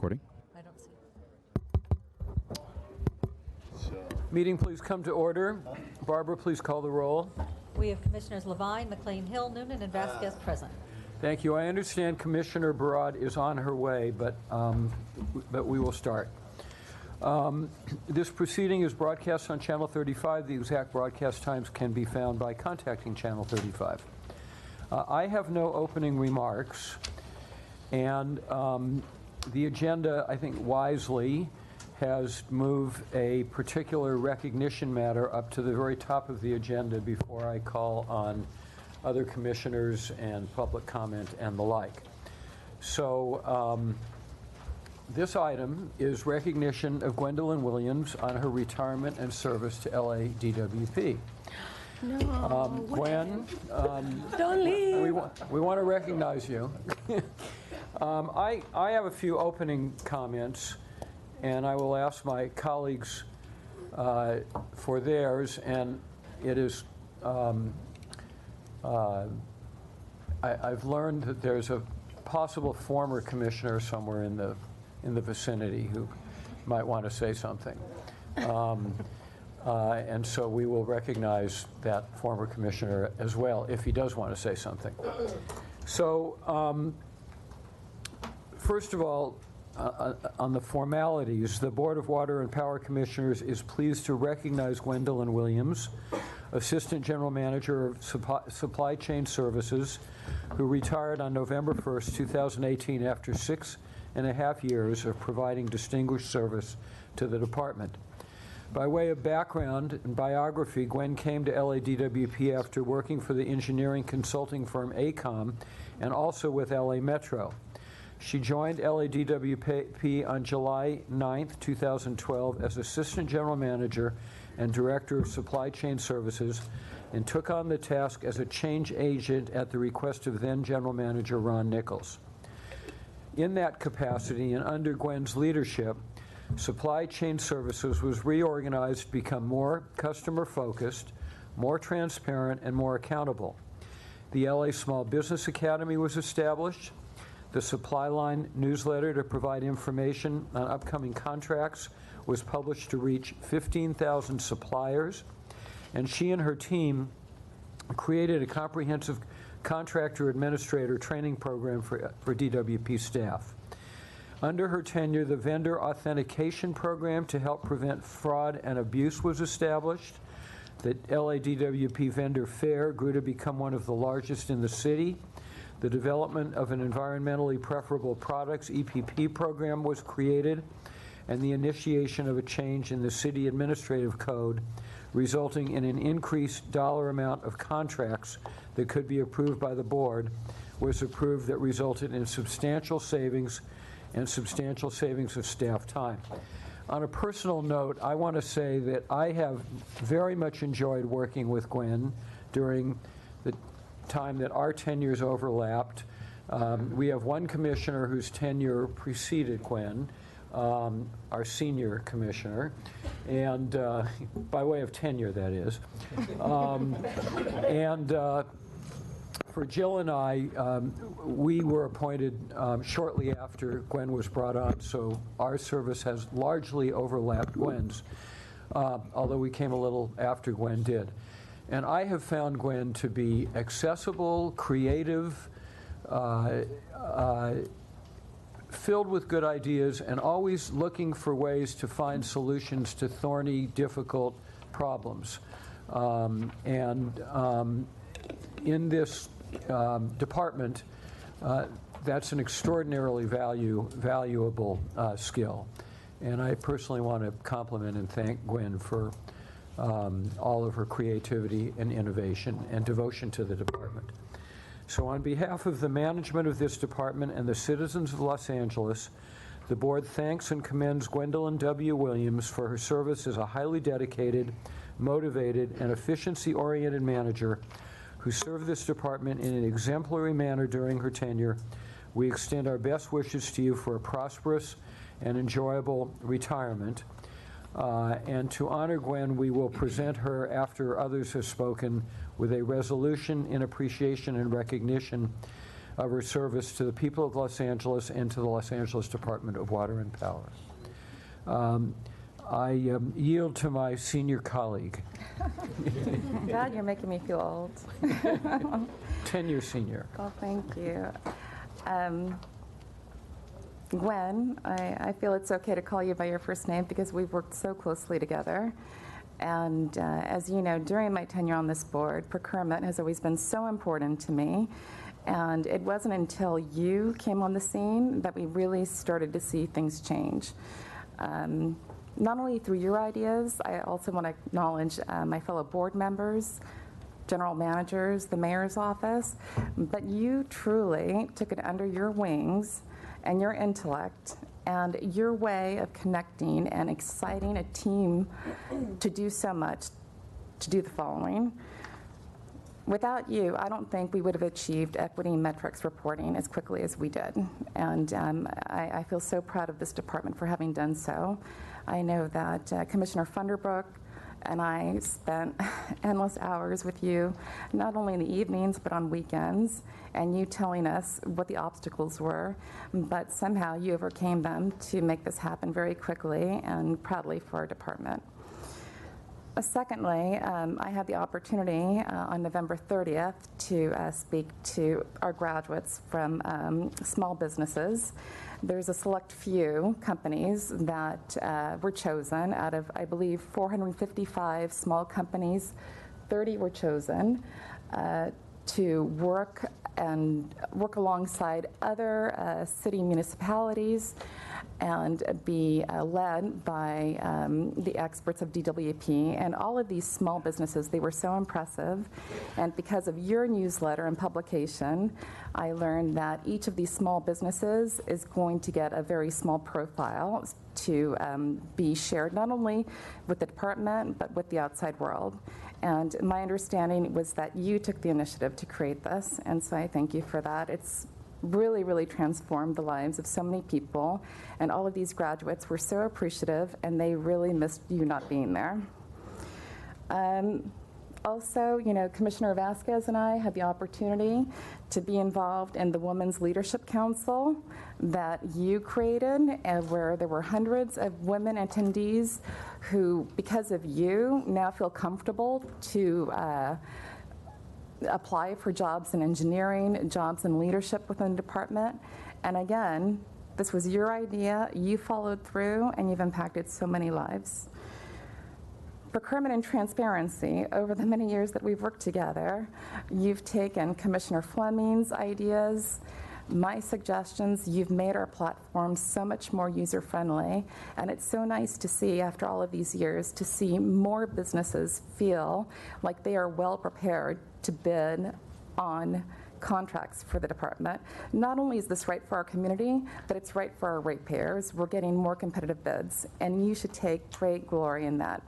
recording. I don't see. Meeting, please come to order. Barbara, please call the roll. We have Commissioners Levine, McLean Hill, Noonan, and Vasquez present. Thank you. I understand Commissioner Barad is on her way, but we will start. This proceeding is broadcast on Channel 35. The exact broadcast times can be found by contacting Channel 35. I have no opening remarks, and the agenda, I think wisely, has moved a particular recognition matter up to the very top of the agenda before I call on other commissioners and public comment and the like. So this item is recognition of Gwendolyn Williams on her retirement and service to LADWP. No, Gwen, don't leave. we want to recognize you. I have a few opening comments, and I will ask my colleagues for theirs. And it is I've learned that there's a possible former commissioner somewhere in the vicinity who might want to say something. And so we will recognize that former commissioner as well if he does want to say something. So first of all, on the formalities, the Board of Water and Power Commissioners is pleased to recognize Gwendolyn Williams, Assistant General Manager of Supply Chain Services, who retired on November 1st, 2018 after 6.5 years of providing distinguished service to the department. By way of background and biography, Gwen came to LADWP after working for the engineering consulting firm AECOM and also with LA Metro. She joined LADWP on July 9th, 2012 as Assistant General Manager and Director of Supply Chain Services and took on the task as a change agent at the request of then General Manager Ron Nichols. In that capacity and under Gwen's leadership, Supply Chain Services was reorganized to become more customer-focused, more transparent, and more accountable. The LA Small Business Academy was established. The Supply Line newsletter to provide information on upcoming contracts was published to reach 15,000 suppliers. And she and her team created a comprehensive contractor administrator training program for DWP staff. Under her tenure, the vendor authentication program to help prevent fraud and abuse was established. The LADWP vendor fair grew to become one of the largest in the city. The development of an environmentally preferable products EPP program was created, and the initiation of a change in the city administrative code resulting in an increased dollar amount of contracts that could be approved by the board was approved that resulted in substantial savings and substantial savings of staff time. On a personal note, I want to say that I have very much enjoyed working with Gwen during the time that our tenures overlapped. We have one commissioner whose tenure preceded Gwen, our senior commissioner, and by way of tenure, that is. For Jill and I, we were appointed shortly after Gwen was brought on, so our service has largely overlapped Gwen's, although we came a little after Gwen did. And I have found Gwen to be accessible, creative, filled with good ideas, and always looking for ways to find solutions to thorny, difficult problems. In this department, that's an extraordinarily valuable skill. And I personally want to compliment and thank Gwen for all of her creativity and innovation and devotion to the department. So on behalf of the management of this department and the citizens of Los Angeles, the board thanks and commends Gwendolyn W. Williams for her service as a highly dedicated, motivated, and efficiency-oriented manager who served this department in an exemplary manner during her tenure. We extend our best wishes to you for a prosperous and enjoyable retirement. And to honor Gwen, we will present her after others have spoken with a resolution in appreciation and recognition of her service to the people of Los Angeles and to the Los Angeles Department of Water and Power. I yield to my senior colleague, God, you're making me feel old. 10-year senior. Well, thank you. Gwen, I feel it's okay to call you by your first name because we've worked so closely together. And as you know, during my tenure on this board, procurement has always been so important to me. And it wasn't until you came on the scene that we really started to see things change. Not only through your ideas, I also want to acknowledge my fellow board members, general managers, the mayor's office, but you truly took it under your wings and your intellect and your way of connecting and exciting a team to do so much, to do the following. Without you, I don't think we would have achieved equity metrics reporting as quickly as we did. And I feel so proud of this department for having done so. I know that Commissioner Funderbrook and I spent endless hours with you, not only in the evenings, but on weekends, and you telling us what the obstacles were, but somehow you overcame them to make this happen very quickly and proudly for our department. Secondly, I had the opportunity on November 30th to speak to our graduates from small businesses. There's a select few companies that were chosen out of, I believe, 455 small companies. 30 were chosen to work alongside other city municipalities and be led by the experts of DWP. And all of these small businesses, they were so impressive. And because of your newsletter and publication, I learned that each of these small businesses is going to get a very small profile to be shared not only with the department, but with the outside world. And my understanding was that you took the initiative to create this, and so I thank you for that. It's really, really transformed the lives of so many people, and all of these graduates were so appreciative, and they really missed you not being there. Also, you know, Commissioner Vasquez and I had the opportunity to be involved in the Women's Leadership Council that you created, and where there were hundreds of women attendees who, because of you, now feel comfortable to apply for jobs in engineering, jobs in leadership within the department. And again, this was your idea, you followed through, and you've impacted so many lives. Procurement and transparency, over the many years that we've worked together, you've taken Commissioner Fleming's ideas, my suggestions, you've made our platform so much more user-friendly, and it's so nice to see, after all of these years, to see more businesses feel like they are well prepared to bid on contracts for the department. Not only is this right for our community, but it's right for our ratepayers. We're getting more competitive bids, and you should take great glory in that.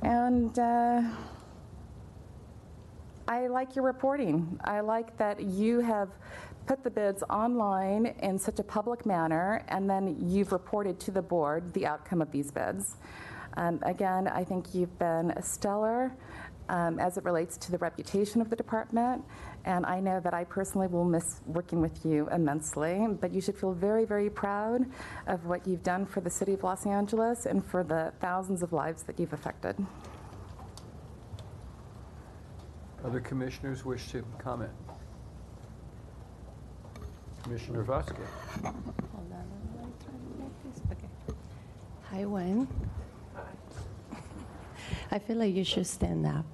And I like your reporting. I like that you have put the bids online in such a public manner, and then you've reported to the board the outcome of these bids. Again, I think you've been stellar as it relates to the reputation of the department, and I know that I personally will miss working with you immensely, but you should feel very, very proud of what you've done for the city of Los Angeles and for the thousands of lives that you've affected. Other commissioners wish to comment? Commissioner Vasquez. Hold on, I'm trying to make this. Okay. Hi, Gwen. I feel like you should stand up.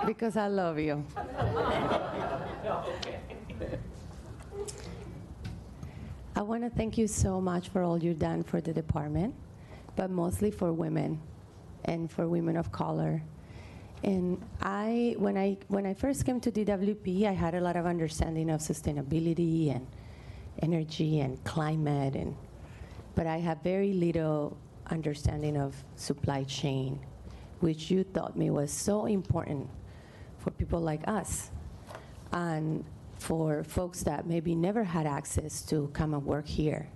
Because I love you. I want to thank you so much for all you've done for the department, but mostly for women and for women of color. And when I first came to DWP, I had a lot of understanding of sustainability and energy and climate, but I had very little understanding of supply chain, which you taught me was so important for people like us and for folks that maybe never had access to come and work here.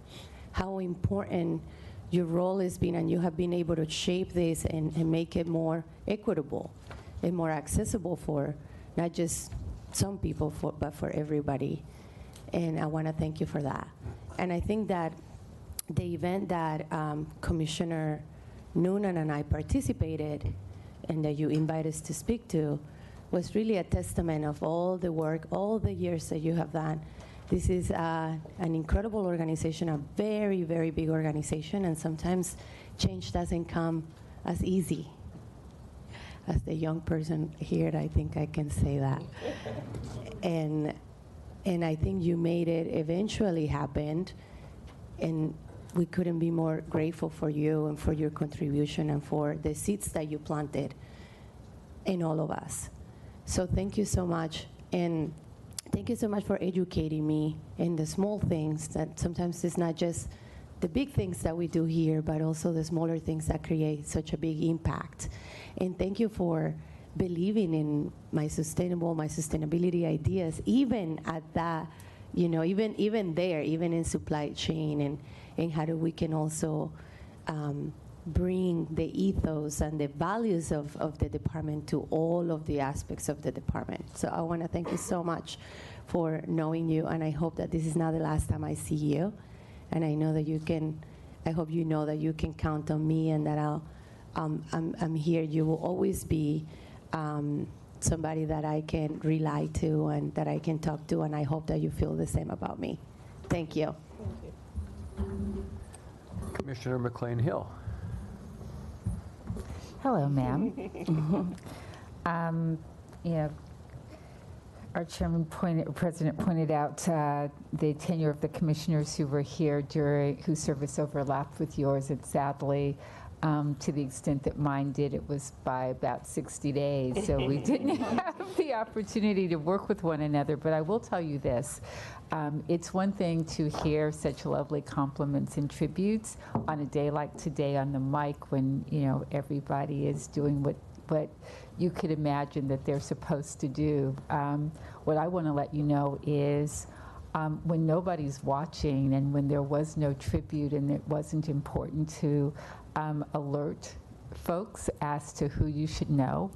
How important your role has been, and you have been able to shape this and make it more equitable and more accessible for not just some people, but for everybody. And I want to thank you for that. And I think that the event that Commissioner Noonan and I participated and that you invited us to speak to was really a testament of all the work, all the years that you have done. This is an incredible organization, a very, very big organization, and sometimes change doesn't come as easy. As the young person here, I think I can say that. And I think you made it eventually happen, and we couldn't be more grateful for you and for your contribution and for the seeds that you planted in all of us. So thank you so much, and thank you so much for educating me in the small things that sometimes it's not just the big things that we do here, but also the smaller things that create such a big impact. And thank you for believing in my sustainability ideas, even at that, even there, even in supply chain, and how do we can also bring the ethos and the values of the department to all of the aspects of the department. So I want to thank you so much for knowing you, and I hope that this is not the last time I see you. And I know that I hope you know that you can count on me, and that I'm here. You will always be somebody that I can rely to and that I can talk to, and I hope that you feel the same about me. Thank you. Commissioner McLean-Hill. Hello, ma'am. Our president pointed out the tenure of the commissioners who were here whose service overlapped with yours, and sadly, to the extent that mine did, it was by about 60 days, so we didn't have the opportunity to work with one another. But I will tell you this, it's one thing to hear such lovely compliments and tributes on a day like today on the mic, when everybody is doing what you could imagine that they're supposed to do. What I want to let you know is when nobody's watching, and when there was no tribute and it wasn't important to alert folks as to who you should know,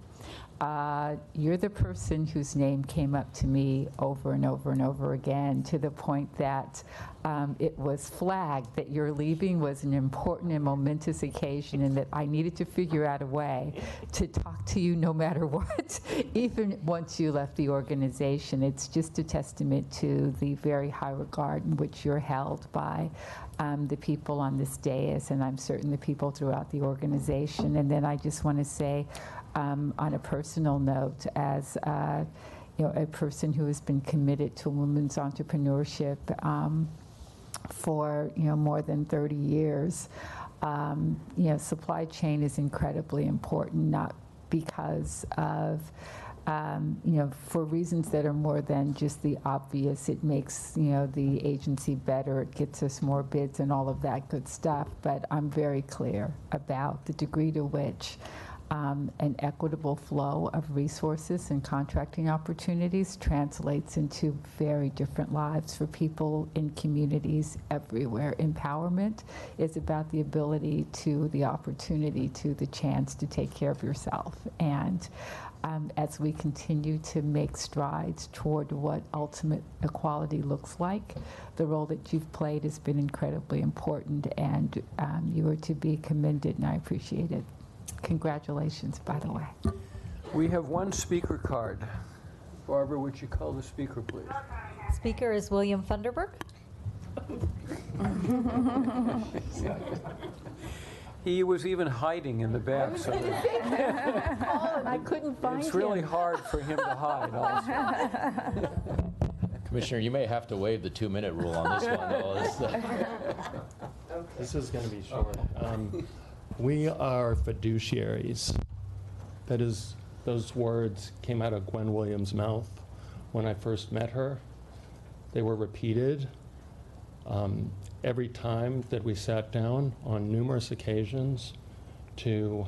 you're the person whose name came up to me over and over and over again, to the point that it was flagged that your leaving was an important and momentous occasion, and that I needed to figure out a way to talk to you no matter what, even once you left the organization. It's just a testament to the very high regard in which you're held by the people on this dais, and I'm certain the people throughout the organization. And then I just want to say, on a personal note, as a person who has been committed to women's entrepreneurship for more than 30 years, supply chain is incredibly important, not because of for reasons that are more than just the obvious. It makes the agency better, it gets us more bids and all of that good stuff, but I'm very clear about the degree to which an equitable flow of resources and contracting opportunities translates into very different lives for people in communities everywhere. Empowerment is about the ability to, the opportunity to, the chance to take care of yourself. And as we continue to make strides toward what ultimate equality looks like, the role that you've played has been incredibly important, and you are to be commended, and I appreciate it. Congratulations, by the way. We have one speaker card. Barbara, would you call the speaker, please? Speaker is William Funderburg. He was even hiding in the back. So I couldn't find him. It's really hard for him to hide also. Commissioner, you may have to waive the 2-minute rule on this one, though. This is going to be short. We are fiduciaries. That is, those words came out of Gwen Williams' mouth when I first met her. They were repeated every time that we sat down on numerous occasions to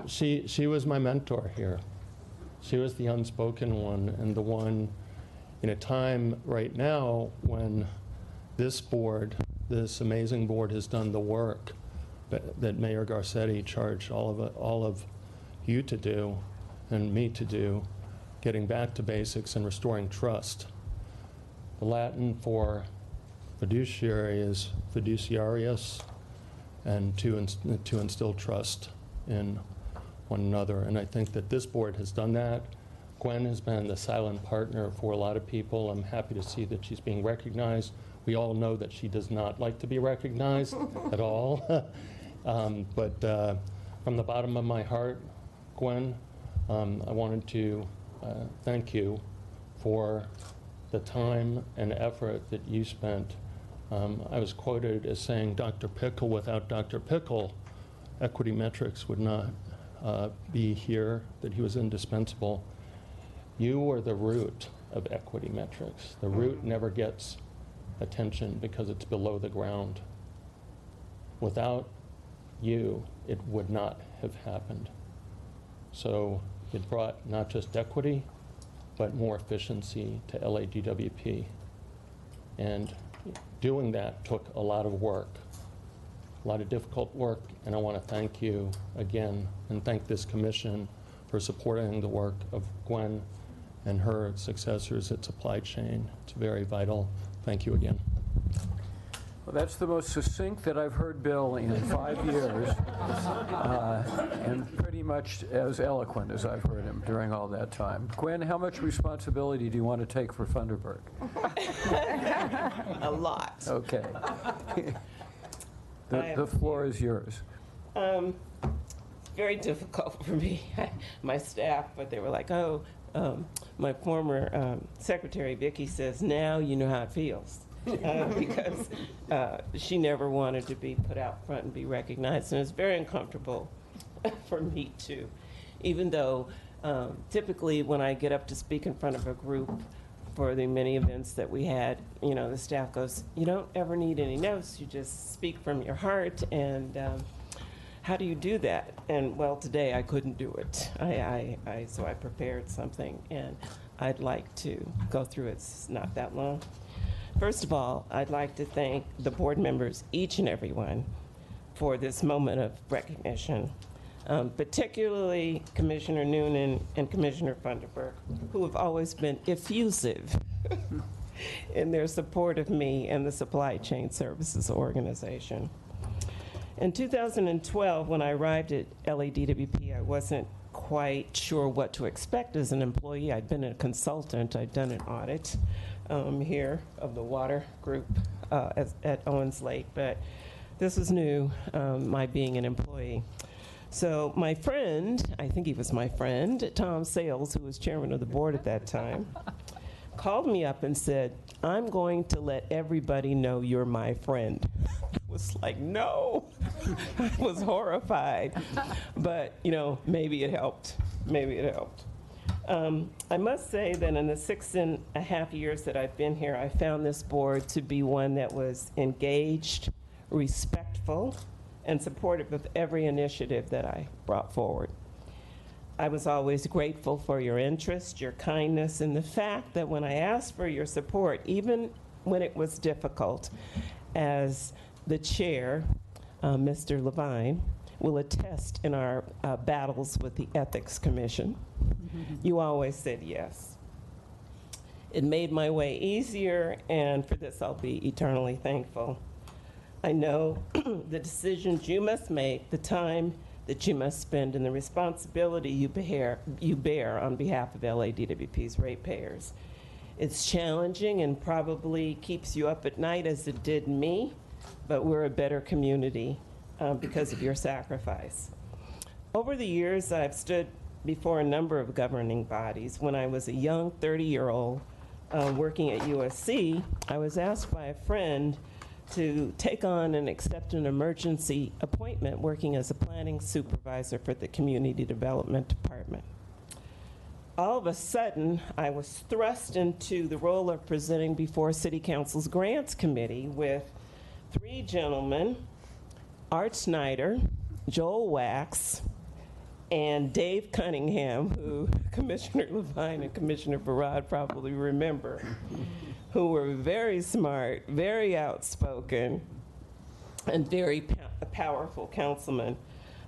she was my mentor here. She was the unspoken one, and the one in a time right now when this board, this amazing board, has done the work that Mayor Garcetti charged all of you to do and me to do, getting back to basics and restoring trust. The Latin for fiduciary is fiduciarius, and to instill trust in one another. And I think that this board has done that. Gwen has been the silent partner for a lot of people. I'm happy to see that she's being recognized. We all know that she does not like to be recognized at all. But from the bottom of my heart, Gwen, I wanted to thank you for the time and effort that you spent. I was quoted as saying, Dr. Pickle, without Dr. Pickle, Equity Metrics would not be here, that he was indispensable. You are the root of Equity Metrics. The root never gets attention because it's below the ground. Without you, it would not have happened. So it brought not just equity, but more efficiency to LADWP. And doing that took a lot of work, a lot of difficult work, and I want to thank you again and thank this commission for supporting the work of Gwen and her successors at Supply Chain. It's very vital. Thank you again. Well, that's the most succinct that I've heard Bill in 5 years, and pretty much as eloquent as I've heard him during all that time. Gwen, how much responsibility do you want to take for Thunderbird? A lot. Okay. The floor is yours. Very difficult for me, my staff, but they were like, oh, my former secretary, Vicki, says, now you know how it feels. Because she never wanted to be put out front and be recognized. And it's very uncomfortable for me too. Even though typically when I get up to speak in front of a group for the many events that we had, you know, the staff goes, you don't ever need any notes, you just speak from your heart. And how do you do that? And well, today I couldn't do it. So I prepared something, and I'd like to go through it. It's not that long. First of all, I'd like to thank the board members, each and every one, for this moment of recognition, particularly Commissioner Noonan and Commissioner Thunderbird, who have always been effusive in their support of me and the Supply Chain Services Organization. In 2012, when I arrived at LADWP, I wasn't quite sure what to expect as an employee. I'd been a consultant. I'd done an audit here of the water group at Owens Lake, but this was new, my being an employee. So my friend, I think he was my friend, Tom Sales, who was chairman of the board at that time, called me up and said, I'm going to let everybody know you're my friend. I was like, no. I was horrified. But, you know, maybe it helped. Maybe it helped. I must say that in the 6.5 years that I've been here, I found this board to be one that was engaged, respectful, and supportive of every initiative that I brought forward. I was always grateful for your interest, your kindness, and the fact that when I asked for your support, even when it was difficult, as the chair, Mr. Levine, will attest in our battles with the Ethics Commission, you always said yes. It made my way easier, and for this I'll be eternally thankful. I know the decisions you must make, the time that you must spend, and the responsibility you bear on behalf of LADWP's ratepayers. It's challenging and probably keeps you up at night as it did me, but we're a better community because of your sacrifice. Over the years, I've stood before a number of governing bodies. When I was a young 30-year-old working at USC, I was asked by a friend to take on and accept an emergency appointment working as a planning supervisor for the Community Development Department. All of a sudden, I was thrust into the role of presenting before City Council's Grants Committee with 3 gentlemen, Art Snyder, Joel Wax, and Dave Cunningham, who Commissioner Levine and Commissioner Barad probably remember, who were very smart, very outspoken, and very powerful councilmen.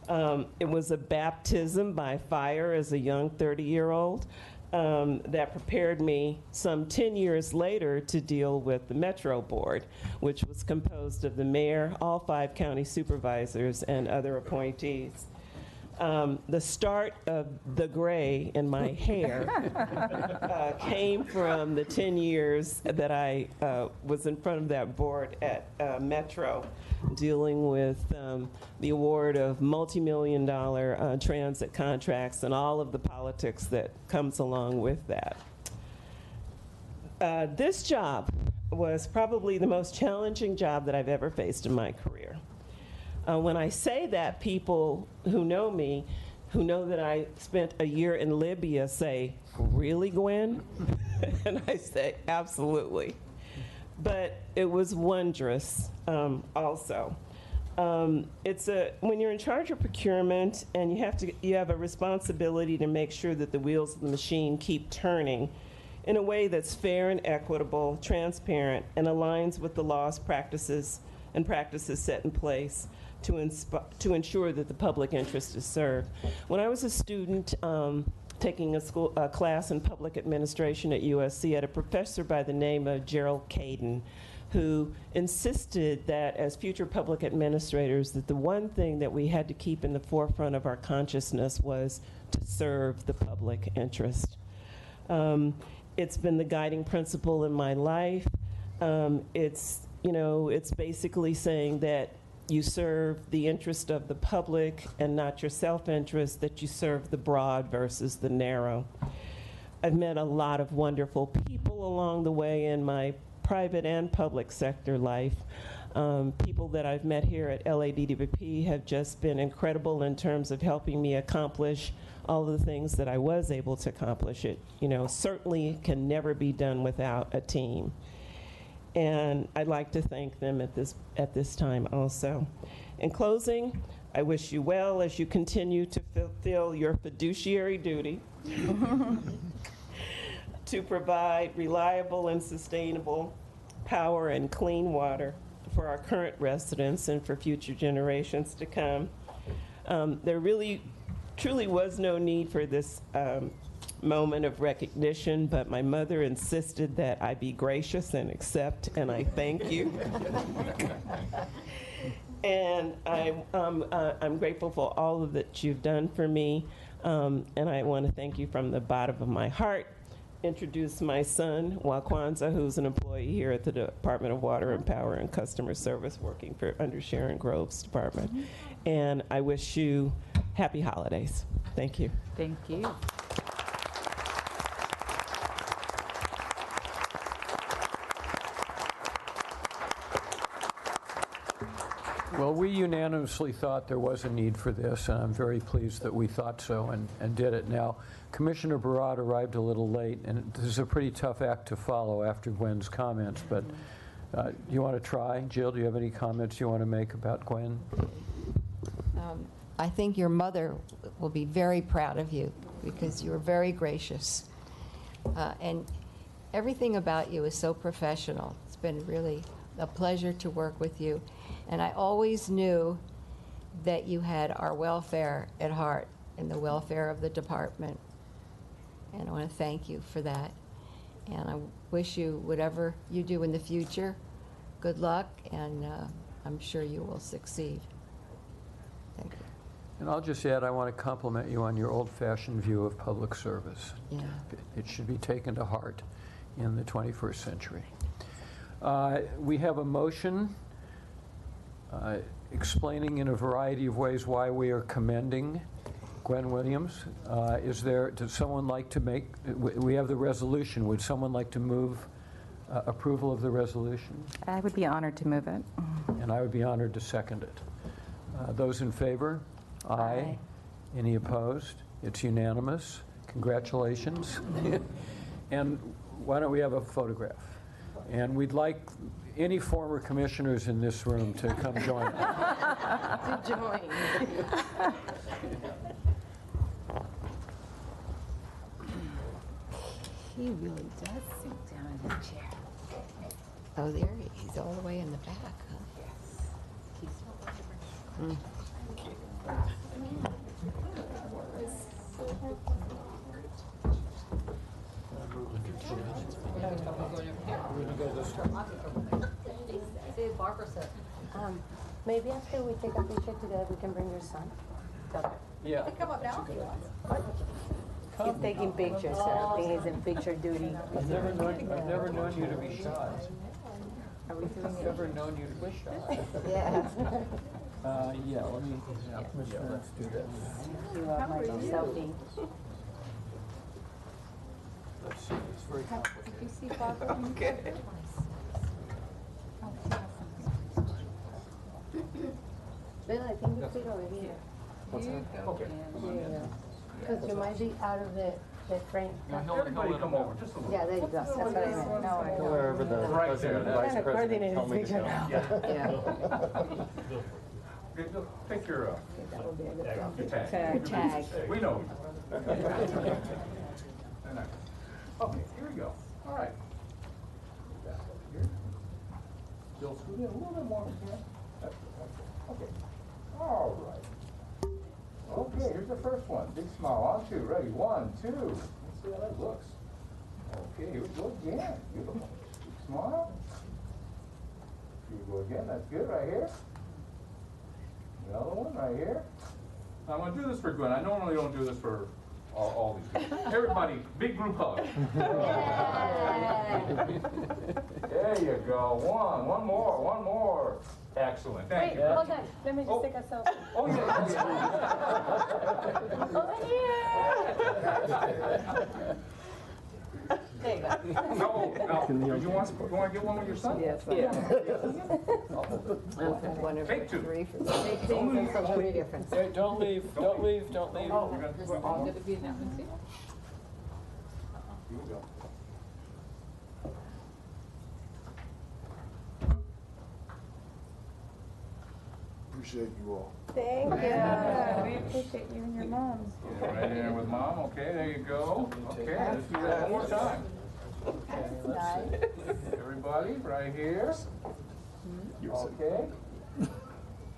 It was a baptism by fire as a young 30-year-old that prepared me some 10 years later to deal with the Metro Board, which was composed of the mayor, all 5 county supervisors, and other appointees. The start of the gray in my hair came from the 10 years that I was in front of that board at Metro, dealing with the award of multi-million-dollar transit contracts and all of the politics that comes along with that. This job was probably the most challenging job that I've ever faced in my career. When I say that, people who know me, who know that I spent a year in Libya, say, "Really, Gwen?" And I say, "Absolutely." But it was wondrous also. When you're in charge of procurement and you have a responsibility to make sure that the wheels of the machine keep turning in a way that's fair and equitable, transparent, and aligns with the laws, practices set in place to ensure that the public interest is served. When I was a student taking a class in public administration at USC, I had a professor by the name of Gerald Caden, who insisted that as future public administrators, that the one thing that we had to keep in the forefront of our consciousness was to serve the public interest. It's been the guiding principle in my life. It's basically saying that you serve the interest of the public and not your self-interest, that you serve the broad versus the narrow. I've met a lot of wonderful people along the way in my private and public sector life. People that I've met here at LADWP have just been incredible in terms of helping me accomplish all of the things that I was able to accomplish. It, certainly can never be done without a team. And I'd like to thank them at this time also. In closing, I wish you well as you continue to fulfill your fiduciary duty to provide reliable and sustainable power and clean water for our current residents and for future generations to come. There really, truly was no need for this moment of recognition, but my mother insisted that I be gracious and accept, and I thank you. And I'm grateful for all of that you've done for me, and I want to thank you from the bottom of my heart. Introduce my son, Wakwanza, who's an employee here at the Department of Water and Power and Customer Service, working under Sharon Grove's department. And I wish you happy holidays. Thank you. Thank you. Well, we unanimously thought there was a need for this, and I'm very pleased that we thought so and did it. Now, Commissioner Barad arrived a little late, and this is a pretty tough act to follow after Gwen's comments, but you want to try? Jill, do you have any comments you want to make about Gwen? I think your mother will be very proud of you because you were very gracious. And everything about you is so professional. It's been really a pleasure to work with you. And I always knew that you had our welfare at heart and the welfare of the department. And I want to thank you for that. And I wish you whatever you do in the future, good luck, and I'm sure you will succeed. Thank you. And I'll just add, I want to compliment you on your old-fashioned view of public service. Yeah. It should be taken to heart in the 21st century. We have a motion explaining in a variety of ways why we are commending Gwen Williams. Does someone like to make, we have the resolution. Would someone like to move approval of the resolution? I would be honored to move it. And I would be honored to second it. Those in favor? Aye. Any opposed? It's unanimous. Congratulations. And why don't we have a photograph? And we'd like any former commissioners in this room to come join us. To join. He really does sit down in the chair. Oh, there he's all the way in the back, huh? Mm. Maybe after we take a picture together, we can bring your son. Yeah. Come up now if you want. He's taking pictures, so I think he's in picture duty. I've never known you to be shy. Are we doing I've never known you to be shy. Yeah. Yeah, let me, let's do this. You are my selfie. Let's see, it's very complicated. You see Barbara? Okay. Bill, I think you fit over here. Okay. Because you might be out of the frame. Everybody come over, just a little. Yeah, there you go. That's what I meant. No, I don't. Wherever the Right there. president, vice Kind of president coordinated told me to picture go. now. Yeah. Okay, look, take your, That would be a good one. your tag. Tag. We know. Very nice. Okay, here we go. All right. Back up here. Still scoot in a little bit more if you can. That's good. Okay. All right. Okay, here's the first one. Big smile on two. Ready? 1, 2. Let's see how that looks. Okay, here we go again. Beautiful. Big smile. Here we go again. That's good right here. Another one right here. I'm going to do this for Gwen. I normally don't do this for all these people. Everybody, big group hug. There you go. One more. Excellent. Thank you. Hold on. Let me just take a selfie. Oh, yeah. There you go. No, you want to get one with your son? Yes. One of Take two. three for Don't things leave. are totally different. Hey, don't leave. You're gonna put one more? Going to be in that one too? Here we go. Appreciate you all. Thank you. We appreciate you and your mom. Get right in there with mom. Okay, there you go. Okay, let's do that one more time. Everybody, right here. Okay.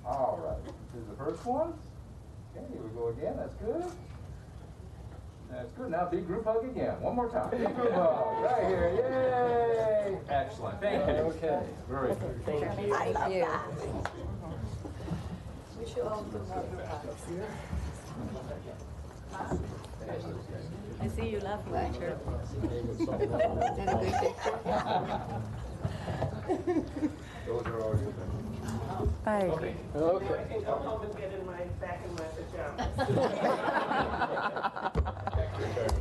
All right. Here's the first one. Okay, here we go again. That's good. That's good. Now big group hug again. One more time. Big group hug. Right here. Yay! Excellent. Thank you. Okay. Very good. Thank you. I see you laughing at your. Is that a good picture? Those are all good. Bye. Okay. I can go home and get back in my pajamas.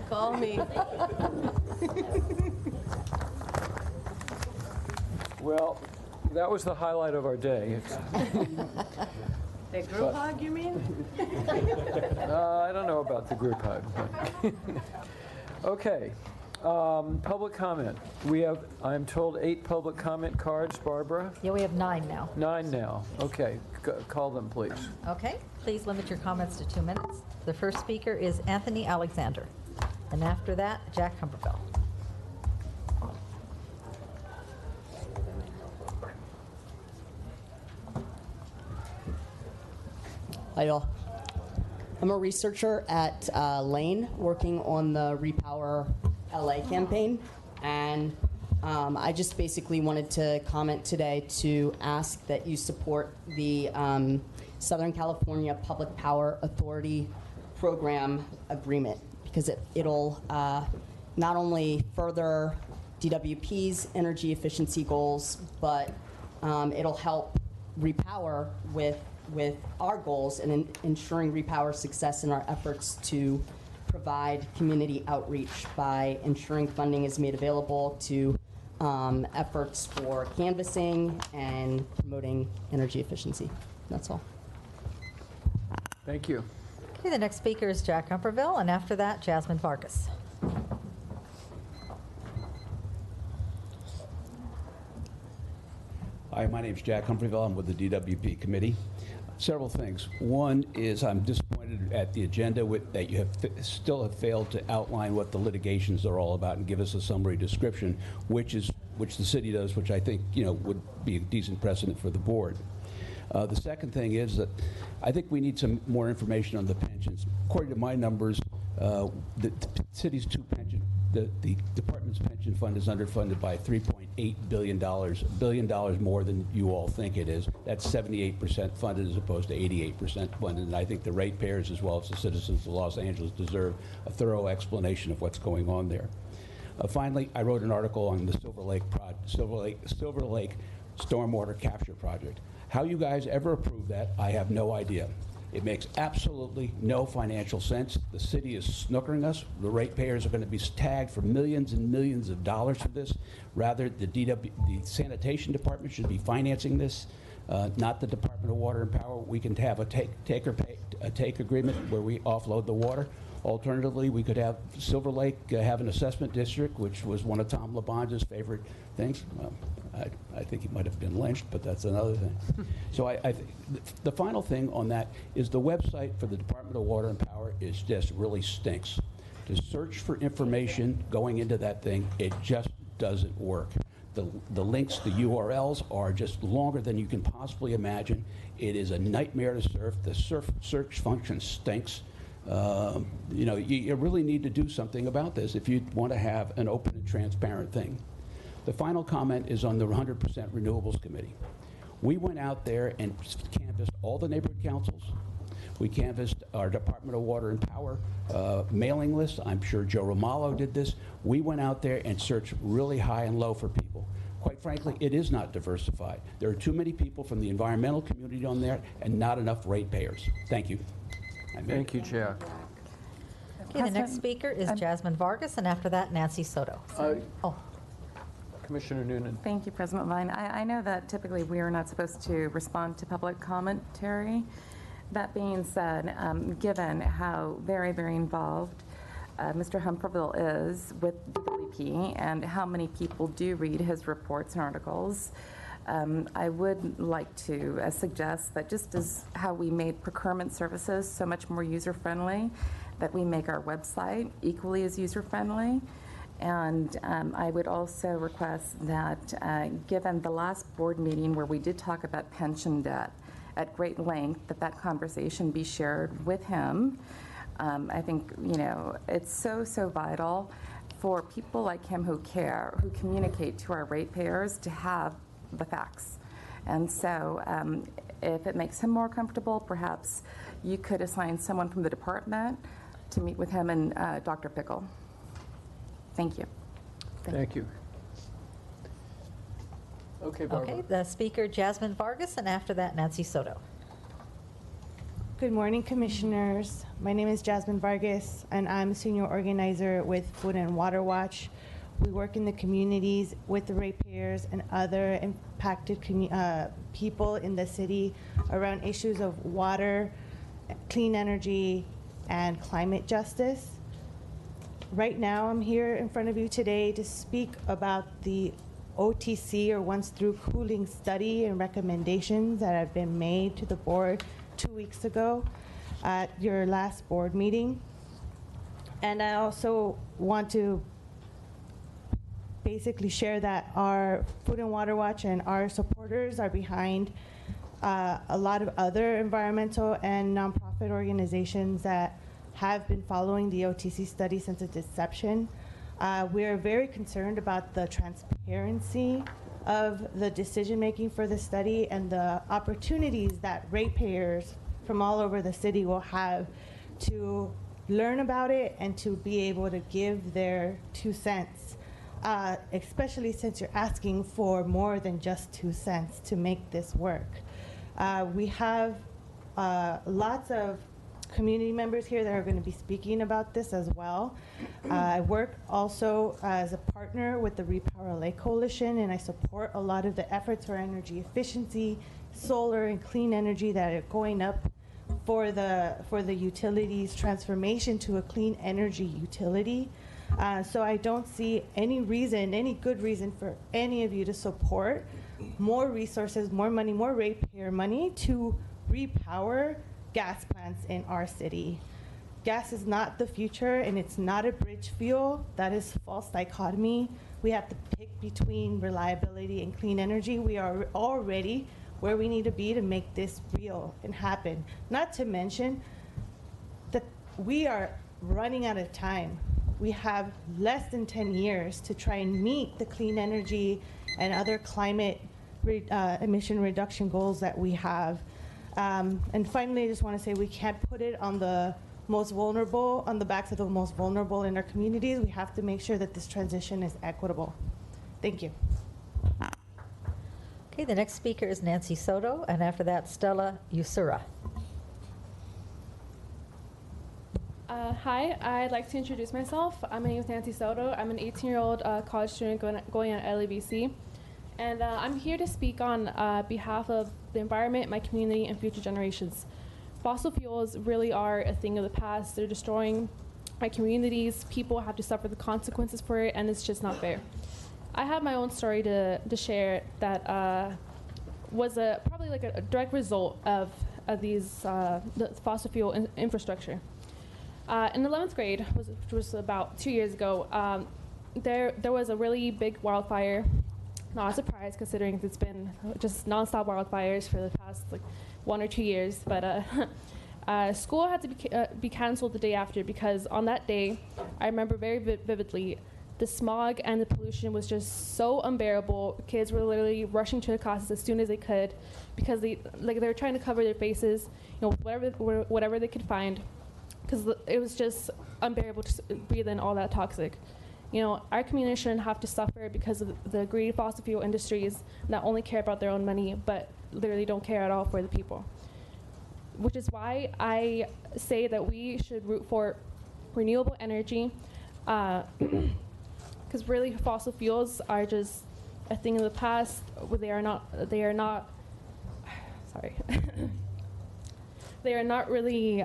Call me. Well, that was the highlight of our day. The group hug, you mean? I don't know about the group hug. Okay, public comment. We have, I'm told, 8 public comment cards. Barbara? Yeah, we have 9 now. 9 now. Okay, call them, please. Okay, please limit your comments to 2 minutes. The first speaker is Anthony Alexander, and after that, Jack Humberville. Hi, y'all. I'm a researcher at Lane working on the Repower LA campaign, and I just basically wanted to comment today to ask that you support the Southern California Public Power Authority program agreement, because it'll not only further DWP's energy efficiency goals, but it'll help Repower with our goals and in ensuring Repower's success in our efforts to provide community outreach by ensuring funding is made available to efforts for canvassing and promoting energy efficiency. That's all. Thank you. Okay, the next speaker is Jack Humberville, and after that, Jasmine Vargas. Hi, my name's Jack Humberville. I'm with the DWP committee. Several things. One is I'm disappointed at the agenda that you have still have failed to outline what the litigations are all about and give us a summary description, which the city does, which I think would be a decent precedent for the board. The second thing is that I think we need some more information on the pensions. According to my numbers, the city's the department's pension fund is underfunded by $3.8 billion, $1 billion more than you all think it is. That's 78% funded as opposed to 88% funded, and I think the ratepayers as well as the citizens of Los Angeles deserve a thorough explanation of what's going on there. Finally, I wrote an article on the Silver Lake Stormwater Capture Project. How you guys ever approved that, I have no idea. It makes absolutely no financial sense. The city is snookering us. The ratepayers are going to be tagged for millions and millions of dollars for this. Rather, the sanitation department should be financing this, not the Department of Water and Power. We can have a take agreement where we offload the water. Alternatively, we could have Silver Lake have an assessment district, which was one of Tom LaBonge's favorite things. I think he might have been lynched, but that's another thing. So I think the final thing on that is the website for the Department of Water and Power is just really stinks. To search for information going into that thing, it just doesn't work. The links, the URLs are just longer than you can possibly imagine. It is a nightmare to surf. The search function stinks. You really need to do something about this if you want to have an open and transparent thing. The final comment is on the 100% Renewables Committee. We went out there and canvassed all the neighborhood councils. We canvassed our Department of Water and Power mailing list. I'm sure Joe Romalo did this. We went out there and searched really high and low for people. Quite frankly, it is not diversified. There are too many people from the environmental community on there and not enough ratepayers. Thank you. Thank you, Jack. Okay, the next speaker is Jasmine Vargas, and after that, Nancy Soto. Commissioner Noonan. Thank you, President Levine. I know that typically we are not supposed to respond to public commentary. That being said, given how very, very involved Mr. Humperville is with DWP and how many people do read his reports and articles, I would like to suggest that just as how we made procurement services so much more user-friendly, that we make our website equally as user-friendly. And I would also request that, given the last board meeting where we did talk about pension debt at great length, that conversation be shared with him. I think, it's so vital for people like him who care, who communicate to our ratepayers to have the facts. And so if it makes him more comfortable, perhaps you could assign someone from the department to meet with him and Dr. Pickle. Thank you. Thank you. Okay, Barbara. Okay, the speaker, Jasmine Vargas, and after that, Nancy Soto. Good morning, Commissioners. My name is Jasmine Vargas, and I'm a senior organizer with Food and Water Watch. We work in the communities with the ratepayers and other impacted people in the city around issues of water, clean energy, and climate justice. Right now, I'm here in front of you today to speak about the OTC, or once through cooling study and recommendations that have been made to the board 2 weeks ago at your last board meeting. And I also want to basically share that our Food and Water Watch and our supporters are behind a lot of other environmental and nonprofit organizations that have been following the OTC study since its inception. We are very concerned about the transparency of the decision-making for the study and the opportunities that ratepayers from all over the city will have to learn about it and to be able to give their 2 cents, especially since you're asking for more than just 2 cents to make this work. We have lots of community members here that are going to be speaking about this as well. I work also as a partner with the Repower LA Coalition, and I support a lot of the efforts for energy efficiency, solar, and clean energy that are going up for the utilities transformation to a clean energy utility. So I don't see any good reason for any of you to support more resources, more money, more ratepayer money to repower gas plants in our city. Gas is not the future, and it's not a bridge fuel. That is false dichotomy. We have to pick between reliability and clean energy. We are already where we need to be to make this real and happen. Not to mention that we are running out of time. We have less than 10 years to try and meet the clean energy and other climate emission reduction goals that we have. And finally, I just want to say we can't put it on the most vulnerable, on the backs of the most vulnerable in our communities. We have to make sure that this transition is equitable. Thank you. Okay, the next speaker is Nancy Soto, and after that, Stella Usura. Hi, I'd like to introduce myself. My name is Nancy Soto. I'm an 18-year-old college student going at LABC. And I'm here to speak on behalf of the environment, my community, and future generations. Fossil fuels really are a thing of the past. They're destroying my communities. People have to suffer the consequences for it, and it's just not fair. I have my own story to share that was probably like a direct result of these the fossil fuel infrastructure. In 11th grade, which was about 2 years ago, there was a really big wildfire. Not a surprise, considering it's been just nonstop wildfires for the past 1 or 2 years. But school had to be canceled the day after, because on that day, I remember very vividly, the smog and the pollution was just so unbearable. Kids were literally rushing to the classes as soon as they could, because they were trying to cover their faces, whatever they could find, because it was just unbearable to breathe in all that toxic. Our community shouldn't have to suffer because of the greedy fossil fuel industries that only care about their own money, but literally don't care at all for the people. Which is why I say that we should root for renewable energy, because really fossil fuels are just a thing of the past. They are not sorry. They are not really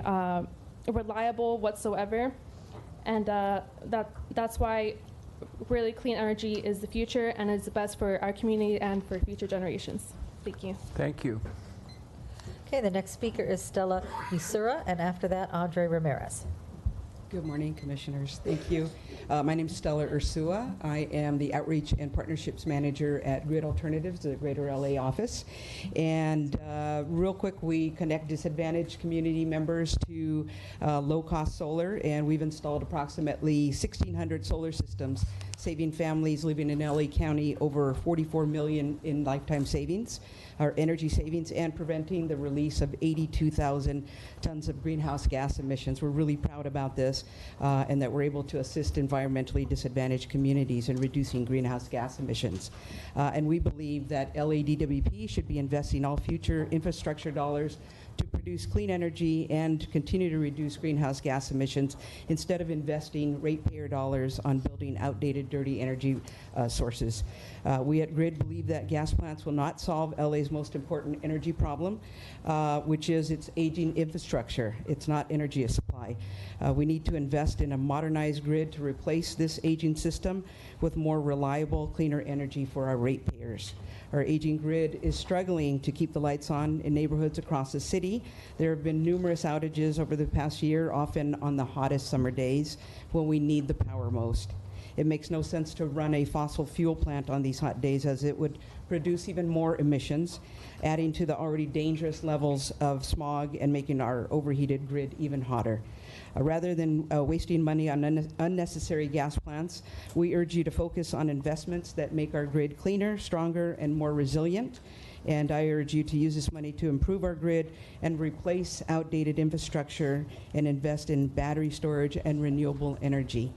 reliable whatsoever. And that's why really clean energy is the future, and it's the best for our community and for future generations. Thank you. Thank you. Okay, the next speaker is Stella Usura, and after that, Andre Ramirez. Good morning, Commissioners. Thank you. My name is Stella Ursua. I am the Outreach and Partnerships Manager at Grid Alternatives, the Greater LA office. And real quick, we connect disadvantaged community members to low-cost solar, and we've installed approximately 1,600 solar systems, saving families living in LA County over $44 million in lifetime savings, or energy savings, and preventing the release of 82,000 tons of greenhouse gas emissions. We're really proud about this, and that we're able to assist environmentally disadvantaged communities in reducing greenhouse gas emissions. And we believe that LADWP should be investing all future infrastructure dollars to produce clean energy and continue to reduce greenhouse gas emissions, instead of investing ratepayer dollars on building outdated, dirty energy sources. We at Grid believe that gas plants will not solve LA's most important energy problem, which is its aging infrastructure. It's not energy supply. We need to invest in a modernized grid to replace this aging system with more reliable, cleaner energy for our ratepayers. Our aging grid is struggling to keep the lights on in neighborhoods across the city. There have been numerous outages over the past year, often on the hottest summer days when we need the power most. It makes no sense to run a fossil fuel plant on these hot days, as it would produce even more emissions, adding to the already dangerous levels of smog and making our overheated grid even hotter. Rather than wasting money on unnecessary gas plants, we urge you to focus on investments that make our grid cleaner, stronger, and more resilient. And I urge you to use this money to improve our grid and replace outdated infrastructure, and invest in battery storage and renewable energy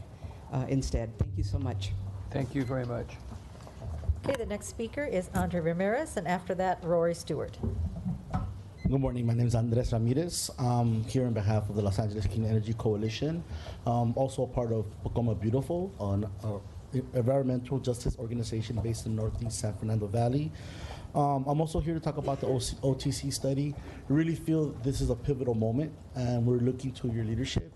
instead. Thank you so much. Thank you very much. Okay, the next speaker is Andre Ramirez, and after that, Rory Stewart. Good morning. My name is Andres Ramirez. I'm here on behalf of the Los Angeles Clean Energy Coalition, also a part of Pacoma Beautiful, an environmental justice organization based in Northeast San Fernando Valley. I'm also here to talk about the OTC study. We really feel this is a pivotal moment, and we're looking to your leadership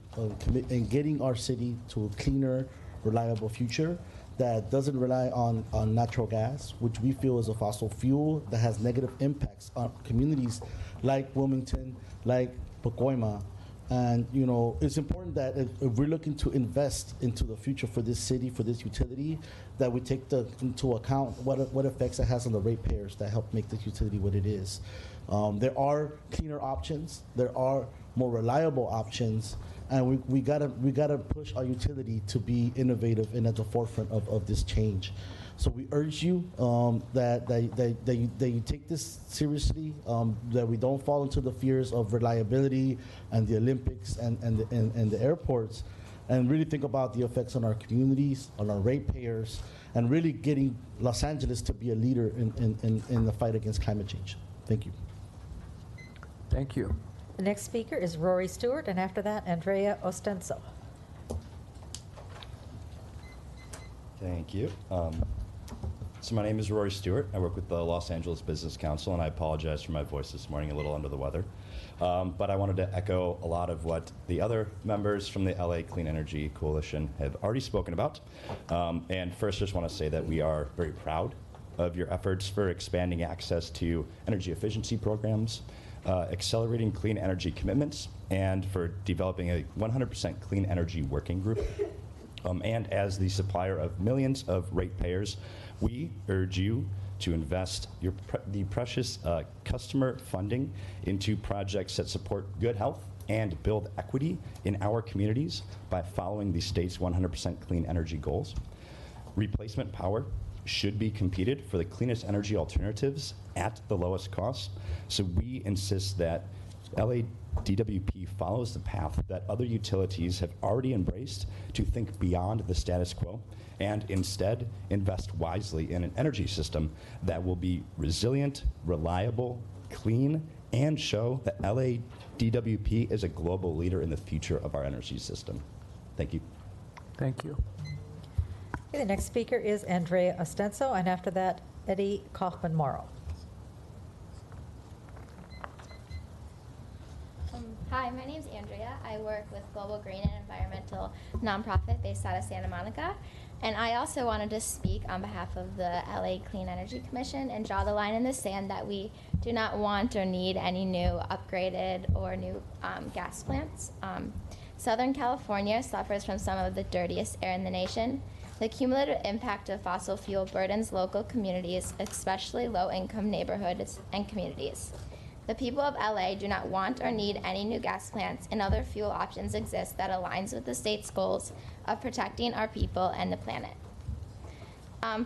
in getting our city to a cleaner, reliable future. that doesn't rely on natural gas, which we feel is a fossil fuel that has negative impacts on communities like Wilmington, like Pacoima. And it's important that if we're looking to invest into the future for this city, for this utility, that we take into account what effects it has on the ratepayers that help make this utility what it is. There are cleaner options, there are more reliable options, and we gotta push our utility to be innovative and at the forefront of this change. So we urge you that you take this seriously, that we don't fall into the fears of reliability and the Olympics and the airports, and really think about the effects on our communities, on our ratepayers, and really getting Los Angeles to be a leader in the fight against climate change. Thank you. Thank you. The next speaker is Rory Stewart, and after that, Andrea Ostenso. Thank you. So my name is Rory Stewart. I work with the Los Angeles Business Council, and I apologize for my voice this morning, a little under the weather. But I wanted to echo a lot of what the other members from the LA Clean Energy Coalition have already spoken about. And first, just want to say that we are very proud of your efforts for expanding access to energy efficiency programs, accelerating clean energy commitments, and for developing a 100% clean energy working group. And as the supplier of millions of ratepayers, we urge you to invest the precious customer funding into projects that support good health and build equity in our communities by following the state's 100% clean energy goals. Replacement power should be competed for the cleanest energy alternatives at the lowest cost. So we insist that LADWP follows the path that other utilities have already embraced to think beyond the status quo and instead invest wisely in an energy system that will be resilient, reliable, clean, and show that LADWP is a global leader in the future of our energy system. Thank you. Thank you. Okay, the next speaker is Andrea Ostenso, and after that, Eddie Kaufman-Morrow. Hi, my name's Andrea. I work with Global Green and Environmental nonprofit based out of Santa Monica. And I also wanted to speak on behalf of the LA Clean Energy Commission and draw the line in the sand that we do not want or need any new upgraded or new gas plants. Southern California suffers from some of the dirtiest air in the nation. The cumulative impact of fossil fuel burdens local communities, especially low-income neighborhoods and communities. The people of LA do not want or need any new gas plants, and other fuel options exist that aligns with the state's goals of protecting our people and the planet.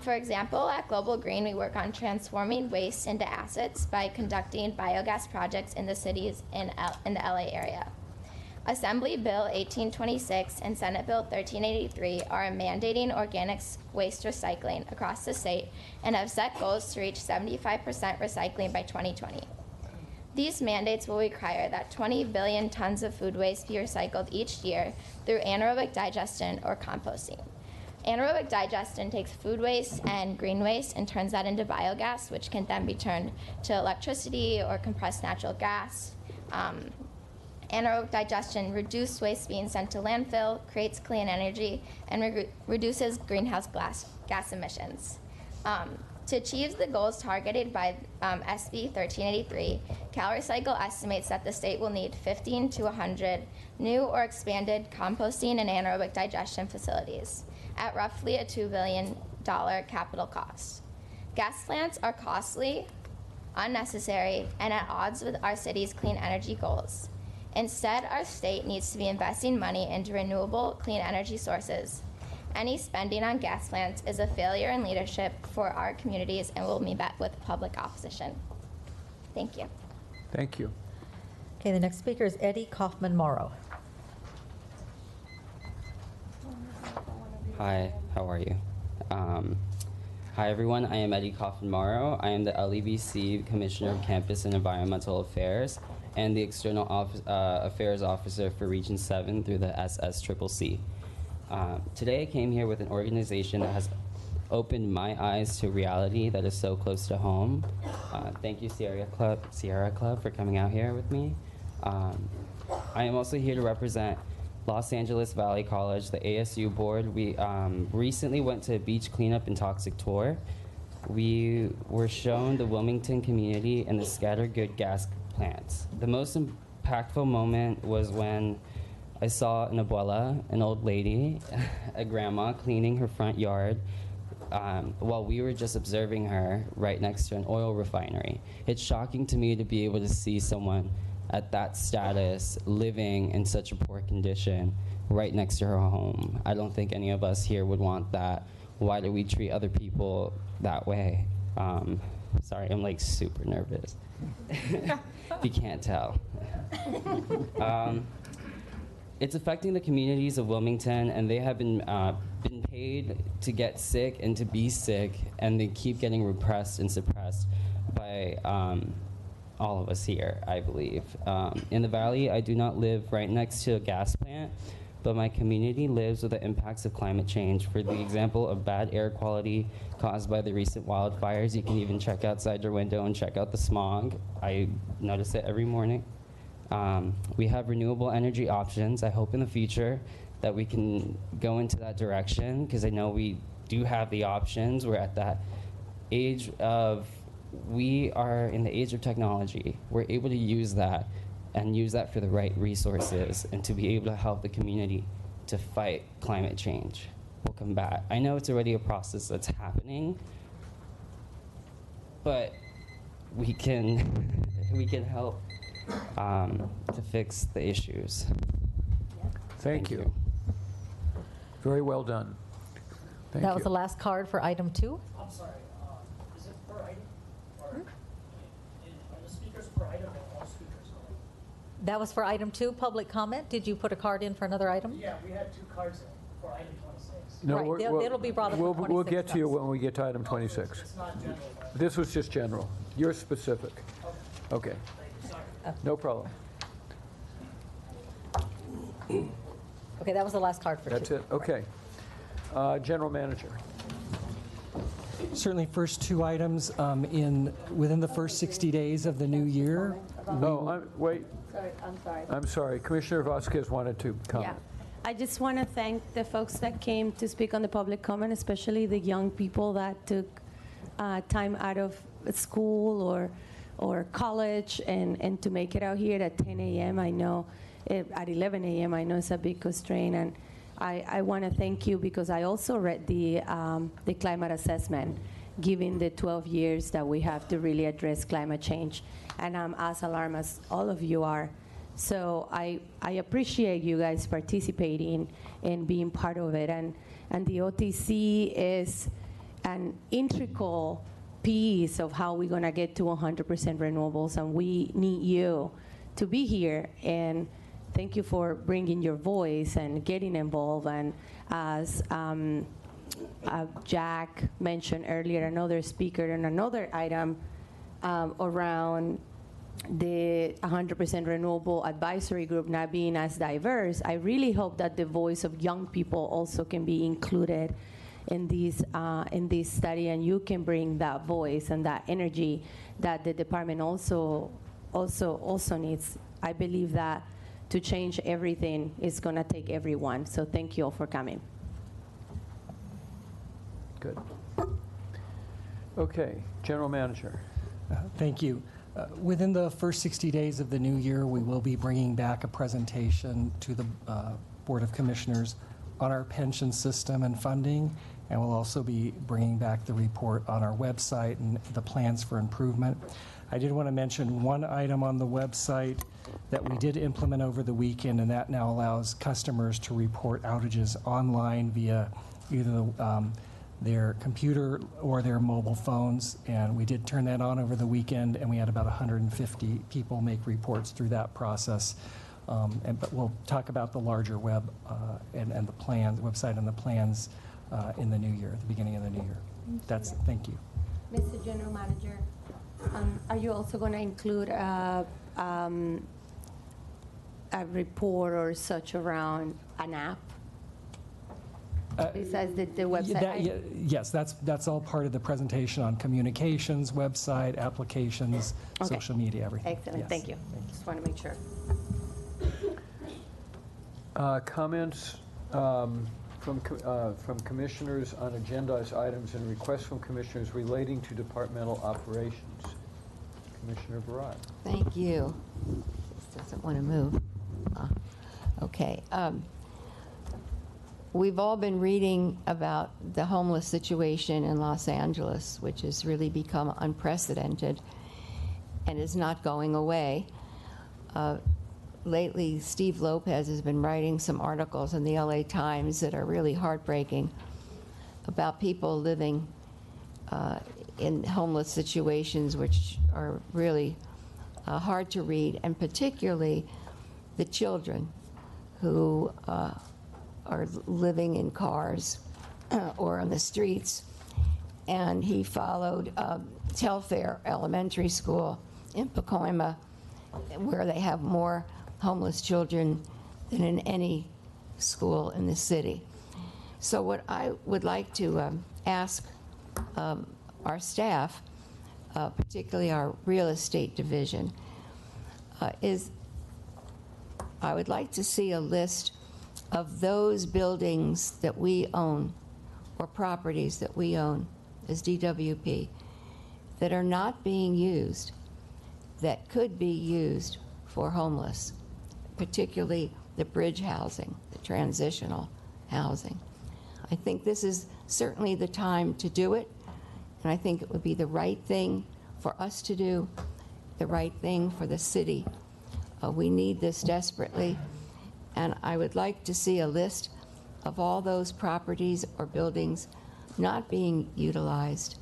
For example, at Global Green, we work on transforming waste into assets by conducting biogas projects in the cities in the LA area. Assembly Bill 1826 and Senate Bill 1383 are mandating organic waste recycling across the state and have set goals to reach 75% recycling by 2020. These mandates will require that 20 billion tons of food waste be recycled each year through anaerobic digestion or composting. Anaerobic digestion takes food waste and green waste and turns that into biogas, which can then be turned to electricity or compressed natural gas. Anaerobic digestion reduces waste being sent to landfill, creates clean energy, and reduces greenhouse gas emissions. To achieve the goals targeted by SB 1383, CalRecycle estimates that the state will need 15 to 100 new or expanded composting and anaerobic digestion facilities at roughly a $2 billion capital cost. Gas plants are costly, unnecessary, and at odds with our city's clean energy goals. Instead, our state needs to be investing money into renewable clean energy sources. Any spending on gas plants is a failure in leadership for our communities and will be met with public opposition. Thank you. Thank you. Okay, the next speaker is Eddie Kaufman-Morrow. Hi, how are you? Hi everyone, I am Eddie Kaufman-Morrow. I am the LEBC Commissioner of Campus and Environmental Affairs and the External Affairs Officer for Region 7 through the SSCCC. Today I came here with an organization that has opened my eyes to reality that is so close to home. Thank you Sierra Club for coming out here with me. I am also here to represent Los Angeles Valley College, the ASU board, we recently went to a beach cleanup and toxic tour. We were shown the Wilmington community and the scattergood gas plants. The most impactful moment was when I saw an abuela, an old lady, a grandma, cleaning her front yard while we were just observing her right next to an oil refinery. It's shocking to me to be able to see someone at that status living in such a poor condition right next to her home. I don't think any of us here would want that. Why do we treat other people that way? Sorry, I'm like super nervous. You can't tell. It's affecting the communities of Wilmington, and they have been paid to get sick and to be sick, and they keep getting repressed and suppressed by all of us here, I believe. In the Valley, I do not live right next to a gas plant, but my community lives with the impacts of climate change. For the example of bad air quality caused by the recent wildfires, you can even check outside your window and check out the smog. I notice it every morning. We have renewable energy options. I hope in the future that we can go into that direction, because I know we do have the options. We're at that age of, we are in the age of technology. We're able to use that and use that for the right resources and to be able to help the community to fight climate change. We'll combat. I know it's already a process that's happening, but we can help to fix the issues. Thank you. Very well done. Thank That you. was the last card for item 2. I'm sorry, is it per item? Or are the speakers per item or all speakers? That was for item 2, public comment. Did you put a card in for another item? Yeah, we had 2 cards in for item 26. No, Right, it'll be brought up when 26 we'll get to you comes. when we get to item 26. It's not general, right? This was just general. You're specific. Okay. No problem. Okay, that was the last card for That's 2. it. Okay. General Manager. Certainly, first 2 items within the first 60 days of the new year. No, wait. Sorry, I'm sorry. I'm sorry. Commissioner Vasquez wanted to comment. I just want to thank the folks that came to speak on the public comment, especially the young people that took time out of school or college and to make it out here at 10 a.m. I know at 11 a.m. I know it's a big constraint, and I want to thank you because I also read the climate assessment, given the 12 years that we have to really address climate change, and I'm as alarmed as all of you are. So I appreciate you guys participating and being part of it, and the OTC is an integral piece of how we're going to get to 100% renewables, and we need you to be here. And thank you for bringing your voice and getting involved. And as Jack mentioned earlier, another speaker and another item around the 100% renewable advisory group not being as diverse, I really hope that the voice of young people also can be included in this study, and you can bring that voice and that energy that the department also needs. I believe that to change everything is going to take everyone. So thank you all for coming. Good. Okay, General Manager. Thank you. Within the first 60 days of the new year, we will be bringing back a presentation to the Board of Commissioners on our pension system and funding, and we'll also be bringing back the report on our website and the plans for improvement. I did want to mention one item on the website that we did implement over the weekend, and that now allows customers to report outages online via either their computer or their mobile phones, and we did turn that on over the weekend, and we had about 150 people make reports through that process. But we'll talk about the larger web and the plans, website and the plans in the new year, at the beginning of the new year. Thank you. Mr. General Manager, are you also going to include a report or such around an app? Besides the website? Yes, that's all part of the presentation on communications, website, applications, Okay. social media, everything. Excellent, Yes. thank you. Just want to make sure. Comments from commissioners on agendized items and requests from commissioners relating to departmental operations. Commissioner Barad. Thank you. This doesn't want to move. Okay. We've all been reading about the homeless situation in Los Angeles, which has really become unprecedented and is not going away. Lately, Steve Lopez has been writing some articles in the LA Times that are really heartbreaking about people living in homeless situations, which are really hard to read, and particularly the children who are living in cars or on the streets. And he followed Telfair Elementary School in Pacoima, where they have more homeless children than in any school in the city. So what I would like to ask our staff, particularly our real estate division, is I would like to see a list of those buildings that we own or properties that we own as DWP that are not being used, that could be used for homeless, particularly the bridge housing, the transitional housing. I think this is certainly the time to do it, and I think it would be the right thing for us to do, the right thing for the city. We need this desperately, and I would like to see a list of all those properties or buildings not being utilized,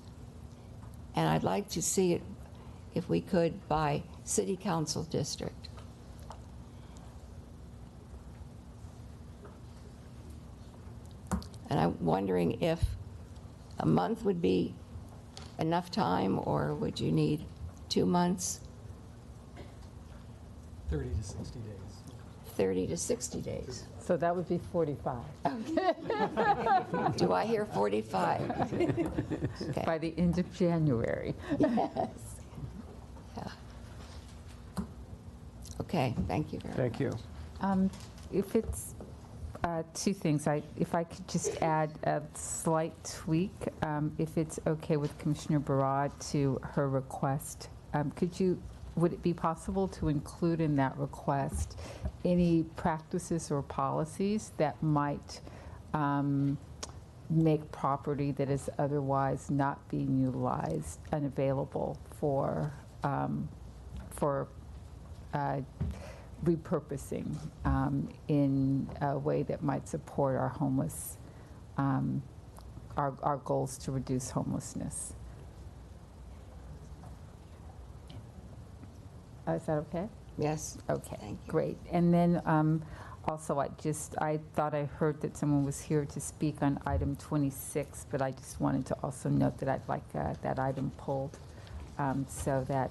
and I'd like to see it, if we could, by city council district. And I'm wondering if a month would be enough time, or would you need 2 months? 30 to 60 days. 30 to 60 days. So that would be 45. Do I hear 45? Okay. By the end of January. Yes. Yeah. Okay, thank you very much. Thank you. If it's two things, if I could just add a slight tweak, if it's okay with Commissioner Barad to her request, would it be possible to include in that request any practices or policies that might make property that is otherwise not being utilized unavailable for repurposing in a way that might support our homeless, our goals to reduce homelessness? Is that okay? Yes. Okay, great. And then also, I thought I heard that someone was here to speak on item 26, but I just wanted to also note that I'd like that item pulled so that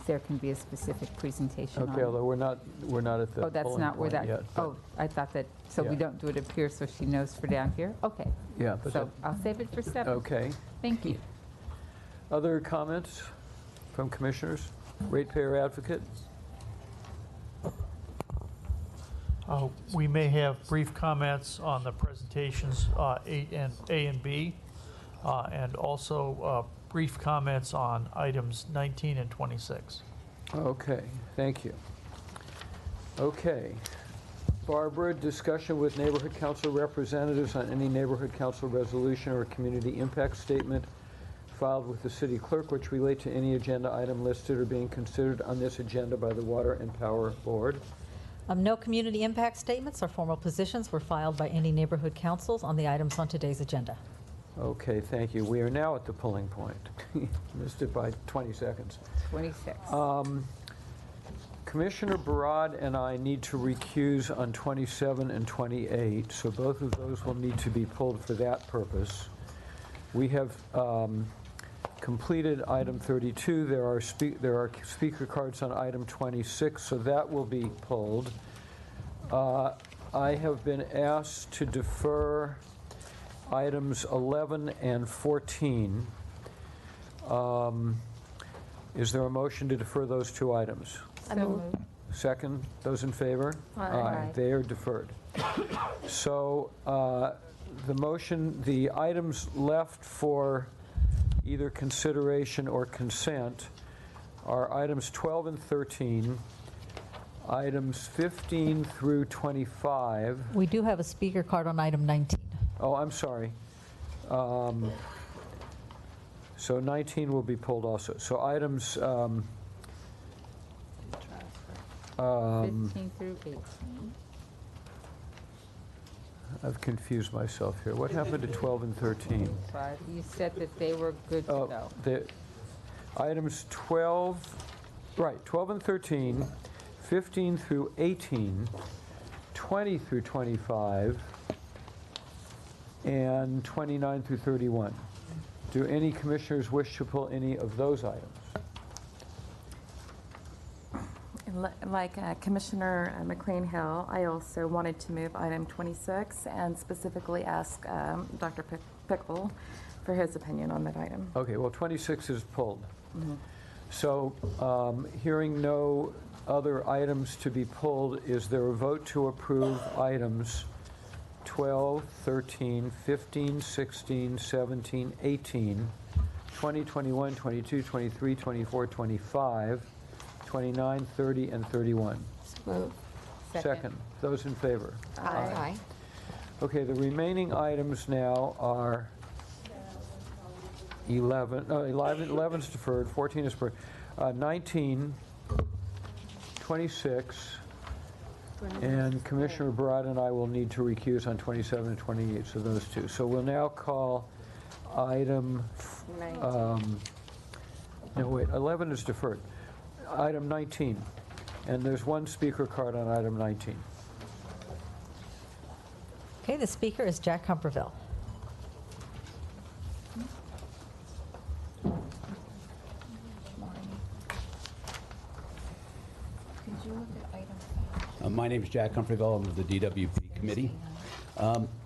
there can be a specific presentation on Okay, it. although we're not at the Oh, that's polling not where point that, yet, but- oh, I thought that, so we Yeah. don't do it up here so she knows for down here? Okay. Yeah, but So I'll save it for 7. Okay. Thank you. Other comments from commissioners? Ratepayer advocate? We may have brief comments on the presentations A and B, and also brief comments on items 19 and 26. Okay, thank you. Okay. Barbara, discussion with neighborhood council representatives on any neighborhood council resolution or community impact statement filed with the city clerk which relate to any agenda item listed or being considered on this agenda by the Water and Power Board. No community impact statements or formal positions were filed by any neighborhood councils on the items on today's agenda. Okay, thank you. We are now at the polling point. Missed it by 20 seconds. 26. Commissioner Barad and I need to recuse on 27 and 28, so both of those will need to be pulled for that purpose. We have completed item 32. There are speaker cards on item 26, so that will be pulled. I have been asked to defer items 11 and 14. Is there a motion to defer those two items? Second, those in favor? Aye. They are deferred. So the items left for either consideration or consent are items 12 and 13, items 15 through 25. We do have a speaker card on item 19. Oh, I'm sorry. So 19 will be pulled also. So items 15 through 18. I've confused myself here. What happened to 12 and 13? But you said that they were good to go. The items 12, right, 12 and 13, 15 through 18, 20 through 25, and 29 through 31. Do any commissioners wish to pull any of those items? Like Commissioner McLean-Hill, I also wanted to move item 26 and specifically ask Dr. Pickle for his opinion on that item. Okay, well, 26 is pulled. So hearing no other items to be pulled, is there a vote to approve items 12, 13, 15, 16, 17, 18, 20, 21, 22, 23, 24, 25, 29, 30, and 31? Move. Second. Those in favor? Aye. Okay, the remaining items now are 11, no, 11 is deferred, 14 is deferred, 19, 26, and Commissioner Barad and I will need to recuse on 27 and 28, so those two. So we'll now call item, no wait, 11 is deferred. Item 19, and there's one speaker card on item 19. Okay, the speaker is Jack Humperville. My name is Jack Humphreyville. I'm with the DWP committee.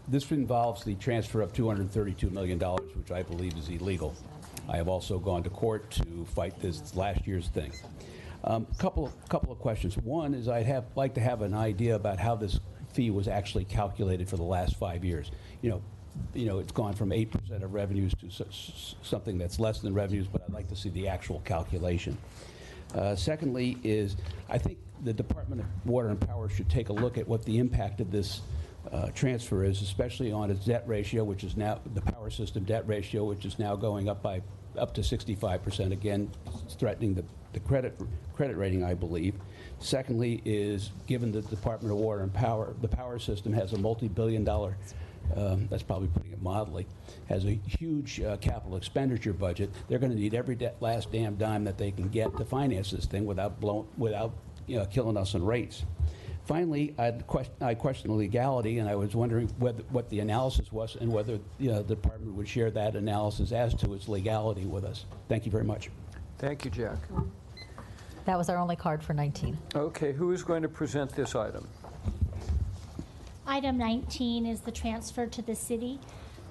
This involves the transfer of $232 million, which I believe is illegal. I have also gone to court to fight this last year's thing. Couple of questions. One is I'd like to have an idea about how this fee was actually calculated for the last 5 years. You know, it's gone from 8% of revenues to something that's less than revenues, but I'd like to see the actual calculation. Secondly is I think the Department of Water and Power should take a look at what the impact of this transfer is, especially on its debt ratio, which is now the power system debt ratio, which is now going up to 65%, again, threatening the credit rating, I believe. Secondly is, given the Department of Water and Power, the power system has a multi-billion-dollar, that's probably putting it mildly, has a huge capital expenditure budget. They're going to need every last damn dime that they can get to finance this thing without killing us in rates. Finally, I question the legality, and I was wondering what the analysis was and whether the department would share that analysis as to its legality with us. Thank you very much. Thank you, Jack. That was our only card for 19. Okay, who is going to present this item? Item 19 is the transfer to the city.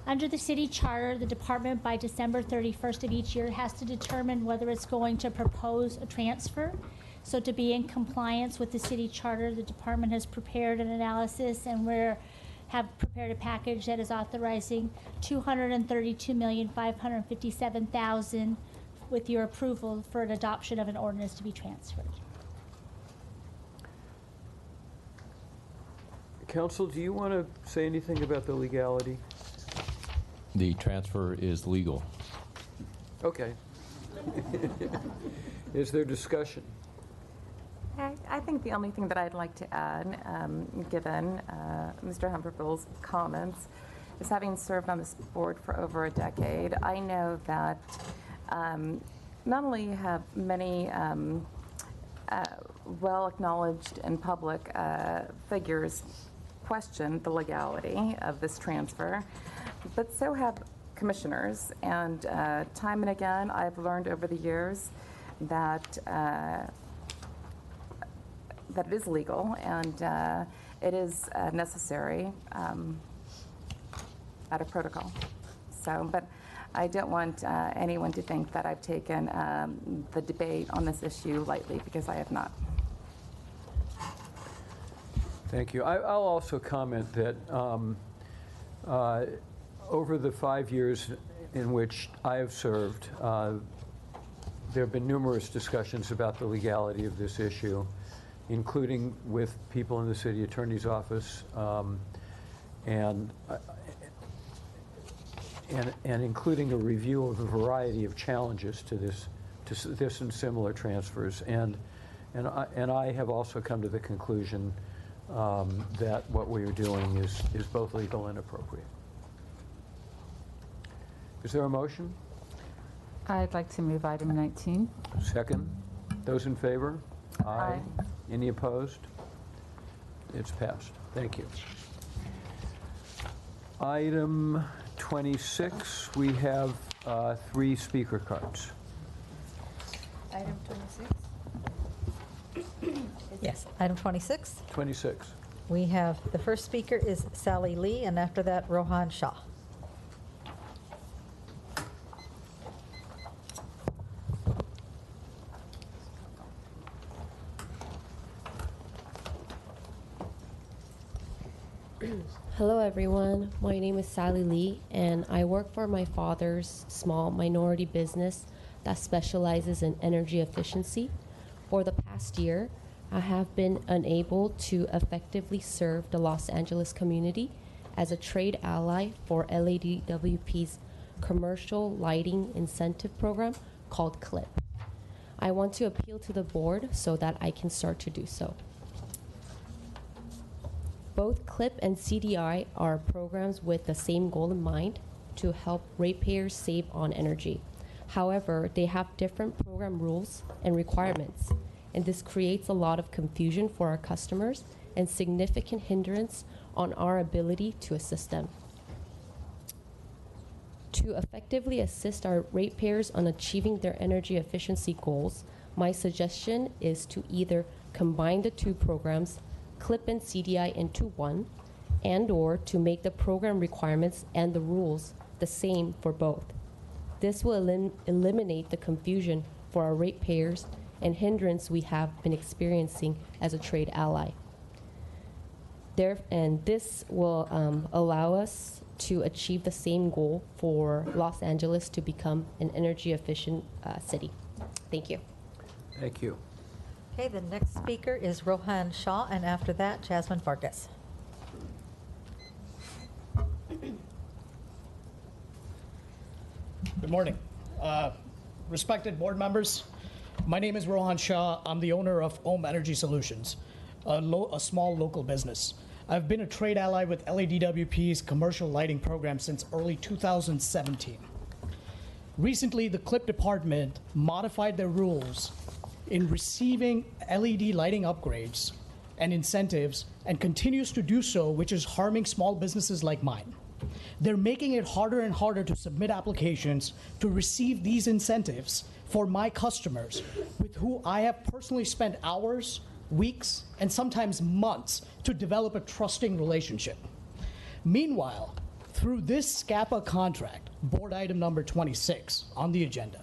Under the city charter, the department by December 31st of each year has to determine whether it's going to propose a transfer. So to be in compliance with the city charter, the department has prepared an analysis, and have prepared a package that is authorizing $232,557,000 with your approval for an adoption of an ordinance to be transferred. Council, do you want to say anything about the legality? The transfer is legal. Okay. Is there discussion? I think the only thing that I'd like to add, given Mr. Humperville's comments, is having served on this board for over a decade, I know that not only have many well-acknowledged and public figures questioned the legality of this transfer, but so have commissioners. And time and again, I've learned over the years that that it is legal and it is necessary out of protocol. So, but I don't want anyone to think that I've taken the debate on this issue lightly, because I have not. Thank you. I'll also comment that over the 5 years in which I have served, there have been numerous discussions about the legality of this issue, including with people in the city attorney's office, and including a review of a variety of challenges to this and similar transfers. And I have also come to the conclusion that what we are doing is both legal and appropriate. Is there a motion? I'd like to move item 19. Second. Those in favor? Aye. Any opposed? It's passed. Thank you. Item 26, we have 3 speaker cards. Item 26? Yes, item 26. 26. We have, the first speaker is Sally Lee, and after that, Rohan Shah. Hello everyone, my name is Sally Lee and I work for my father's small minority business that specializes in energy efficiency. For the past year, I have been unable to effectively serve the Los Angeles community as a trade ally for LADWP's commercial lighting incentive program called CLIP. I want to appeal to the board so that I can start to do so. Both CLIP and CDI are programs with the same goal in mind, to help ratepayers save on energy. However, they have different program rules and requirements, and this creates a lot of confusion for our customers and significant hindrance on our ability to assist them. To effectively assist our ratepayers on achieving their energy efficiency goals, my suggestion is to either combine the 2 programs, CLIP and CDI, into one, and/or to make the program requirements and the rules the same for both. This will eliminate the confusion for our ratepayers and hindrance we have been experiencing as a trade ally. And this will allow us to achieve the same goal for Los Angeles to become an energy efficient city. Thank you. Thank you. Okay, the next speaker is Rohan Shah, and after that, Jasmine Vargas. Good morning. Respected board members, my name is Rohan Shah. I'm the owner of Ohm Energy Solutions, a small local business. I've been a trade ally with LADWP's commercial lighting program since early 2017. Recently, the CLIP department modified their rules in receiving LED lighting upgrades and incentives, and continues to do so, which is harming small businesses like mine. They're making it harder and harder to submit applications to receive these incentives for my customers, with who I have personally spent hours, weeks, and sometimes months to develop a trusting relationship. Meanwhile, through this SCAPA contract, board item number 26 on the agenda,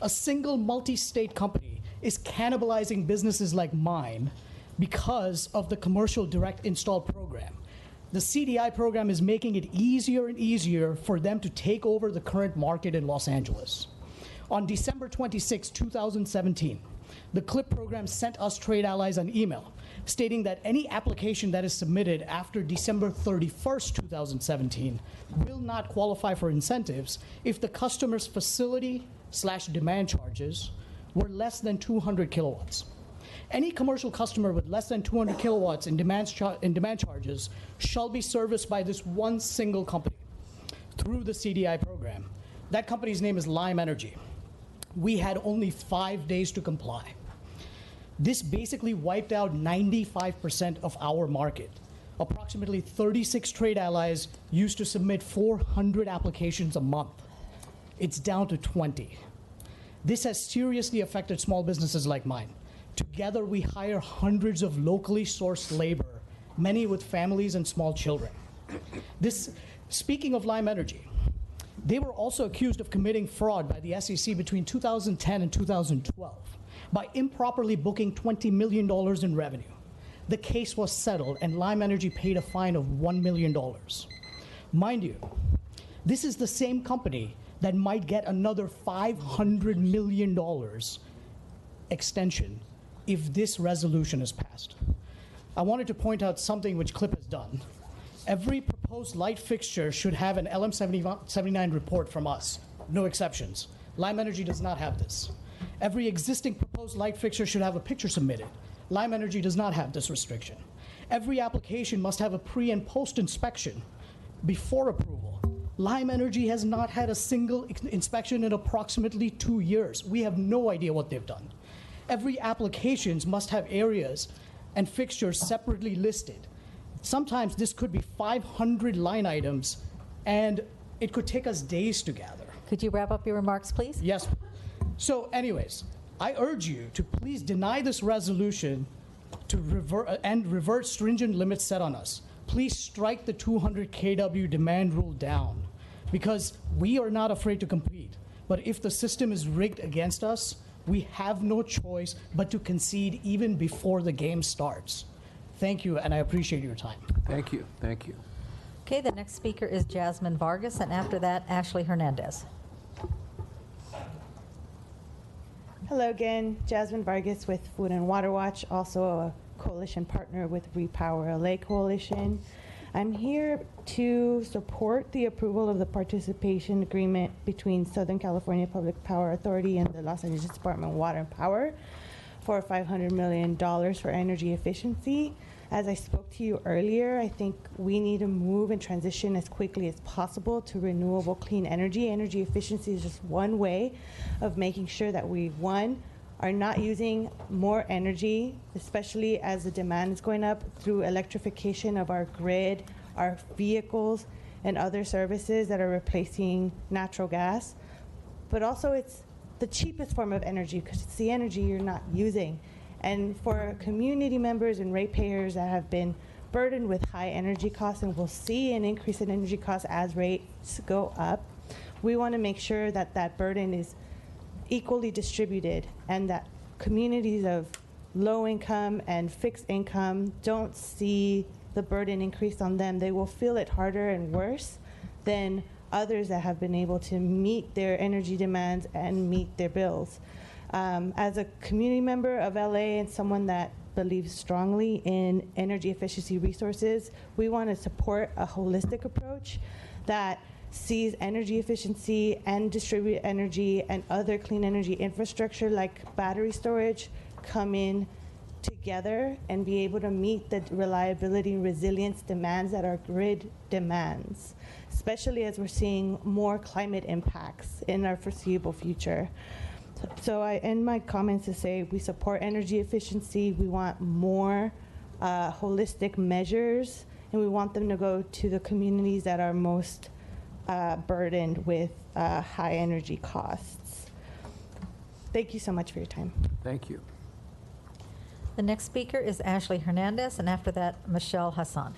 a single multi-state company is cannibalizing businesses like mine because of the commercial direct install program. The CDI program is making it easier and easier for them to take over the current market in Los Angeles. On December 26, 2017, the CLIP program sent us trade allies an email stating that any application that is submitted after December 31st, 2017 will not qualify for incentives if the customer's facility/demand charges were less than 200 kilowatts. Any commercial customer with less than 200 kilowatts in demand charges shall be serviced by this one single company through the CDI program. That company's name is Lime Energy. We had only 5 days to comply. This basically wiped out 95% of our market. Approximately 36 trade allies used to submit 400 applications a month. It's down to 20. This has seriously affected small businesses like mine. Together, we hire hundreds of locally sourced labor, many with families and small children. Speaking of Lime Energy, they were also accused of committing fraud by the SEC between 2010 and 2012 by improperly booking $20 million in revenue. the case was settled and Lime Energy paid a fine of $1 million. Mind you, this is the same company that might get another $500 million extension if this resolution is passed. I wanted to point out something which CLIP has done. Every proposed light fixture should have an LM79 report from us, no exceptions. Lime Energy does not have this. Every existing proposed light fixture should have a picture submitted. Lime Energy does not have this restriction. Every application must have a pre and post inspection before approval. Lime Energy has not had a single inspection in approximately 2 years. We have no idea what they've done. Every applications must have areas and fixtures separately listed. Sometimes this could be 500 line items, and it could take us days to gather. Could you wrap up your remarks, please? Yes. So anyways, I urge you to please deny this resolution to revert stringent limits set on us. Please strike the 200 kW demand rule down, because we are not afraid to compete. But if the system is rigged against us, we have no choice but to concede even before the game starts. Thank you, and I appreciate your time. Thank you. Thank you. Okay, the next speaker is Jasmine Vargas, and after that, Ashley Hernandez. Hello again, Jasmine Vargas with Food and Water Watch, also a coalition partner with Repower LA Coalition. I'm here to support the approval of the participation agreement between Southern California Public Power Authority and the Los Angeles Department of Water and Power for $500 million for energy efficiency. As I spoke to you earlier, I think we need to move and transition as quickly as possible to renewable clean energy. Energy efficiency is just one way of making sure that we, one, are not using more energy, especially as the demand is going up through electrification of our grid, our vehicles, and other services that are replacing natural gas. But also it's the cheapest form of energy because it's the energy you're not using. And for community members and ratepayers that have been burdened with high energy costs and will see an increase in energy costs as rates go up, we want to make sure that that burden is equally distributed and that communities of low income and fixed income don't see the burden increase on them. They will feel it harder and worse than others that have been able to meet their energy demands and meet their bills. As a community member of LA and someone that believes strongly in energy efficiency resources, we want to support a holistic approach that sees energy efficiency and distributed energy and other clean energy infrastructure like battery storage come in together and be able to meet the reliability and resilience demands that our grid demands, especially as we're seeing more climate impacts in our foreseeable future. So I end my comments to say we support energy efficiency, we want more holistic measures, and we want them to go to the communities that are most burdened with high energy costs. Thank you so much for your time. Thank you. The next speaker is Ashley Hernandez, and after that, Michelle Hassan.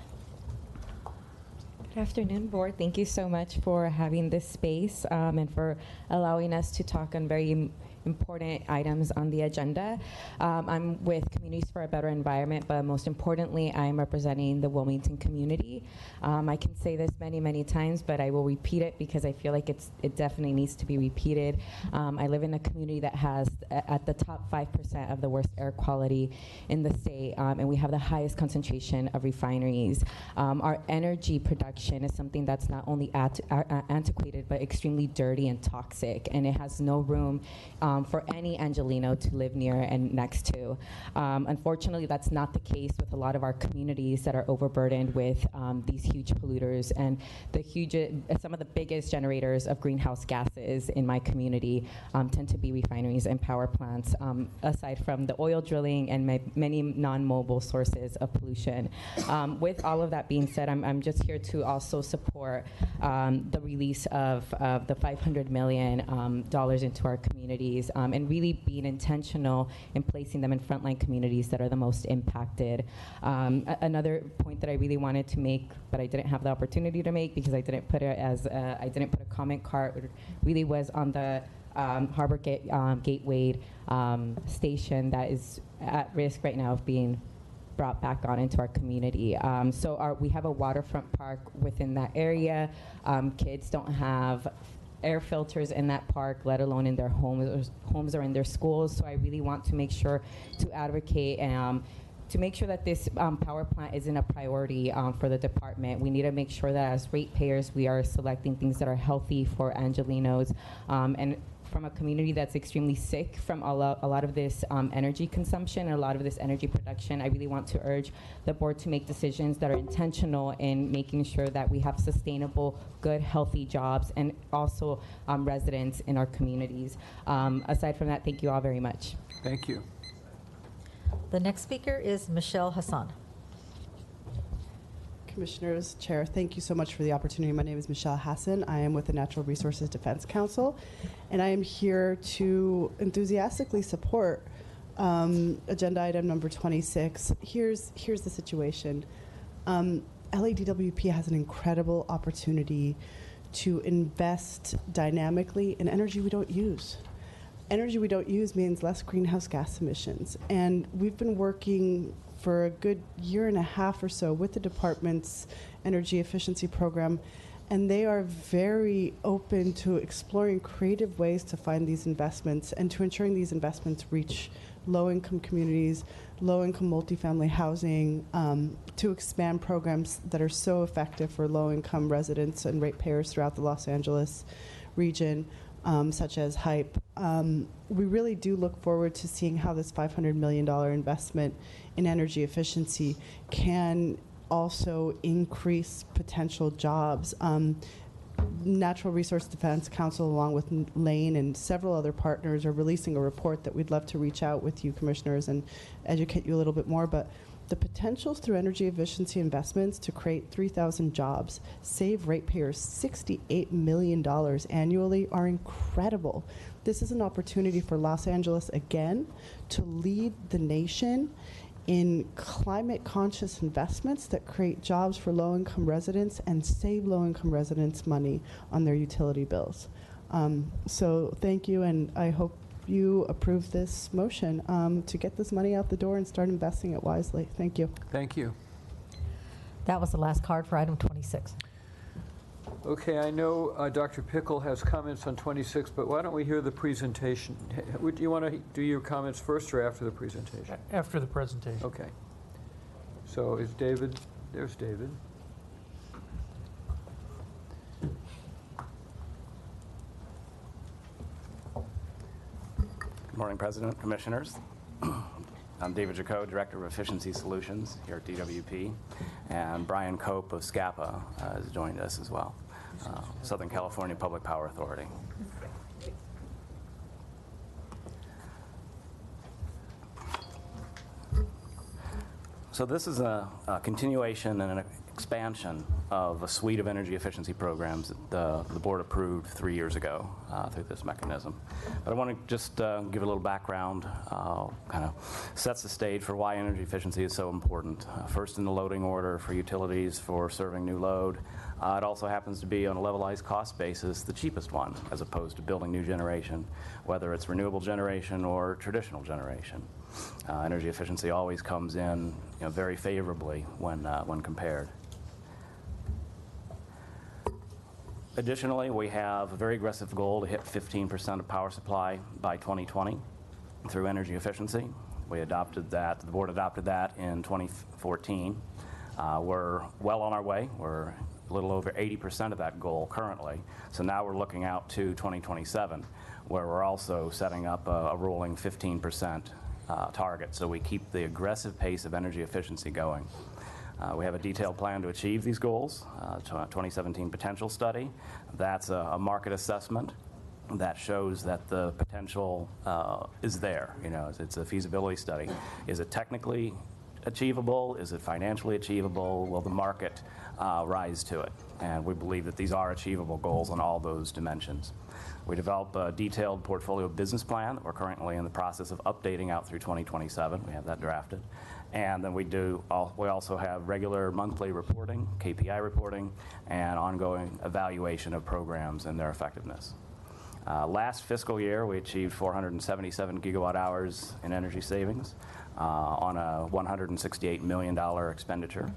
Good afternoon, board. Thank you so much for having this space and for allowing us to talk on very important items on the agenda. I'm with Communities for a Better Environment, but most importantly, I'm representing the Wilmington community. I can say this many, many times, but I will repeat it because I feel like it definitely needs to be repeated. I live in a community that has at the top 5% of the worst air quality in the state, and we have the highest concentration of refineries. Our energy production is something that's not only antiquated, but extremely dirty and toxic, and it has no room for any Angelino to live near and next to. Unfortunately, that's not the case with a lot of our communities that are overburdened with these huge polluters and some of the biggest generators of greenhouse gases in my community tend to be refineries and power plants, aside from the oil drilling and many non-mobile sources of pollution. With all of that being said, I'm just here to also support the release of the $500 million into our communities and really being intentional in placing them in frontline communities that are the most impacted. Another point that I really wanted to make, but I didn't have the opportunity to make because I didn't put it as I didn't put a comment card, really was on the Harbor Gateway station that is at risk right now of being brought back on into our community. We have a waterfront park within that area. Kids don't have air filters in that park, let alone in their homes or in their schools. So I really want to make sure to advocate to make sure that this power plant isn't a priority for the department. We need to make sure that as ratepayers, we are selecting things that are healthy for Angelinos and from a community that's extremely sick from a lot of this energy consumption and a lot of this energy production. I really want to urge the board to make decisions that are intentional in making sure that we have sustainable, good, healthy jobs and also residents in our communities. Aside from that, thank you all very much. Thank you. The next speaker is Michelle Hassan. Commissioners, Chair, thank you so much for the opportunity. My name is Michelle Hassan. I am with the Natural Resources Defense Council, and I am here to enthusiastically support agenda item number 26. Here's the situation. LADWP has an incredible opportunity to invest dynamically in energy we don't use. Energy we don't use means less greenhouse gas emissions, and we've been working for a good year and a half or so with the department's energy efficiency program, and they are very open to exploring creative ways to find these investments and to ensuring these investments reach low-income communities, low-income multifamily housing, to expand programs that are so effective for low-income residents and ratepayers throughout the Los Angeles region, such as HYPE. We really do look forward to seeing how this $500 million investment in energy efficiency can also increase potential jobs. Natural Resource Defense Council, along with Lane and several other partners, are releasing a report that we'd love to reach out with you, commissioners, and educate you a little bit more. But the potentials through energy efficiency investments to create 3,000 jobs, save ratepayers $68 million annually are incredible. This is an opportunity for Los Angeles, again, to lead the nation in climate-conscious investments that create jobs for low-income residents and save low-income residents money on their utility bills. So thank you, and I hope you approve this motion to get this money out the door and start investing it wisely. Thank you. Thank you. That was the last card for item 26. Okay, I know Dr. Pickle has comments on 26, but why don't we hear the presentation? Do you want to do your comments first or after the presentation? After the presentation. Okay. So is David, there's David. Good morning, President, Commissioners. I'm David Jaco, Director of Efficiency Solutions here at DWP, and Brian Cope of SCAPA has joined us as well, Southern California Public Power Authority. So this is a continuation and an expansion of a suite of energy efficiency programs that the board approved 3 years ago through this mechanism. But I want to just give a little background, kind of sets the stage for why energy efficiency is so important. First in the loading order for utilities for serving new load. It also happens to be on a levelized cost basis the cheapest one as opposed to building new generation, whether it's renewable generation or traditional generation. Energy efficiency always comes in very favorably when compared. Additionally, we have a very aggressive goal to hit 15% of power supply by 2020 through energy efficiency. We adopted that, the board adopted that in 2014. We're well on our way. We're a little over 80% of that goal currently. So now we're looking out to 2027, where we're also setting up a rolling 15% target. So we keep the aggressive pace of energy efficiency going. We have a detailed plan to achieve these goals, 2017 potential study. That's a market assessment that shows that the potential is there. It's a feasibility study. Is it technically achievable? Is it financially achievable? Will the market rise to it? And we believe that these are achievable goals on all those dimensions. We develop a detailed portfolio business plan that we're currently in the process of updating out through 2027. We have that drafted. And then we also have regular monthly reporting, KPI reporting, and ongoing evaluation of programs and their effectiveness. Last fiscal year, we achieved 477 gigawatt hours in energy savings on a $168 million expenditure.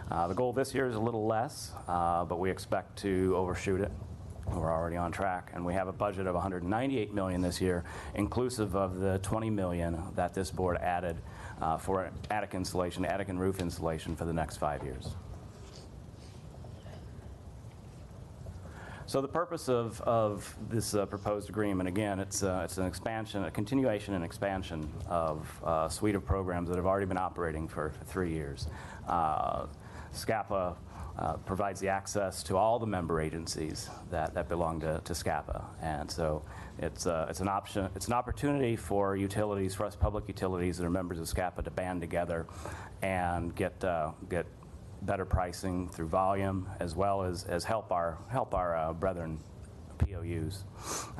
The goal this year is a little less, but we expect to overshoot it. We're already on track, and we have a budget of $198 million this year, inclusive of the $20 million that this board added for attic insulation, attic and roof insulation for the next 5 years. So the purpose of this proposed agreement, again, it's an expansion, a continuation and expansion of a suite of programs that have already been operating for 3 years. SCAPA provides the access to all the member agencies that belong to SCAPA, and so it's an opportunity for utilities, for us public utilities that are members of SCAPA, to band together and get better pricing through volume, as well as help our brethren POUs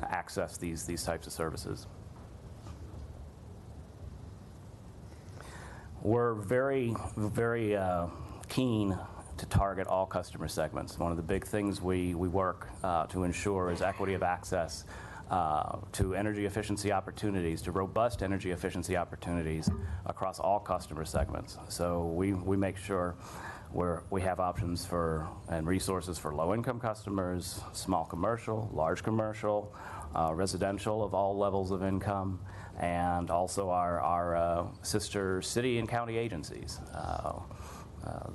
access these types of services. We're very keen to target all customer segments. One of the big things we work to ensure is equity of access to energy efficiency opportunities, to robust energy efficiency opportunities across all customer segments. So we make sure we have options for and resources for low-income customers, small commercial, large commercial, residential of all levels of income, and also our sister city and county agencies,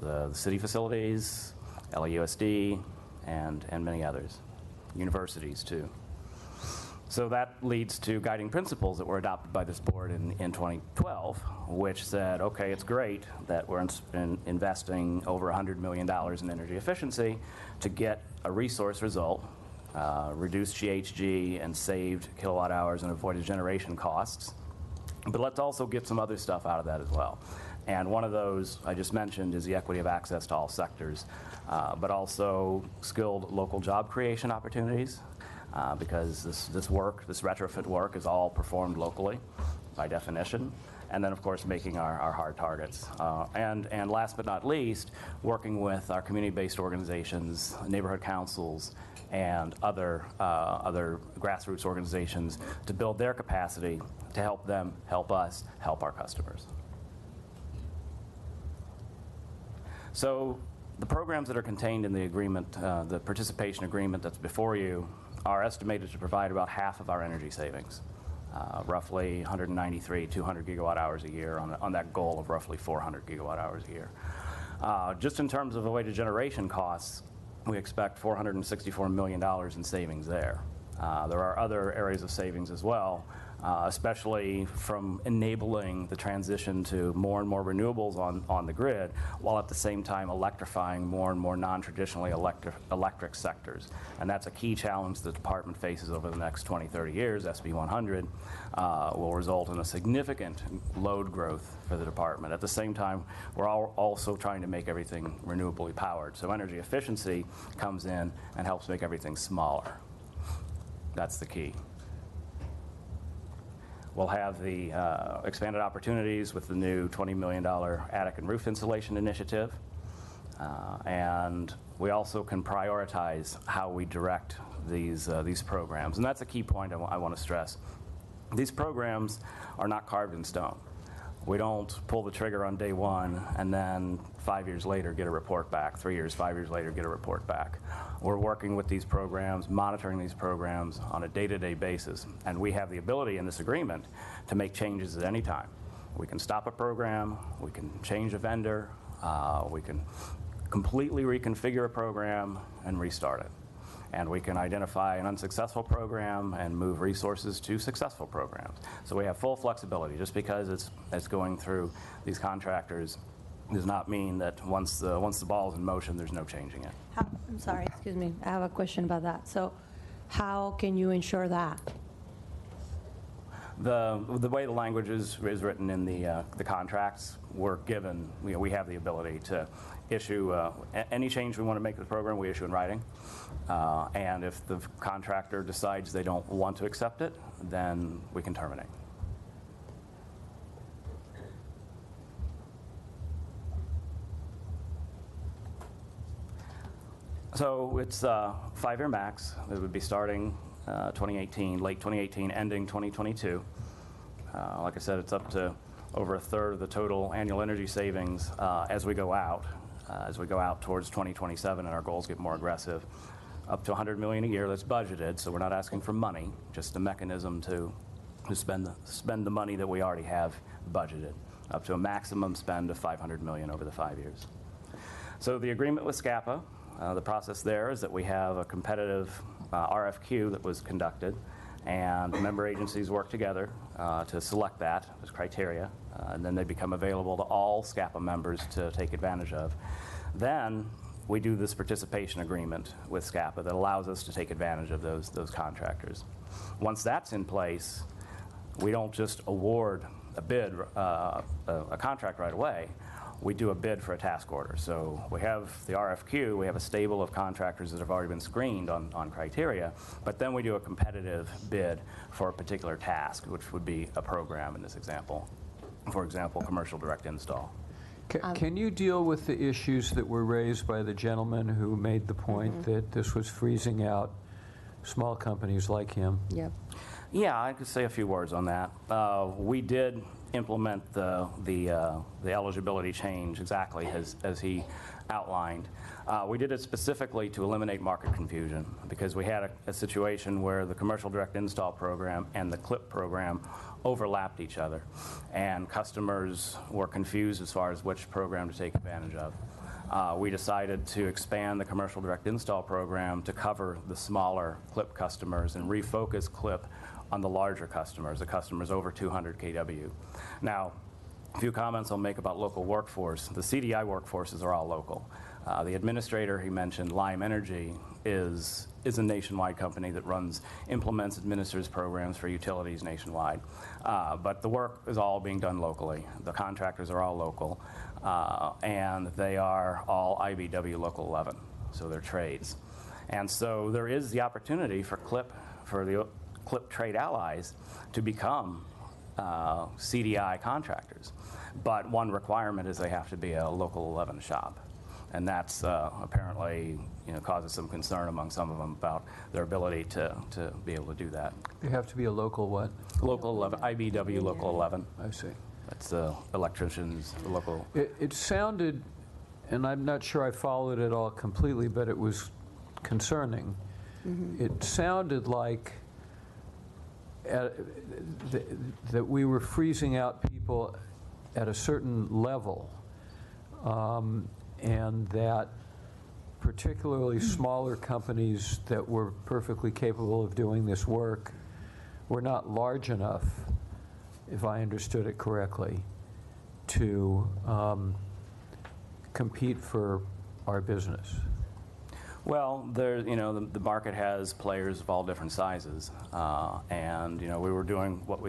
the city facilities, LAUSD, and many others, universities too. So that leads to guiding principles that were adopted by this board in 2012, which said, okay, it's great that we're investing over $100 million in energy efficiency to get a resource result, reduced GHG and saved kilowatt hours and avoided generation costs. But let's also get some other stuff out of that as well. And one of those I just mentioned is the equity of access to all sectors, but also skilled local job creation opportunities. Because this retrofit work is all performed locally by definition. And then, of course, making our hard targets. And last but not least, working with our community-based organizations, neighborhood councils, and other grassroots organizations to build their capacity to help them, help us, help our customers. So the programs that are contained in the agreement, the participation agreement that's before you, are estimated to provide about half of our energy savings, roughly 193, 200 gigawatt hours a year on that goal of roughly 400 gigawatt hours a year. Just in terms of avoided generation costs, we expect $464 million in savings there. There are other areas of savings as well, especially from enabling the transition to more and more renewables on the grid, while at the same time electrifying more and more non-traditionally electric sectors. And that's a key challenge the department faces over the next 20, 30 years. SB 100 will result in a significant load growth for the department. At the same time, we're also trying to make everything renewably powered. So energy efficiency comes in and helps make everything smaller. That's the key. We'll have the expanded opportunities with the new $20 million attic and roof insulation initiative. And we also can prioritize how we direct these programs. And that's a key point I want to stress. These programs are not carved in stone. We don't pull the trigger on day one and then 5 years later get a report back, 3 years, 5 years later get a report back. We're working with these programs, monitoring these programs on a day-to-day basis, and we have the ability in this agreement to make changes at any time. We can stop a program, we can change a vendor, we can completely reconfigure a program and restart it. And we can identify an unsuccessful program and move resources to successful programs. So we have full flexibility. Just because it's going through these contractors does not mean that once the ball is in motion, there's no changing it. I'm sorry, excuse me. I have a question about that. So how can you ensure that? The way the language is written in the contracts, we're given, we have the ability to issue any change we want to make to the program, we issue in writing. And if the contractor decides they don't want to accept it, then we can terminate. So it's 5-year max. It would be starting 2018, late 2018, ending 2022. Like I said, it's up to over a third of the total annual energy savings as we go out towards 2027 and our goals get more aggressive. Up to $100 million a year that's budgeted, so we're not asking for money, just a mechanism to spend the money that we already have budgeted, up to a maximum spend of $500 million over the 5 years. So the agreement with SCAPA, the process there is that we have a competitive RFQ that was conducted, and member agencies work together to select that as criteria, and then they become available to all SCAPA members to take advantage of. Then we do this participation agreement with SCAPA that allows us to take advantage of those contractors. Once that's in place, we don't just award a bid, a contract right away. We do a bid for a task order. So we have the RFQ, we have a stable of contractors that have already been screened on criteria, but then we do a competitive bid for a particular task, which would be a program in this example. For example, commercial direct install. Can you deal with the issues that were raised by the gentleman who made the point that this was freezing out small companies like him? Yep. Yeah, I could say a few words on that. We did implement the eligibility change exactly as he outlined. We did it specifically to eliminate market confusion because we had a situation where the commercial direct install program and the CLIP program overlapped each other, and customers were confused as far as which program to take advantage of. We decided to expand the commercial direct install program to cover the smaller CLIP customers and refocus CLIP on the larger customers, the customers over 200 kW. Now, a few comments I'll make about local workforce. The CDI workforces are all local. The administrator he mentioned, Lime Energy, is a nationwide company that implements, administers programs for utilities nationwide. But the work is all being done locally. The contractors are all local, and they are all IBW Local 11, so they're trades. And so there is the opportunity for the CLIP trade allies to become CDI contractors. But one requirement is they have to be a Local 11 shop. And that's apparently causes some concern among some of them about their ability to be able to do that. They have to be a local what? Local 11, IBW Local 11. I see. That's the electricians, the local. It sounded, and I'm not sure I followed it all completely, but it was concerning. It sounded like that we were freezing out people at a certain level, and that particularly smaller companies that were perfectly capable of doing this work were not large enough, if I understood it correctly, to compete for our business. Well, the market has players of all different sizes, and we were doing what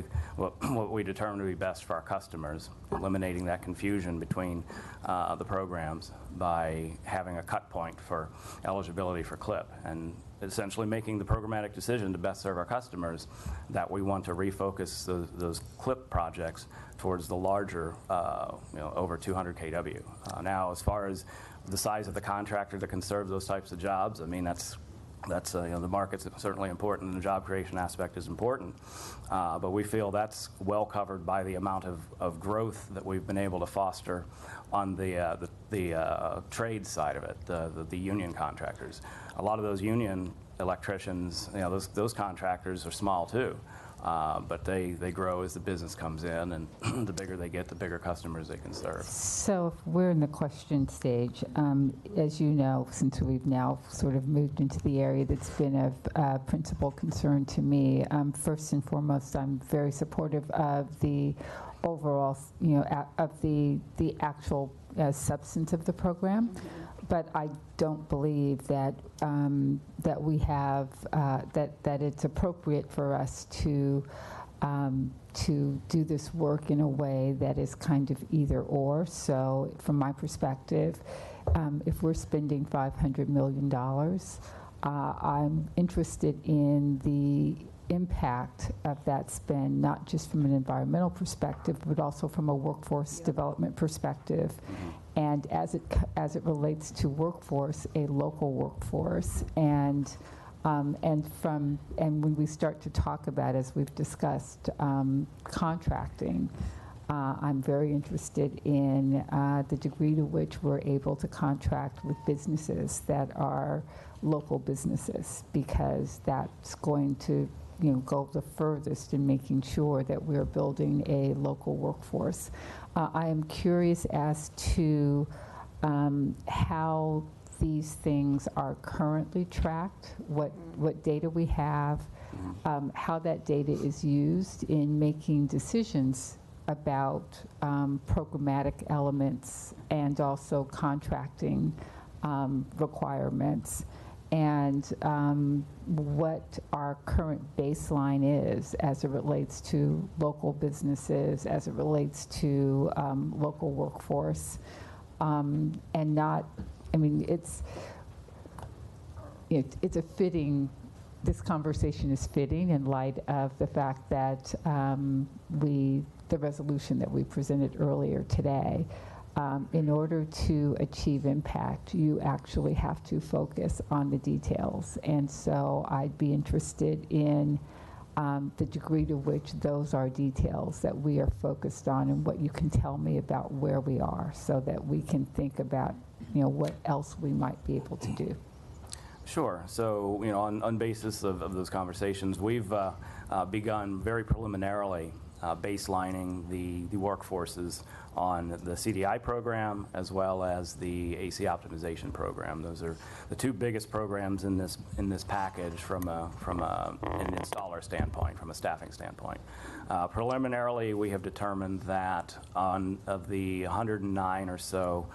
we determined to be best for our customers, eliminating that confusion between the programs by having a cut point for eligibility for CLIP, and essentially making the programmatic decision to best serve our customers that we want to refocus those CLIP projects towards the larger, over 200 kW. Now, as far as the size of the contractor that can serve those types of jobs, I mean, that's the market's certainly important, and the job creation aspect is important, but we feel that's well covered by the amount of growth that we've been able to foster on the trade side of it, the union contractors. A lot of those union electricians, those contractors are small too. But they grow as the business comes in, and the bigger they get, the bigger customers they can serve. So if we're in the question stage, as you know, since we've now sort of moved into the area that's been of principal concern to me, first and foremost, I'm very supportive of the overall, of the actual substance of the program. But I don't believe that that we have that it's appropriate for us to do this work in a way that is kind of either or. So, from my perspective, if we're spending $500 million, I'm interested in the impact of that spend, not just from an environmental perspective, but also from a workforce development perspective. And as it relates to workforce, a local workforce, and And when we start to talk about, as we've discussed, contracting, I'm very interested in the degree to which we're able to contract with businesses that are local businesses, because that's going to go the furthest in making sure that we're building a local workforce. I am curious as to how these things are currently tracked, what data we have, how that data is used in making decisions about programmatic elements and also contracting requirements, and what our current baseline is as it relates to local businesses, as it relates to local workforce, and not, I mean, it's a fitting, this conversation is fitting in light of the fact that the resolution that we presented earlier today, in order to achieve impact, you actually have to focus on the details. And so I'd be interested in the degree to which those are details that we are focused on, and what you can tell me about where we are, so that we can think about what else we might be able to do. Sure. So, on basis of those conversations, we've begun very preliminarily baselining the workforces on the CDI program as well as the AC optimization program. Those are the two biggest programs in this package from an installer standpoint, from a staffing standpoint. Preliminarily, we have determined that of the 109 or so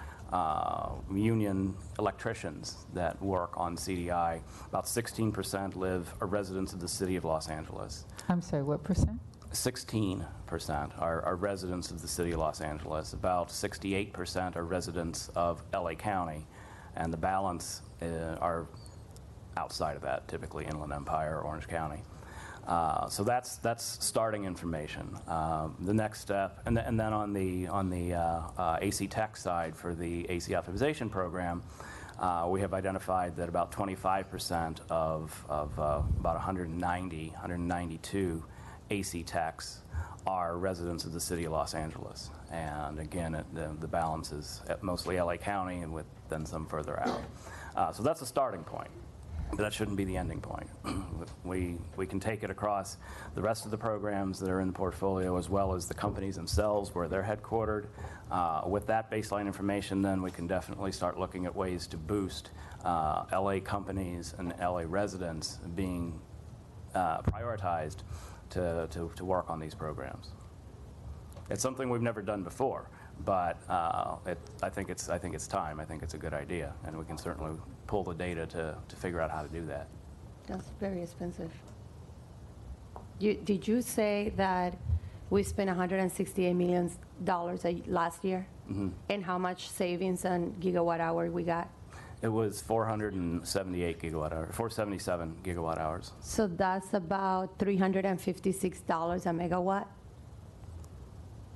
union electricians that work on CDI, about 16% are residents of the city of Los Angeles. I'm sorry, what percent? 16% are residents of the city of Los Angeles. About 68% are residents of LA County, and the balance are outside of that, typically Inland Empire or Orange County. So that's starting information. The next step, and then on the AC Tech side for the AC optimization program, we have identified that about 25% of about 192 AC techs are residents of the city of Los Angeles. And again, the balance is mostly LA County, and with then some further out. So that's a starting point. But that shouldn't be the ending point. We can take it across the rest of the programs that are in the portfolio, as well as the companies themselves where they're headquartered. With that baseline information, then we can definitely start looking at ways to boost LA companies and LA residents being prioritized to work on these programs. It's something we've never done before, but I think it's time. I think it's a good idea, and we can certainly pull the data to figure out how to do that. That's very expensive. Did you say that we spent $168 million last year? Mm-hmm. And how much savings on gigawatt hour we got? It was 478 gigawatt hours, 477 gigawatt hours. So that's about $356 a megawatt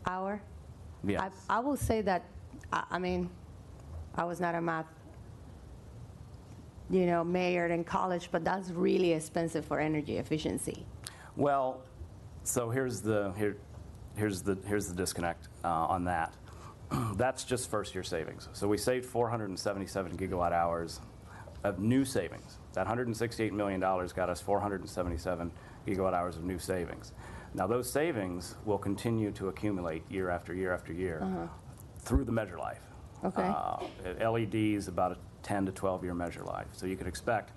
hour? Yes. I will say that, I mean, I was not a math, major in college, but that's really expensive for energy efficiency. Well, so here's the disconnect on that. That's just first-year savings. So we saved 477 gigawatt hours of new savings. That $168 million got us 477 gigawatt hours of new savings. Now, those savings will continue to accumulate year after year after year through the measure life. Okay. LED is about a 10 to 12-year measure life. So you could expect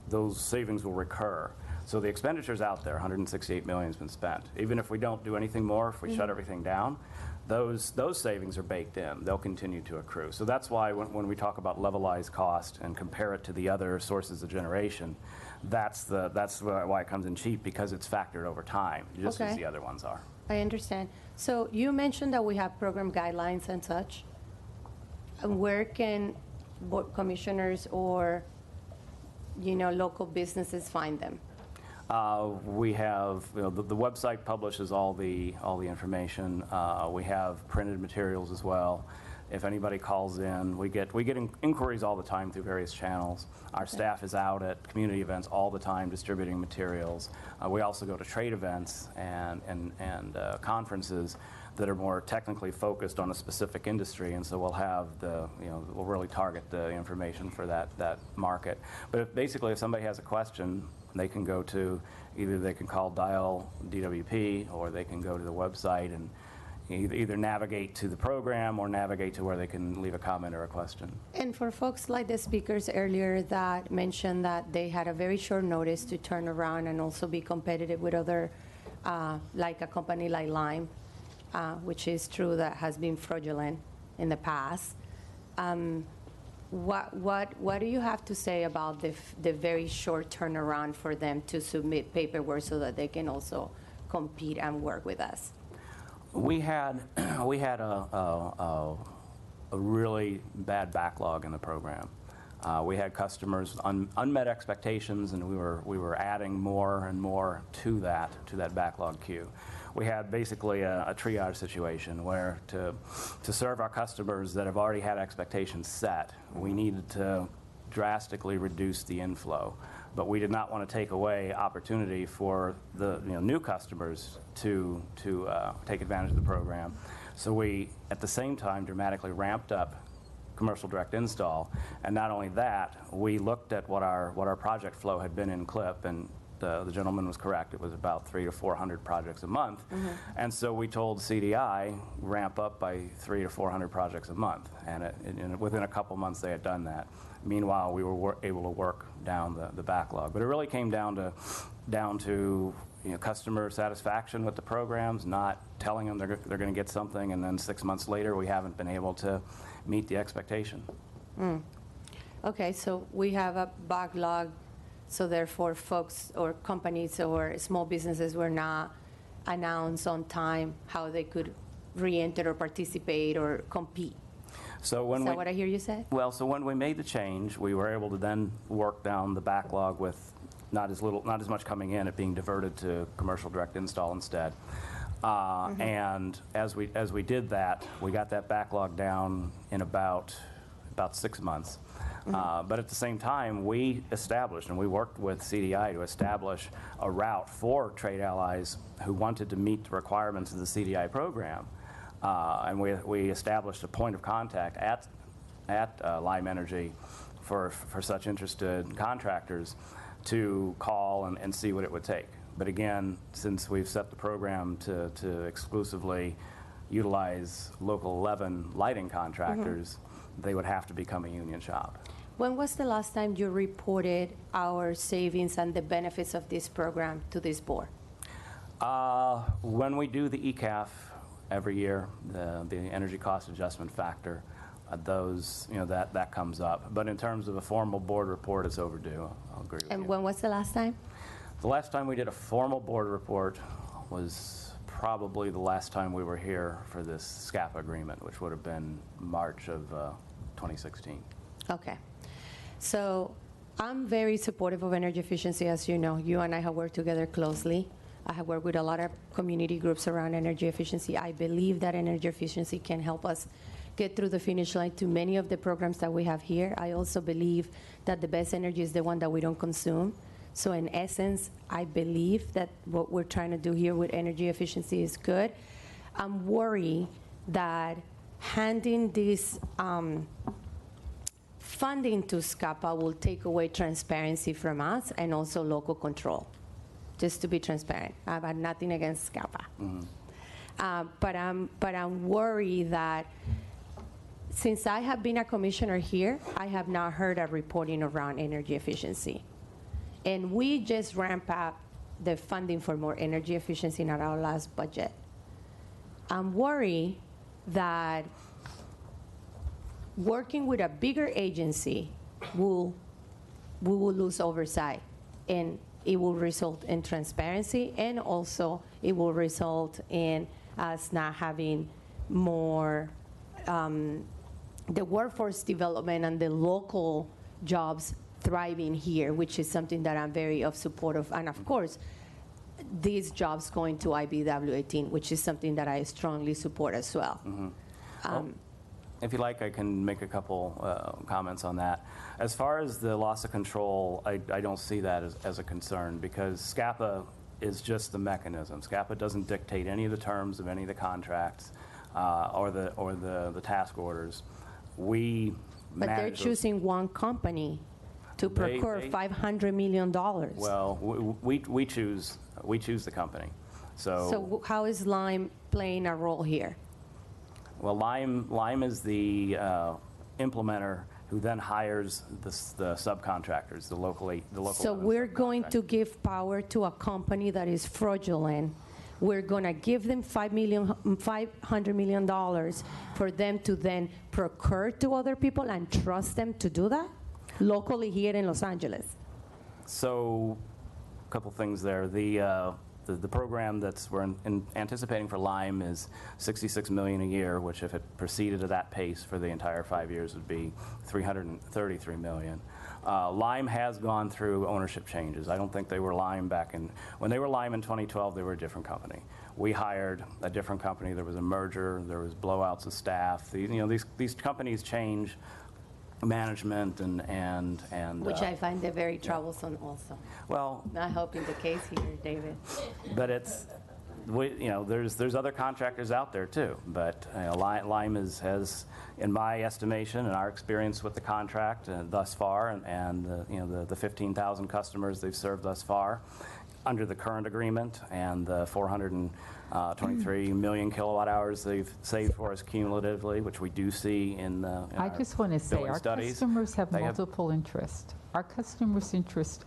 those savings will recur. So the expenditure's out there, $168 million has been spent. Even if we don't do anything more, if we shut everything down, those savings are baked in. They'll continue to accrue. So that's why when we talk about levelized cost and compare it to the other sources of generation, that's why it comes in cheap, because it's factored over time, just as the other ones are. I understand. So you mentioned that we have program guidelines and such. And where can board commissioners or local businesses find them? We have, the website publishes all the information. We have printed materials as well. If anybody calls in, we get inquiries all the time through various channels. Our staff is out at community events all the time distributing materials. We also go to trade events and conferences that are more technically focused on a specific industry, and so we'll have we'll really target the information for that market. But basically, if somebody has a question, they can go to, either they can dial DWP, or they can go to the website and either navigate to the program or navigate to where they can leave a comment or a question. And for folks like the speakers earlier that mentioned that they had a very short notice to turn around and also be competitive with other, like a company like Lime, which is true that has been fraudulent in the past. What do you have to say about the very short turnaround for them to submit paperwork so that they can also compete and work with us? We had a really bad backlog in the program. We had customers unmet expectations, and we were adding more and more to that backlog queue. We had basically a triage situation where to serve our customers that have already had expectations set, we needed to drastically reduce the inflow. But we did not want to take away opportunity for the new customers to take advantage of the program. So we, at the same time, dramatically ramped up commercial direct install. And not only that, we looked at what our project flow had been in CLIP, and the gentleman was correct. It was about 300 to 400 projects a month. Mm-hmm. And so we told CDI, ramp up by 300 to 400 projects a month. And within a couple months, they had done that. Meanwhile, we were able to work down the backlog. But it really came down to customer satisfaction with the programs, not telling them they're going to get something, and then 6 months later, we haven't been able to meet the expectation. Mm. Okay, so we have a backlog, so therefore folks or companies or small businesses were not announced on time how they could re-enter or participate or compete. So when Is that what I hear you say? Well, so when we made the change, we were able to then work down the backlog with not as much coming in, it being diverted to commercial direct install instead. Mm-hmm. And as we did that, we got that backlog down in about 6 months. Mm-hmm. But at the same time, we established, and we worked with CDI to establish a route for trade allies who wanted to meet the requirements of the CDI program. And we established a point of contact at Lime Energy for such interested contractors to call and see what it would take. But again, since we've set the program to exclusively utilize Local 11 lighting contractors, mm-hmm. they would have to become a union shop. When was the last time you reported our savings and the benefits of this program to this board? When we do the ECAF every year, the energy cost adjustment factor, that comes up. But in terms of a formal board report, it's overdue. I'll agree with you. And when was the last time? The last time we did a formal board report was probably the last time we were here for this SCAPA agreement, which would have been March of 2016. Okay. So I'm very supportive of energy efficiency, as you know. You and I have worked together closely. I have worked with a lot of community groups around energy efficiency. I believe that energy efficiency can help us get through the finish line to many of the programs that we have here. I also believe that the best energy is the one that we don't consume. So in essence, I believe that what we're trying to do here with energy efficiency is good. I'm worried that handing this funding to SCAPA will take away transparency from us and also local control. Just to be transparent, I've had nothing against SCAPA. Mm-hmm. But I'm worried that since I have been a commissioner here, I have not heard a reporting around energy efficiency. And we just ramped up the funding for more energy efficiency in our last budget. I'm worried that working with a bigger agency we will lose oversight, and it will result in transparency, and also it will result in us not having more the workforce development and the local jobs thriving here, which is something that I'm very supportive of. And of course, these jobs going to IBW 18, which is something that I strongly support as well. Mm-hmm. if you like, I can make a couple comments on that. As far as the loss of control, I don't see that as a concern, because SCAPA is just the mechanism. SCAPA doesn't dictate any of the terms of any of the contracts or the task orders. We But they're manage those. choosing one company to procure $500 million. Well, we choose the company. So how is Lime playing a role here? Well, Lime is the implementer who then hires the subcontractors, the local. So we're going to give power to a company that is fraudulent. We're going to give them $500 million for them to then procure to other people and trust them to do that locally here in Los Angeles. So, a couple things there. The program we're anticipating for Lime is $66 million a year, which if it proceeded at that pace for the entire 5 years would be $333 million. Lime has gone through ownership changes. I don't think they were Lime when they were Lime in 2012, they were a different company. We hired a different company. There was a merger. There was blowouts of staff. These companies change management and which I find it very troublesome also. Well, not helping the case here, David. But there's other contractors out there too. But Lime has, in my estimation and our experience with the contract thus far, and the 15,000 customers they've served thus far, under the current agreement and the 423 million kilowatt hours they've saved for us cumulatively, which we do see in I just want to say our studies. customers have multiple interests. Our customers' interests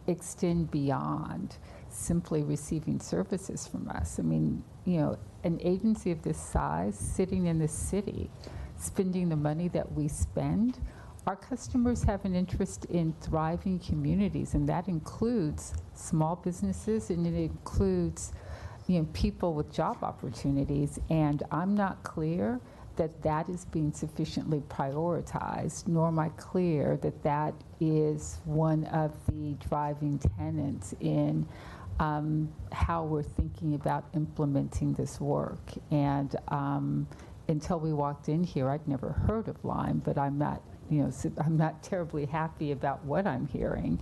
extend beyond simply receiving services from us. I mean, an agency of this size sitting in this city, spending the money that we spend, our customers have an interest in thriving communities, and that includes small businesses, and it includes people with job opportunities. And I'm not clear that that is being sufficiently prioritized, nor am I clear that that is one of the driving tenets in how we're thinking about implementing this work. And until we walked in here, I'd never heard of Lime, but I'm not terribly happy about what I'm hearing.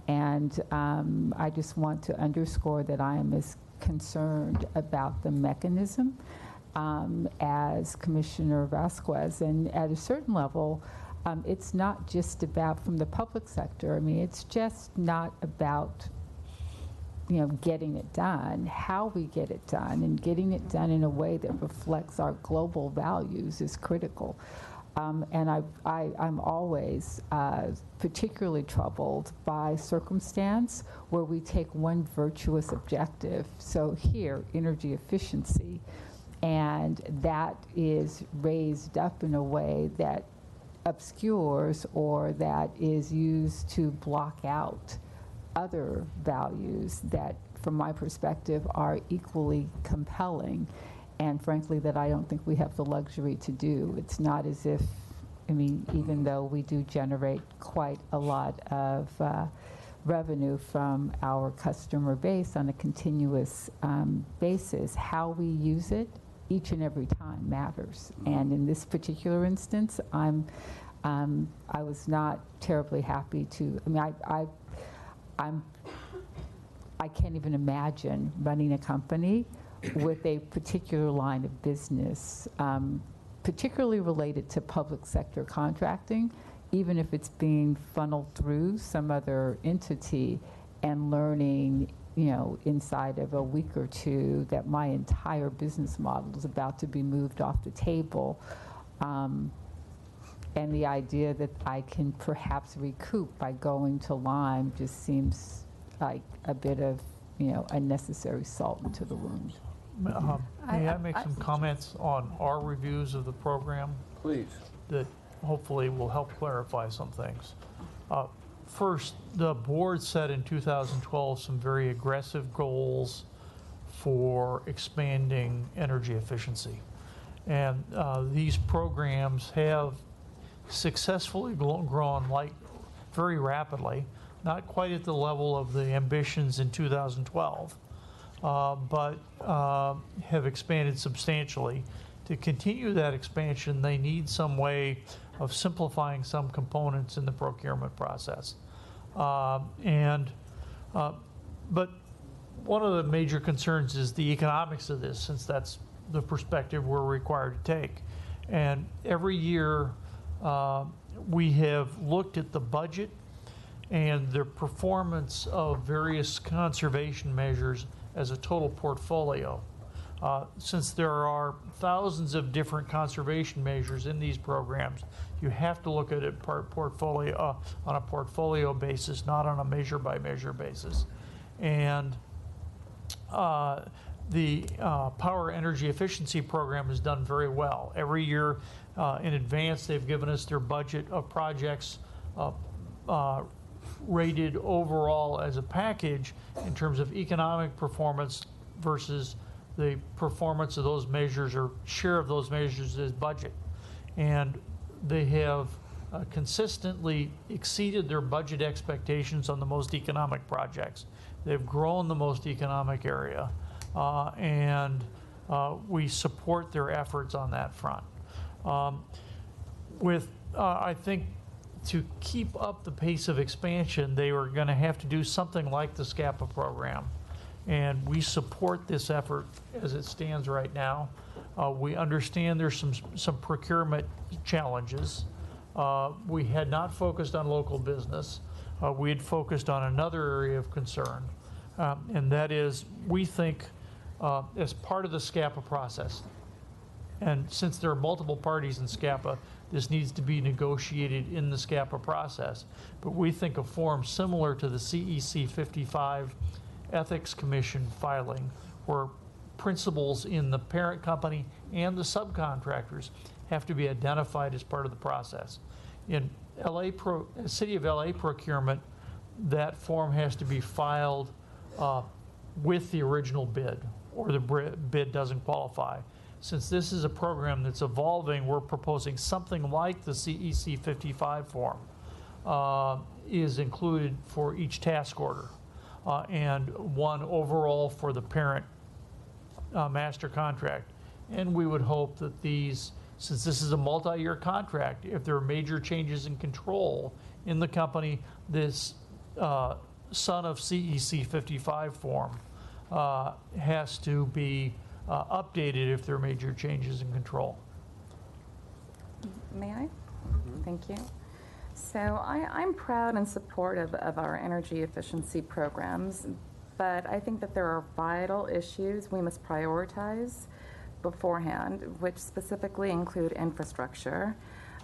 And I just want to underscore that I am as concerned about the mechanism as Commissioner Vasquez. And at a certain level, it's not just about from the public sector. I mean, it's just not about getting it done. How we get it done and getting it done in a way that reflects our global values is critical. And I'm always particularly troubled by circumstance where we take one virtuous objective, so here, energy efficiency, and that is raised up in a way that obscures or that is used to block out other values that, from my perspective, are equally compelling. And frankly, that I don't think we have the luxury to do. It's not as if, even though we do generate quite a lot of revenue from our customer base on a continuous basis, how we use it each and every time matters. And in this particular instance, I was not terribly happy to, I can't even imagine running a company with a particular line of business, particularly related to public sector contracting, even if it's being funneled through some other entity, and learning, inside of a week or two that my entire business model is about to be moved off the table. And the idea that I can perhaps recoup by going to Lime just seems like a bit of, unnecessary salt into the wound. May I make some comments on our reviews of the program? Please. That hopefully will help clarify some things. First, the board set in 2012 some very aggressive goals for expanding energy efficiency. And these programs have successfully grown very rapidly, not quite at the level of the ambitions in 2012. But have expanded substantially to continue that expansion, they need some way of simplifying some components in the procurement process. But one of the major concerns is the economics of this, since that's the perspective we're required to take. And every year we have looked at the budget and the performance of various conservation measures as a total portfolio. Since there are thousands of different conservation measures in these programs, you have to look at it portfolio on a portfolio basis, not on a measure-by-measure basis. And the Power Energy Efficiency Program has done very well. Every year in advance, they've given us their budget of projects rated overall as a package in terms of economic performance versus the performance of those measures or share of those measures as budget. And they have consistently exceeded their budget expectations on the most economic projects. They've grown the most economic area, and we support their efforts on that front. I think to keep up the pace of expansion, they are going to have to do something like the SCAPA program. And we support this effort as it stands right now. We understand there's some procurement challenges. We had not focused on local business. We had focused on another area of concern, and that is, we think, as part of the SCAPA process, and since there are multiple parties in SCAPA, this needs to be negotiated in the SCAPA process. But we think a form similar to the CEC 55 Ethics Commission filing, where principals in the parent company and the subcontractors have to be identified as part of the process. In City of LA procurement, that form has to be filed with the original bid, or the bid doesn't qualify. Since this is a program that's evolving, we're proposing something like the CEC 55 form is included for each task order, and one overall for the parent master contract. And we would hope that these, since this is a multi-year contract, if there are major changes in control in the company, this son of CEC 55 form has to be updated if there are major changes in control. May I? Thank you. So I'm proud and supportive of our energy efficiency programs, but I think that there are vital issues we must prioritize beforehand, which specifically include infrastructure.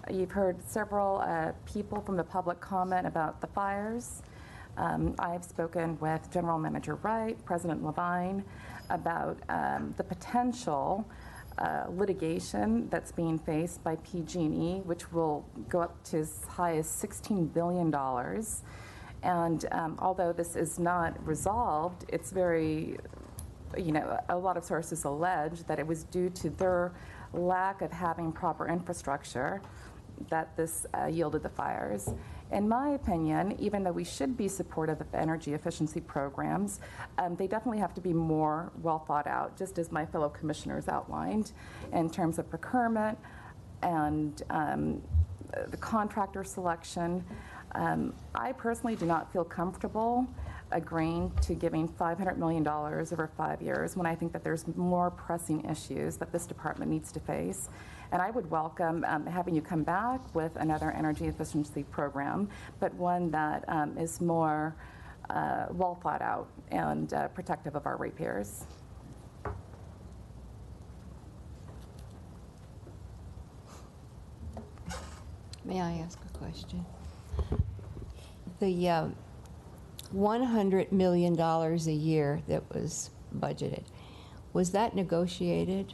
You've heard several people from the public comment about the fires. I've spoken with General Manager Wright, President Levine, about the potential litigation that's being faced by PG&E, which will go up to as high as $16 billion. And although this is not resolved, it's very, a lot of sources allege that it was due to their lack of having proper infrastructure that this yielded the fires. In my opinion, even though we should be supportive of energy efficiency programs, they definitely have to be more well thought out, just as my fellow commissioners outlined, in terms of procurement and the contractor selection. I personally do not feel comfortable agreeing to giving $500 million over 5 years when I think that there's more pressing issues that this department needs to face. And I would welcome having you come back with another energy efficiency program, but one that is more well thought out and protective of our ratepayers. May I ask a question? The $100 million a year that was budgeted, was that negotiated?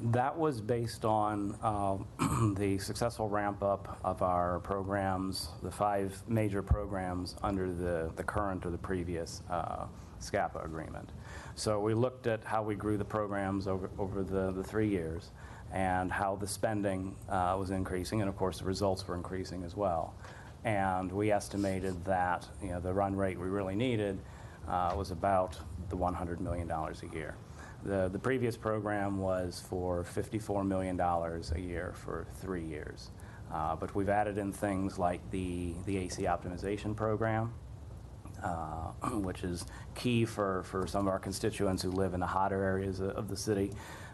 That was based on the successful ramp-up of our programs, the 5 major programs under the current or the previous SCAPA agreement. So we looked at how we grew the programs over the 3 years and how the spending was increasing, and of course the results were increasing as well. And we estimated that the run rate we really needed was about the $100 million a year. The previous program was for $54 million a year for 3 years. But we've added in things like the AC optimization program, which is key for some of our constituents who live in the hotter areas of the city.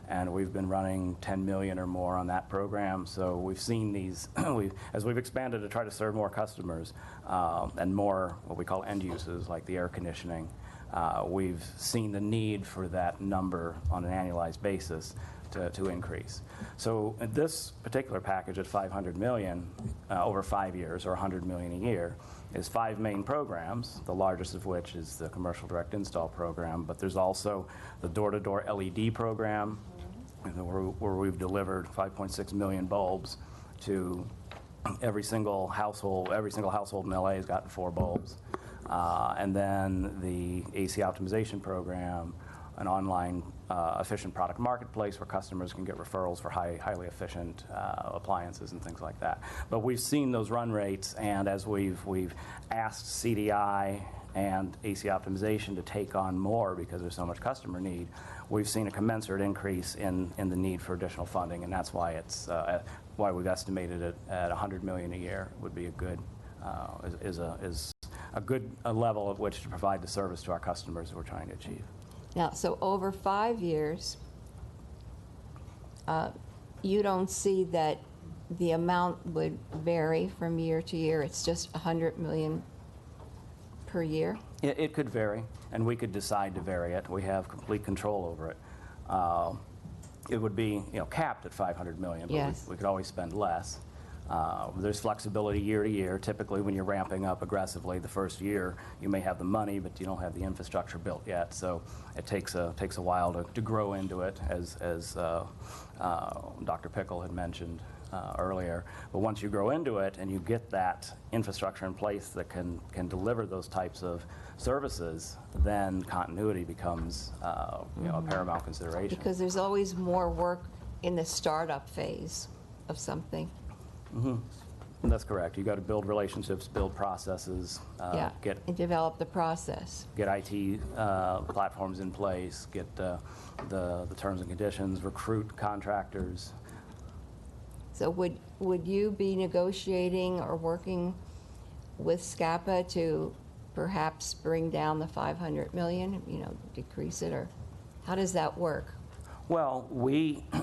And we've been running 10 million or more on that program. So we've seen these, as we've expanded to try to serve more customers and more what we call end uses, like the air conditioning, we've seen the need for that number on an annualized basis to increase. So this particular package at $500 million over 5 years, or $100 million a year, is 5 main programs, the largest of which is the commercial direct install program, but there's also the door-to-door LED program, where we've delivered 5.6 million bulbs to every single household. Every single household in LA has gotten 4 bulbs. And then the AC optimization program, an online efficient product marketplace where customers can get referrals for highly efficient appliances and things like that. But we've seen those run rates, and as we've asked CDI and AC optimization to take on more because there's so much customer need, we've seen a commensurate increase in the need for additional funding, and that's why it's why we've estimated it at $100 million a year would be a good is a good level at which to provide the service to our customers that we're trying to achieve. Now, so over 5 years, you don't see that the amount would vary from year to year. It's just $100 million per year? It could vary, and we could decide to vary it. We have complete control over it. It would be, capped at $500 million, but yes, we could always spend less. There's flexibility year to year. Typically, when you're ramping up aggressively, the first year you may have the money, but you don't have the infrastructure built yet. So it takes a while to grow into it, as Dr. Pickle had mentioned earlier. But once you grow into it and you get that infrastructure in place that can deliver those types of services, then continuity becomes a paramount consideration. Because there's always more work in the startup phase of something. Mm-hmm. That's correct. You got to build relationships, build processes, and develop the process. Get IT platforms in place, get the terms and conditions, recruit contractors. So would you be negotiating or working with SCAPA to perhaps bring down the $500 million, decrease it, or how does that work? Well,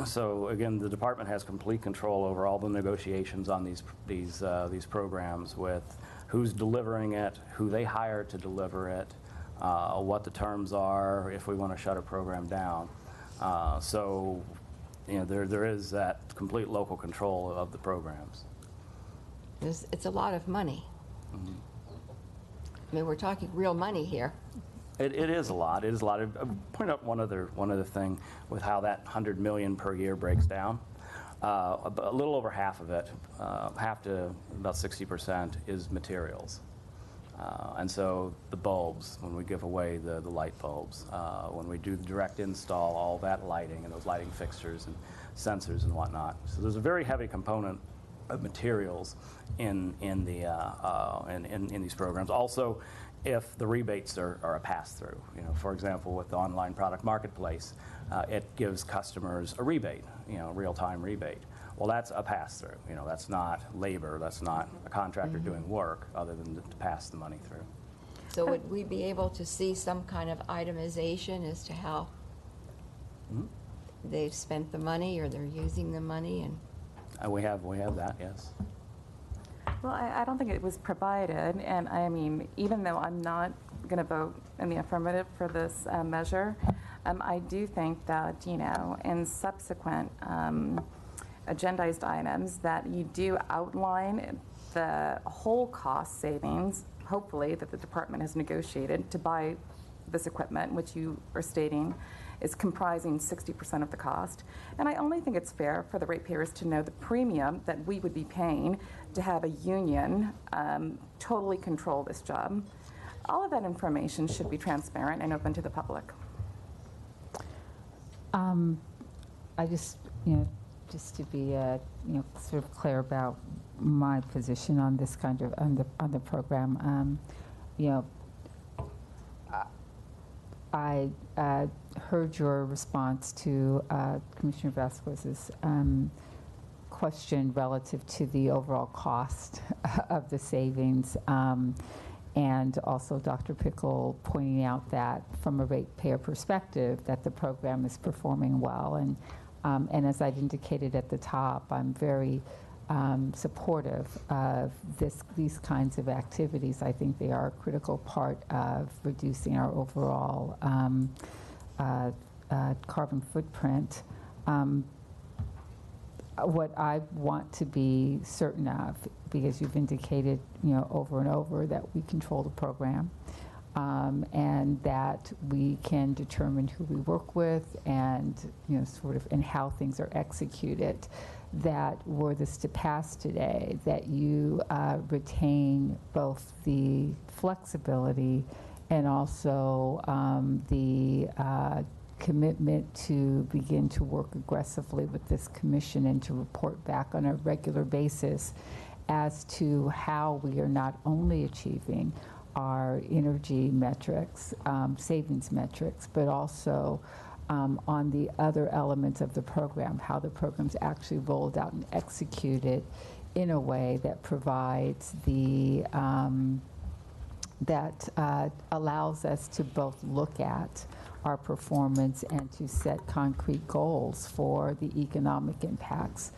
so again, the department has complete control over all the negotiations on these programs, with who's delivering it, who they hire to deliver it, what the terms are if we want to shut a program down. So, there is that complete local control of the programs. It's a lot of money. Mm-hmm. I mean, we're talking real money here. It is a lot. It is a lot. I'll point out one other thing with how that $100 million per year breaks down. A little over half of it, half to about 60%, is materials. And so the bulbs, when we give away the light bulbs, when we do the direct install, all that lighting and those lighting fixtures and sensors and whatnot. So there's a very heavy component of materials in these programs. Also, if the rebates are a pass-through. For example, with the online product marketplace, it gives customers a rebate, real-time rebate. Well, that's a pass-through. That's not labor. That's not a contractor doing work other than to pass the money through. So would we be able to see some kind of itemization as to how they've spent the money or they're using the money? And we have that, yes. Well, I don't think it was provided, and I mean, even though I'm not going to vote in the affirmative for this measure, I do think that, in subsequent agendized items, that you do outline the whole cost savings, hopefully, that the department has negotiated to buy this equipment, which you are stating is comprising 60% of the cost. And I only think it's fair for the ratepayers to know the premium that we would be paying to have a union totally control this job. All of that information should be transparent and open to the public. I just, just to be, sort of clear about my position on this kind of on the program. I heard your response to Commissioner Vasquez's question relative to the overall cost of the savings, and also Dr. Pickle pointing out that from a ratepayer perspective that the program is performing well. And as I've indicated at the top, I'm very supportive of these kinds of activities. I think they are a critical part of reducing our overall carbon footprint. What I want to be certain of, because you've indicated, over and over that we control the program, and that we can determine who we work with and, and how things are executed, that were this to pass today, that you retain both the flexibility and also the commitment to begin to work aggressively with this commission and to report back on a regular basis as to how we are not only achieving our energy metrics, savings metrics, but also on the other elements of the program, how the program's actually rolled out and executed in a way that provides the, that allows us to both look at our performance and to set concrete goals for the economic impacts.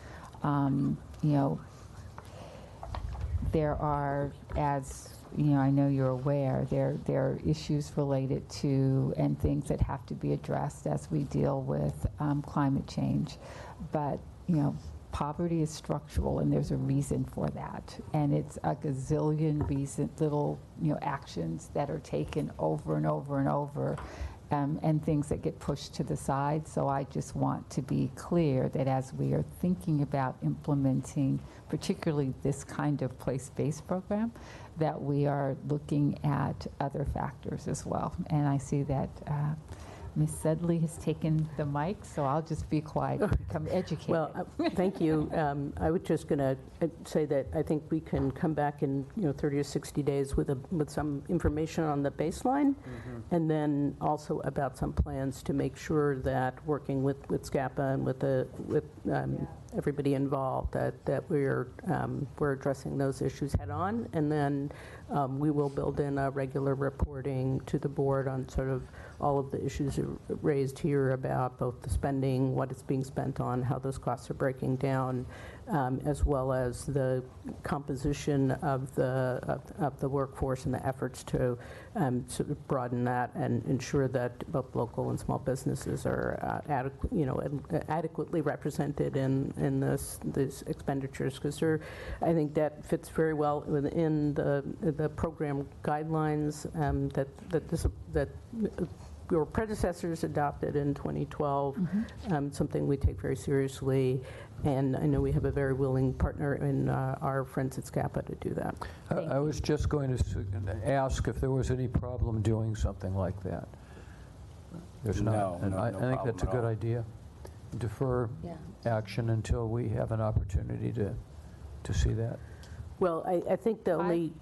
There are, as I know you're aware, there are issues related to and things that have to be addressed as we deal with climate change. But poverty is structural, and there's a reason for that. And it's a gazillion little actions that are taken over and over and over. And things that get pushed to the side. So I just want to be clear that as we are thinking about implementing particularly this kind of place-based program, that we are looking at other factors as well. And I see that Ms. Sedley has taken the mic, so I'll just be quiet and become educated. Well, thank you. I was just going to say that I think we can come back in 30 or 60 days with some information on the baseline, and then also about some plans to make sure that working with SCAPA and with everybody involved, that we're addressing those issues head on, and then we will build in a regular reporting to the board on sort of all of the issues raised here about both the spending, what it's being spent on, how those costs are breaking down, as well as the composition of the workforce and the efforts to sort of broaden that and ensure that both local and small businesses are adequately represented in these expenditures, because I think that fits very well within the program guidelines that your predecessors adopted in 2012, something we take very seriously, and I know we have a very willing partner in our friends at SCAPA to do that. I was just going to ask if there was any problem doing something like that. There's not, and I think that's a good idea. Defer action until we have an opportunity to see that. Well, I think the only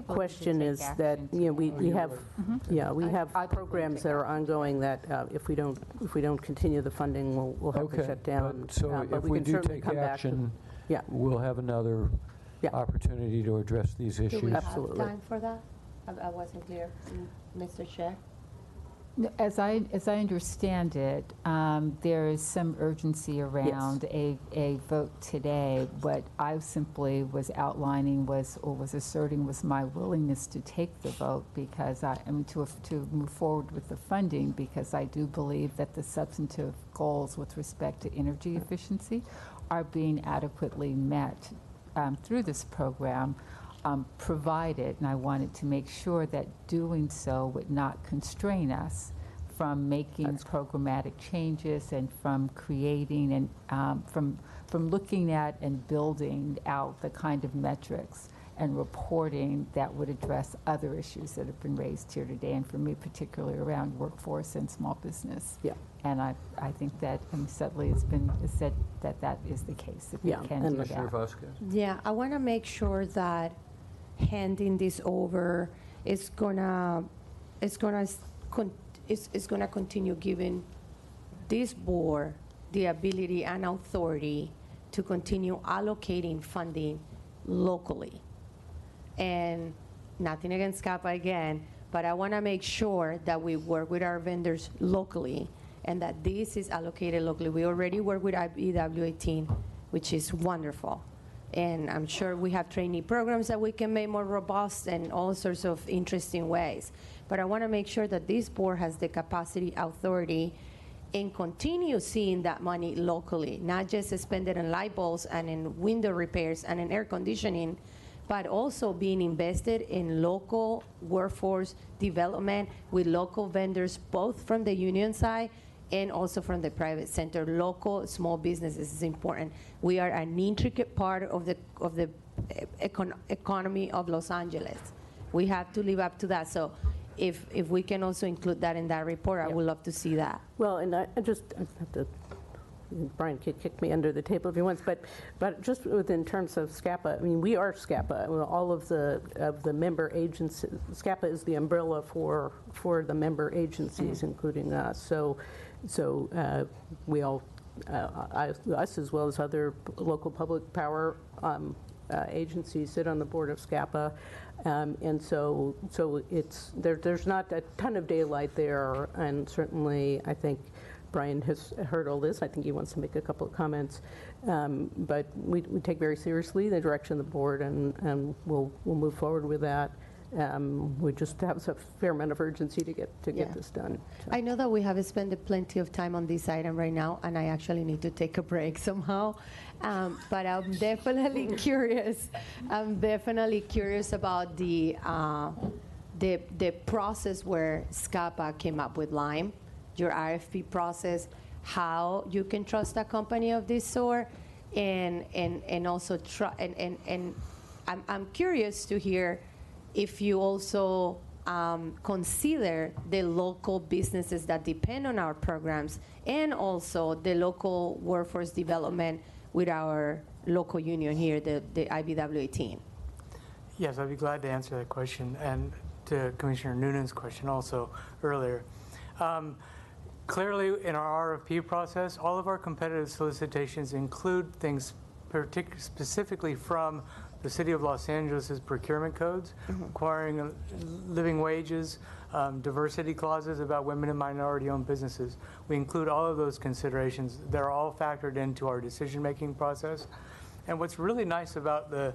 question is that we have programs that are ongoing that if we don't continue the funding, we'll have to shut down. So if we do take action, we'll have another opportunity to address these issues. Do we have time for that? I wasn't clear, Mr. Chair. As I understand it, there is some urgency around a vote today. What I simply was outlining was asserting was my willingness to take the vote, because to move forward with the funding, because I do believe that the substantive goals with respect to energy efficiency are being adequately met through this program. Provided, and I wanted to make sure that doing so would not constrain us from making programmatic changes and from creating and from looking at and building out the kind of metrics and reporting that would address other issues that have been raised here today, and for me particularly around workforce and small business. And I think that Ms. Sedley has said that is the case, that we can do that. I want to make sure that handing this over is gonna is going to continue giving this board the ability and authority to continue allocating funding locally. And nothing against CAPA again, but I want to make sure that we work with our vendors locally and that this is allocated locally. We already work with IBW 18, which is wonderful. And I'm sure we have trainee programs that we can make more robust and all sorts of interesting ways. But I want to make sure that this board has the capacity, authority, and continue seeing that money locally, not just spend it on light bulbs and in window repairs and in air conditioning, but also being invested in local workforce development with local vendors, both from the union side and also from the private sector. Local small businesses is important. We are an intricate part of the economy of Los Angeles. We have to live up to that. So if we can also include that in that report, I would love to see that. Well, and I have to, Brian could kick me under the table if he wants, but just within terms of SCAPA, I mean, we are SCAPA. All of the member agencies, SCAPA is the umbrella for the member agencies, including us. So we all, us as well as other local public power agencies sit on the board of SCAPA. And so it's there's not a ton of daylight there, and certainly I think Brian has heard all this. I think he wants to make a couple of comments, but we take very seriously the direction of the board, and we'll move forward with that. We just have a fair amount of urgency to get this done. So. I know that we have spent plenty of time on this item right now, and I actually need to take a break somehow. But I'm definitely curious. I'm definitely curious about the process where SCAPA came up with Lime, your RFP process, how you can trust a company of this sort, and also I'm curious to hear if you also consider the local businesses that depend on our programs and also the local workforce development with our local union here, the IBW 18. Yes, I'd be glad to answer that question, and to Commissioner Noonan's question also earlier. Clearly, in our RFP process, all of our competitive solicitations include things specifically from the City of Los Angeles' procurement codes, requiring living wages, diversity clauses about women and minority-owned businesses. We include all of those considerations. They're all factored into our decision-making process. And what's really nice about the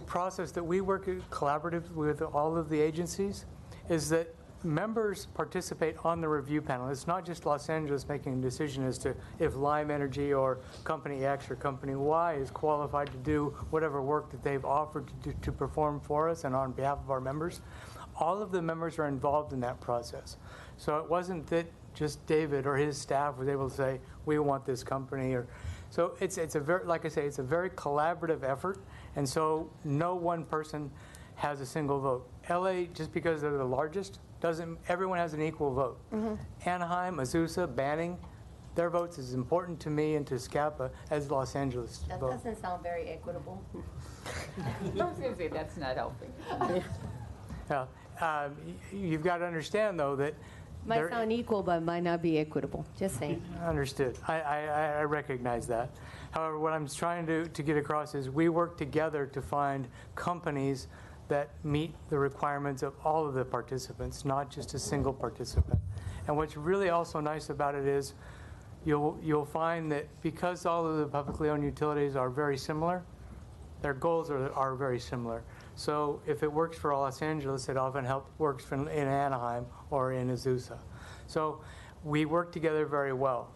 process that we work collaboratively with all of the agencies is that members participate on the review panel. It's not just Los Angeles making a decision as to if Lime Energy or Company X or Company Y is qualified to do whatever work that they've offered to perform for us and on behalf of our members. All of the members are involved in that process. So it wasn't that just David or his staff was able to say, we want this company. So it's a very, like I say, it's a very collaborative effort. And so no one person has a single vote. LA, just because they're the largest, everyone has an equal vote. Anaheim, Azusa, Banning, their votes is important to me and to SCAPA as Los Angeles That vote. doesn't sound very equitable. I was going to say that's not helping. You've got to understand, though, that Might sound equal, but might not be equitable. Just saying. Understood. I recognize that. However, what I'm trying to get across is we work together to find companies that meet the requirements of all of the participants, not just a single participant. And what's really also nice about it is you'll find that because all of the publicly owned utilities are very similar, their goals are very similar. So if it works for Los Angeles, it often works in Anaheim or in Azusa. So we work together very well.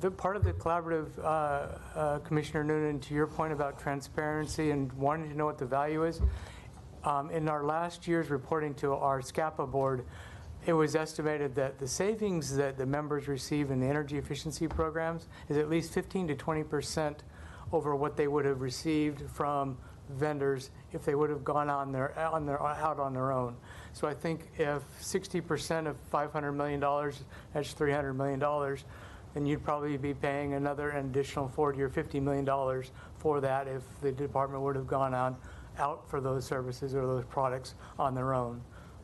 The part of the collaborative, Commissioner Noonan, to your point about transparency and wanting to know what the value is, in our last year's reporting to our SCAPA board, it was estimated that the savings that the members receive in the energy efficiency programs is at least 15 to 20% over what they would have received from vendors if they would have gone out on their own. So I think if 60% of $500 million, that's $300 million, then you'd probably be paying an additional $40 or $50 million for that if the department would have gone out for those services or those products on their own.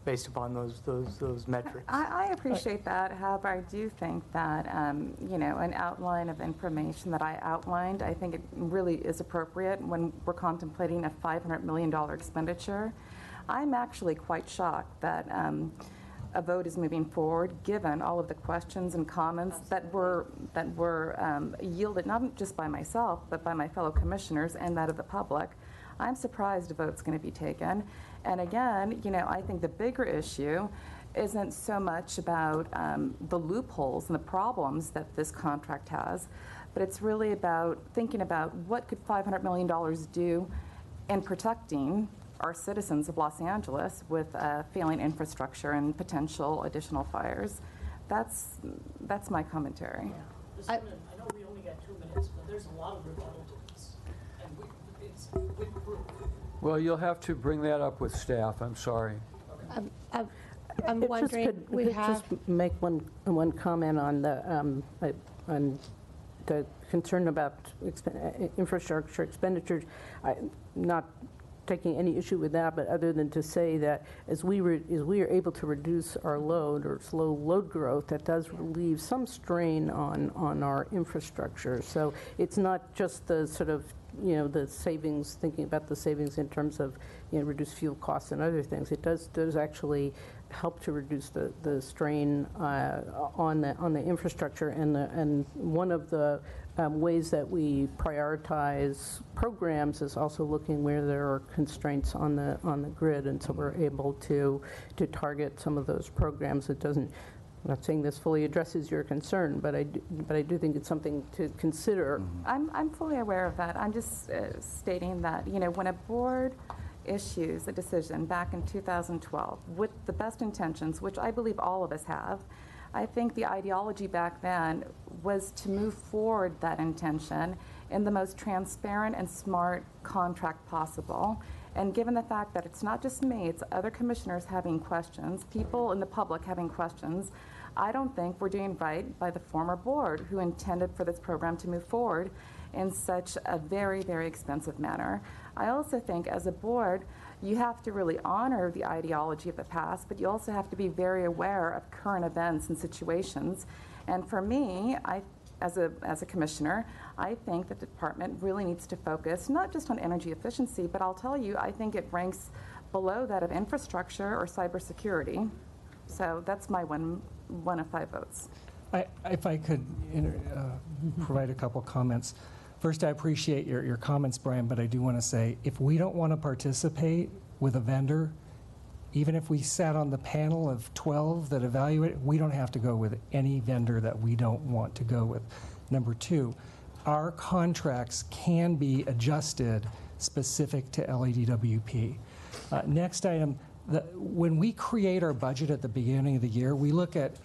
based upon those metrics. I appreciate that. However, I do think that, an outline of information that I outlined, I think it really is appropriate when we're contemplating a $500 million expenditure. I'm actually quite shocked that a vote is moving forward, given all of the questions and comments that were yielded not just by myself, but by my fellow commissioners and that of the public. I'm surprised a vote's going to be taken. And again, I think the bigger issue isn't so much about the loopholes and the problems that this contract has, but it's really about thinking about what could $500 million do in protecting our citizens of Los Angeles with failing infrastructure and potential additional fires. That's my commentary. I know we only got 2 minutes, but there's a lot of rebuttal to this. And it's with proof. Well, you'll have to bring that up with staff. I'm sorry. I'm wondering, could just make one comment on the concern about infrastructure expenditures. Not taking any issue with that, but other than to say that as we are able to reduce our load or slow load growth, that does relieve some strain on our infrastructure. So it's not just the sort of the savings, thinking about the savings in terms of reduced fuel costs and other things. It does actually help to reduce the strain on the infrastructure, and one of the ways that we prioritize programs is also looking where there are constraints on the grid, and so we're able to target some of those programs. It doesn't. I'm not saying this fully addresses your concern, but I do think it's something to consider. I'm fully aware of that. I'm just stating that when a board issues a decision back in 2012 with the best intentions, which I believe all of us have, I think the ideology back then was to move forward that intention in the most transparent and smart contract possible. And given the fact that it's not just me, it's other commissioners having questions, people in the public having questions, I don't think we're doing right by the former board who intended for this program to move forward in such a very, very expensive manner. I also think as a board, you have to really honor the ideology of the past, but you also have to be very aware of current events and situations. And for me, as a commissioner, I think that the department really needs to focus not just on energy efficiency, but I'll tell you, I think it ranks below that of infrastructure or cybersecurity. So that's my one of 5 votes. If I could provide a couple comments. First, I appreciate your comments, Brian, but I do want to say, if we don't want to participate with a vendor, even if we sat on the panel of 12 that evaluate, we don't have to go with any vendor that we don't want to go with. Number 2, our contracts can be adjusted specific to LADWP. Next item, when we create our budget at the beginning of the year, we look at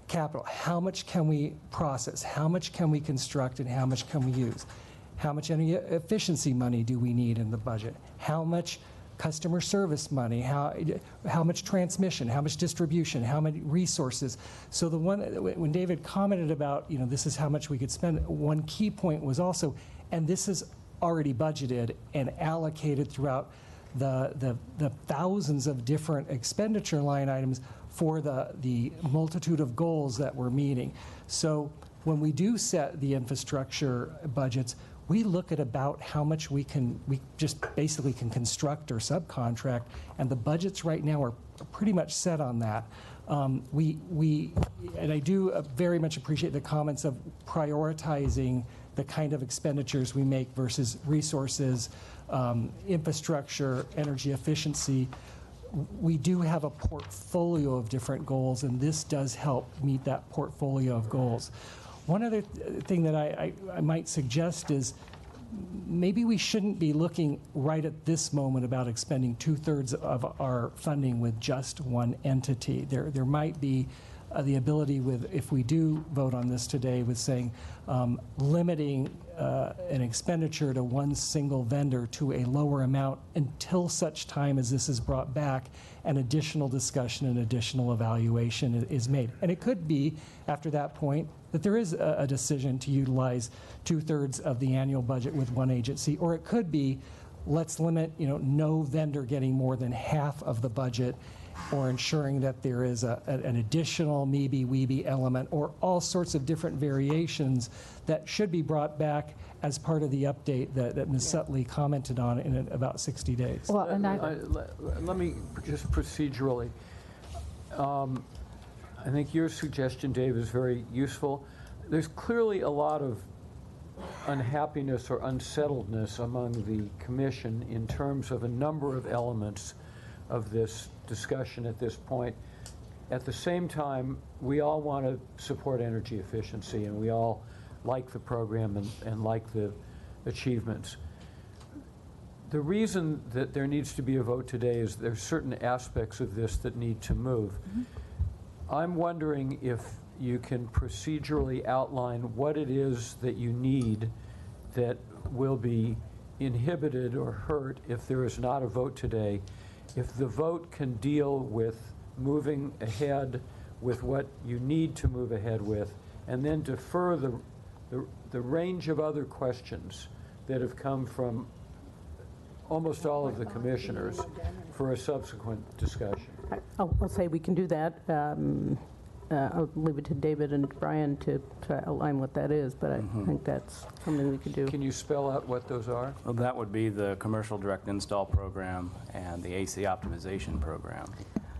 capital. How much can we process? How much can we construct, and how much can we use? How much energy efficiency money do we need in the budget? How much customer service money? How much transmission? How much distribution? How many resources? So when David commented about, this is how much we could spend, one key point was also, and this is already budgeted and allocated throughout the thousands of different expenditure line items for the multitude of goals that we're meeting. So when we do set the infrastructure budgets, we look at about how much we just basically can construct or subcontract, and the budgets right now are pretty much set on that. And I do very much appreciate the comments of prioritizing the kind of expenditures we make versus resources, infrastructure, energy efficiency. We do have a portfolio of different goals, and this does help meet that portfolio of goals. One other thing that I might suggest is maybe we shouldn't be looking right at this moment about expending 2/3 of our funding with just one entity. There might be the ability with, if we do vote on this today, with saying limiting an expenditure to one single vendor to a lower amount until such time as this is brought back and additional discussion and additional evaluation is made. And it could be, after that point, that there is a decision to utilize 2/3 of the annual budget with one agency, or it could be let's limit, no vendor getting more than half of the budget, or ensuring that there is an additional maybe-weeby element, or all sorts of different variations that should be brought back as part of the update that Ms. Sutley commented on in about 60 days. Well, and let me just procedurally. I think your suggestion, Dave, is very useful. There's clearly a lot of unhappiness or unsettledness among the commission in terms of a number of elements of this discussion at this point. At the same time, we all want to support energy efficiency, and we all like the program and like the achievements. The reason that there needs to be a vote today is there's certain aspects of this that need to move. I'm wondering if you can procedurally outline what it is that you need that will be inhibited or hurt if there is not a vote today. If the vote can deal with moving ahead with what you need to move ahead with, and then defer the range of other questions that have come from almost all of the commissioners for a subsequent discussion. I'll say we can do that. I'll leave it to David and Brian to outline what that is, but I think that's something we could do. Can you spell out what those are? Well, that would be the Commercial Direct Install Program and the AC Optimization Program,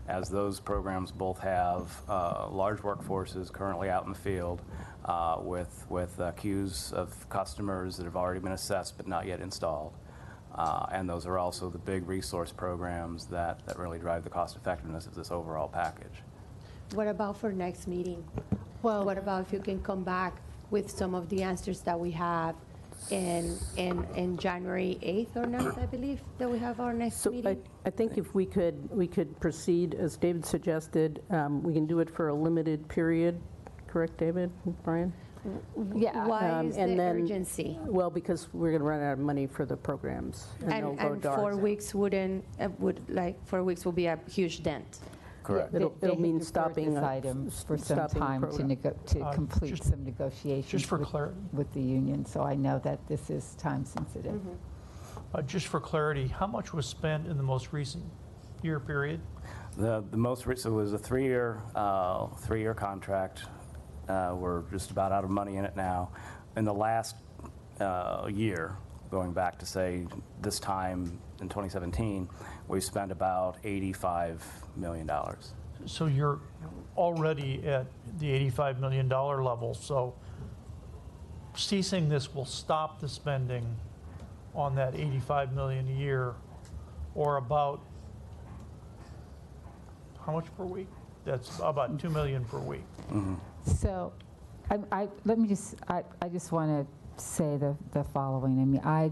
as those programs both have large workforces currently out in the field with queues of customers that have already been assessed but not yet installed. And those are also the big resource programs that really drive the cost effectiveness of this overall package. What about for next meeting? Well, what about if you can come back with some of the answers that we have in January 8th or 9th, I believe, that we have our next meeting? I think if we could proceed, as David suggested, we can do it for a limited period. Correct, David, Brian? Yeah. Why is and the then, urgency? Well, because we're going to run out of money for the programs, and they'll go And dark. 4 weeks would 4 weeks will be a huge dent. Correct. It'll mean stopping this item for some time to complete some negotiations just for clarity. with the union. So I know that this is time sensitive. Just for clarity, how much was spent in the most recent year period? The most recent was a three-year contract. We're just about out of money in it now. In the last year, going back to say this time in 2017, we spent about $85 million. So you're already at the $85 million level. So ceasing this will stop the spending on that $85 million a year, or about how much per week? That's about $2 million per week. So I just want to say the following. I mean, I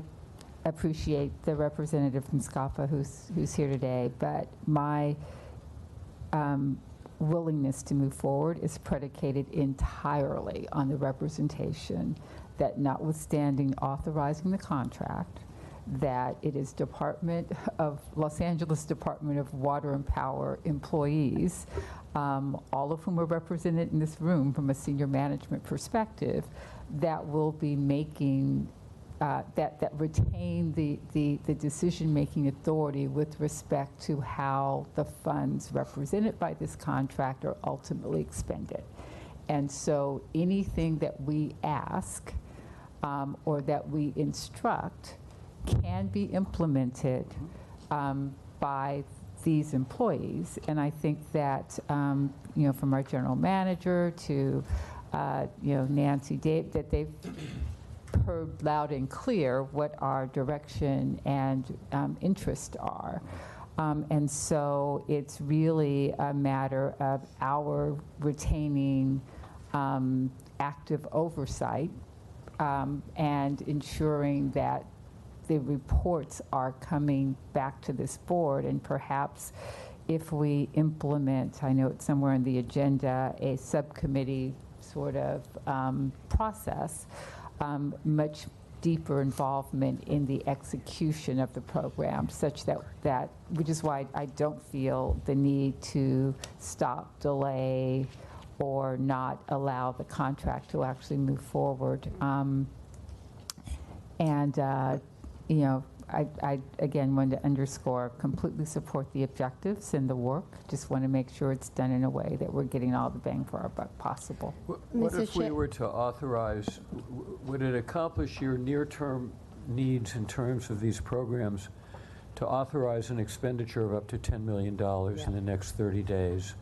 appreciate the representative from SCAFA who's here today, but my willingness to move forward is predicated entirely on the representation that, notwithstanding authorizing the contract, that it is Los Angeles Department of Water and Power employees, all of whom are represented in this room from a senior management perspective, that will be making, that retain the decision-making authority with respect to how the funds represented by this contract are ultimately expended. And so anything that we ask or that we instruct can be implemented by these employees. And I think that, from our general manager to, Nancy, Dave, that they've heard loud and clear what our direction and interest are. And so it's really a matter of our retaining active oversight and ensuring that the reports are coming back to this board, and perhaps if we implement, I know it's somewhere in the agenda, a subcommittee sort of process, much deeper involvement in the execution of the program, such that which is why I don't feel the need to stop, delay, or not allow the contract to actually move forward. I again want to underscore, completely support the objectives and the work. Just want to make sure it's done in a way that we're getting all the bang for our buck possible. What if we were to authorize, would it accomplish your near-term needs in terms of these programs to authorize an expenditure of up to $10 million in the next 30 days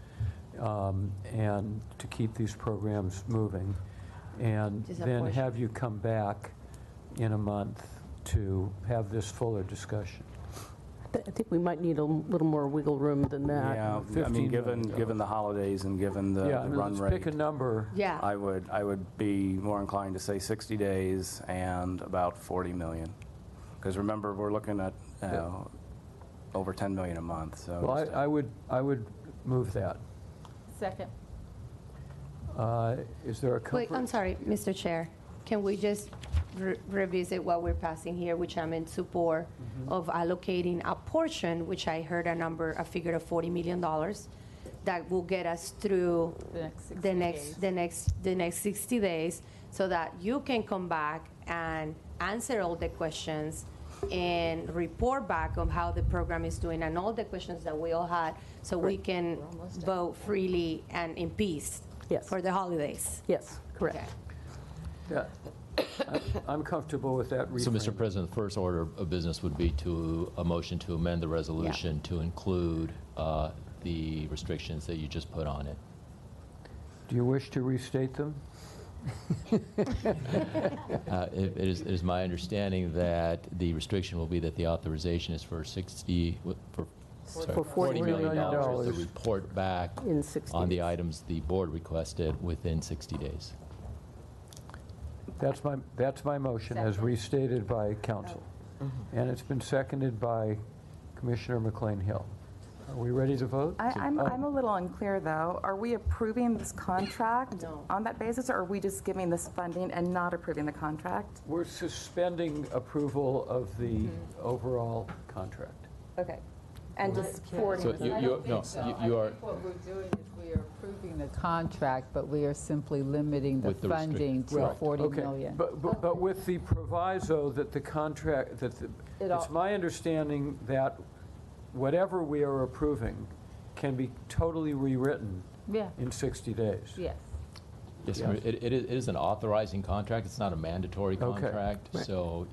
and to keep these programs moving? And then have you come back in a month to have this fuller discussion? I think we might need a little more wiggle room than that. Yeah, I mean, given the holidays and given the run let's rate. pick a number. Yeah. I would be more inclined to say 60 days and about 40 million. Because remember, we're looking at over 10 million a month. So Well, I would move that. Second. Is there a comfort? Wait, I'm sorry, Mr. Chair. Can we just revisit what we're passing here, which I'm in support of allocating a portion, which I heard a figure of $40 million, that will get us through the next 60 days, so that you can come back and answer all the questions and report back on how the program is doing and all the questions that we all had, so we can vote freely and in peace for the holidays. Yes, correct. Okay. Yeah, I'm comfortable with that. So, Mr. President, the first order of business would be a motion to amend the resolution to include the restrictions that you just put on it. Do you wish to restate them? It is my understanding that the restriction will be that the authorization is for 40 million dollars to report back in 60 on the items the board requested within 60 days. That's my motion as restated by council. And it's been seconded by Commissioner McLean-Hill. Are we ready to vote? I'm a little unclear, though. Are we approving this contract on that basis, or are we just giving this funding and not approving the contract? We're suspending approval of the overall contract. Okay. And just forwarding this. I think what we're doing is we are approving the contract, but we are simply limiting the funding to $40 million. But with the proviso that the contract, it's my understanding that whatever we are approving can be totally rewritten in 60 days. Yes. Yes, it is an authorizing contract. It's not a mandatory contract. Right. So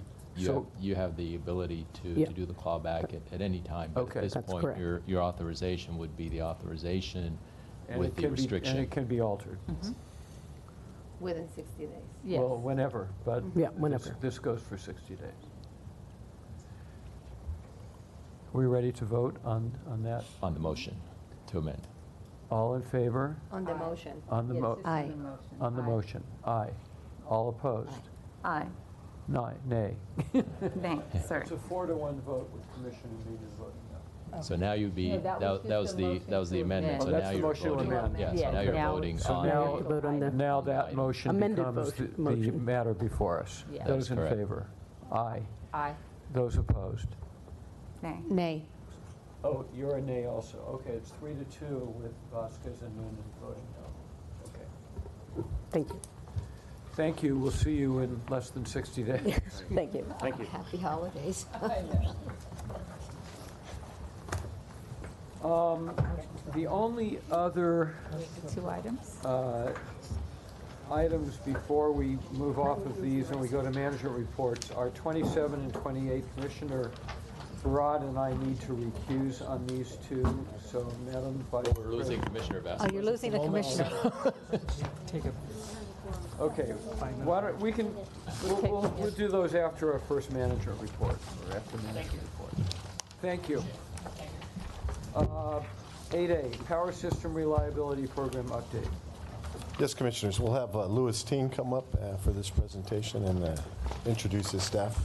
you have the ability to do the clawback at any time. But at this point, your authorization would be the authorization with the restriction. And it can be altered. Within 60 days. Yes. Well, whenever, but whenever. This goes for 60 days. Are we ready to vote on that? On the motion to amend. All in favor? On the motion. On the Aye. On the motion. Aye. All opposed? Aye. Nay. Nay, sorry. It's a 4-to-1 vote with Commissioner Meader voting no. So now you'd be, that was the amendment. So now that's the you're motion to voting. amend. Yeah, so now you're voting on Now that motion becomes the motion. matter before us. Yeah. Those in correct. favor? Aye. Aye. Those opposed? Nay. Nay. Oh, you're a nay also. Okay, it's 3-2 with Vasquez and Noonan voting no. Okay. Thank you. Thank you. We'll see you in less than 60 days. Thank you. Thank you. Happy holidays. The only other Two items. items before we move off of these and we go to management reports are 27 and 28. Commissioner Barad and I need to recuse on these two. So, Madam Vice President. We're losing Commissioner Vasquez. Oh, you're losing a commissioner. Take a Okay, why don't, we'll do those after our first management report, or after management report. Thank you. 8A, Power System Reliability Program Update. Yes, Commissioners, we'll have Louis Teen come up for this presentation and introduce his staff.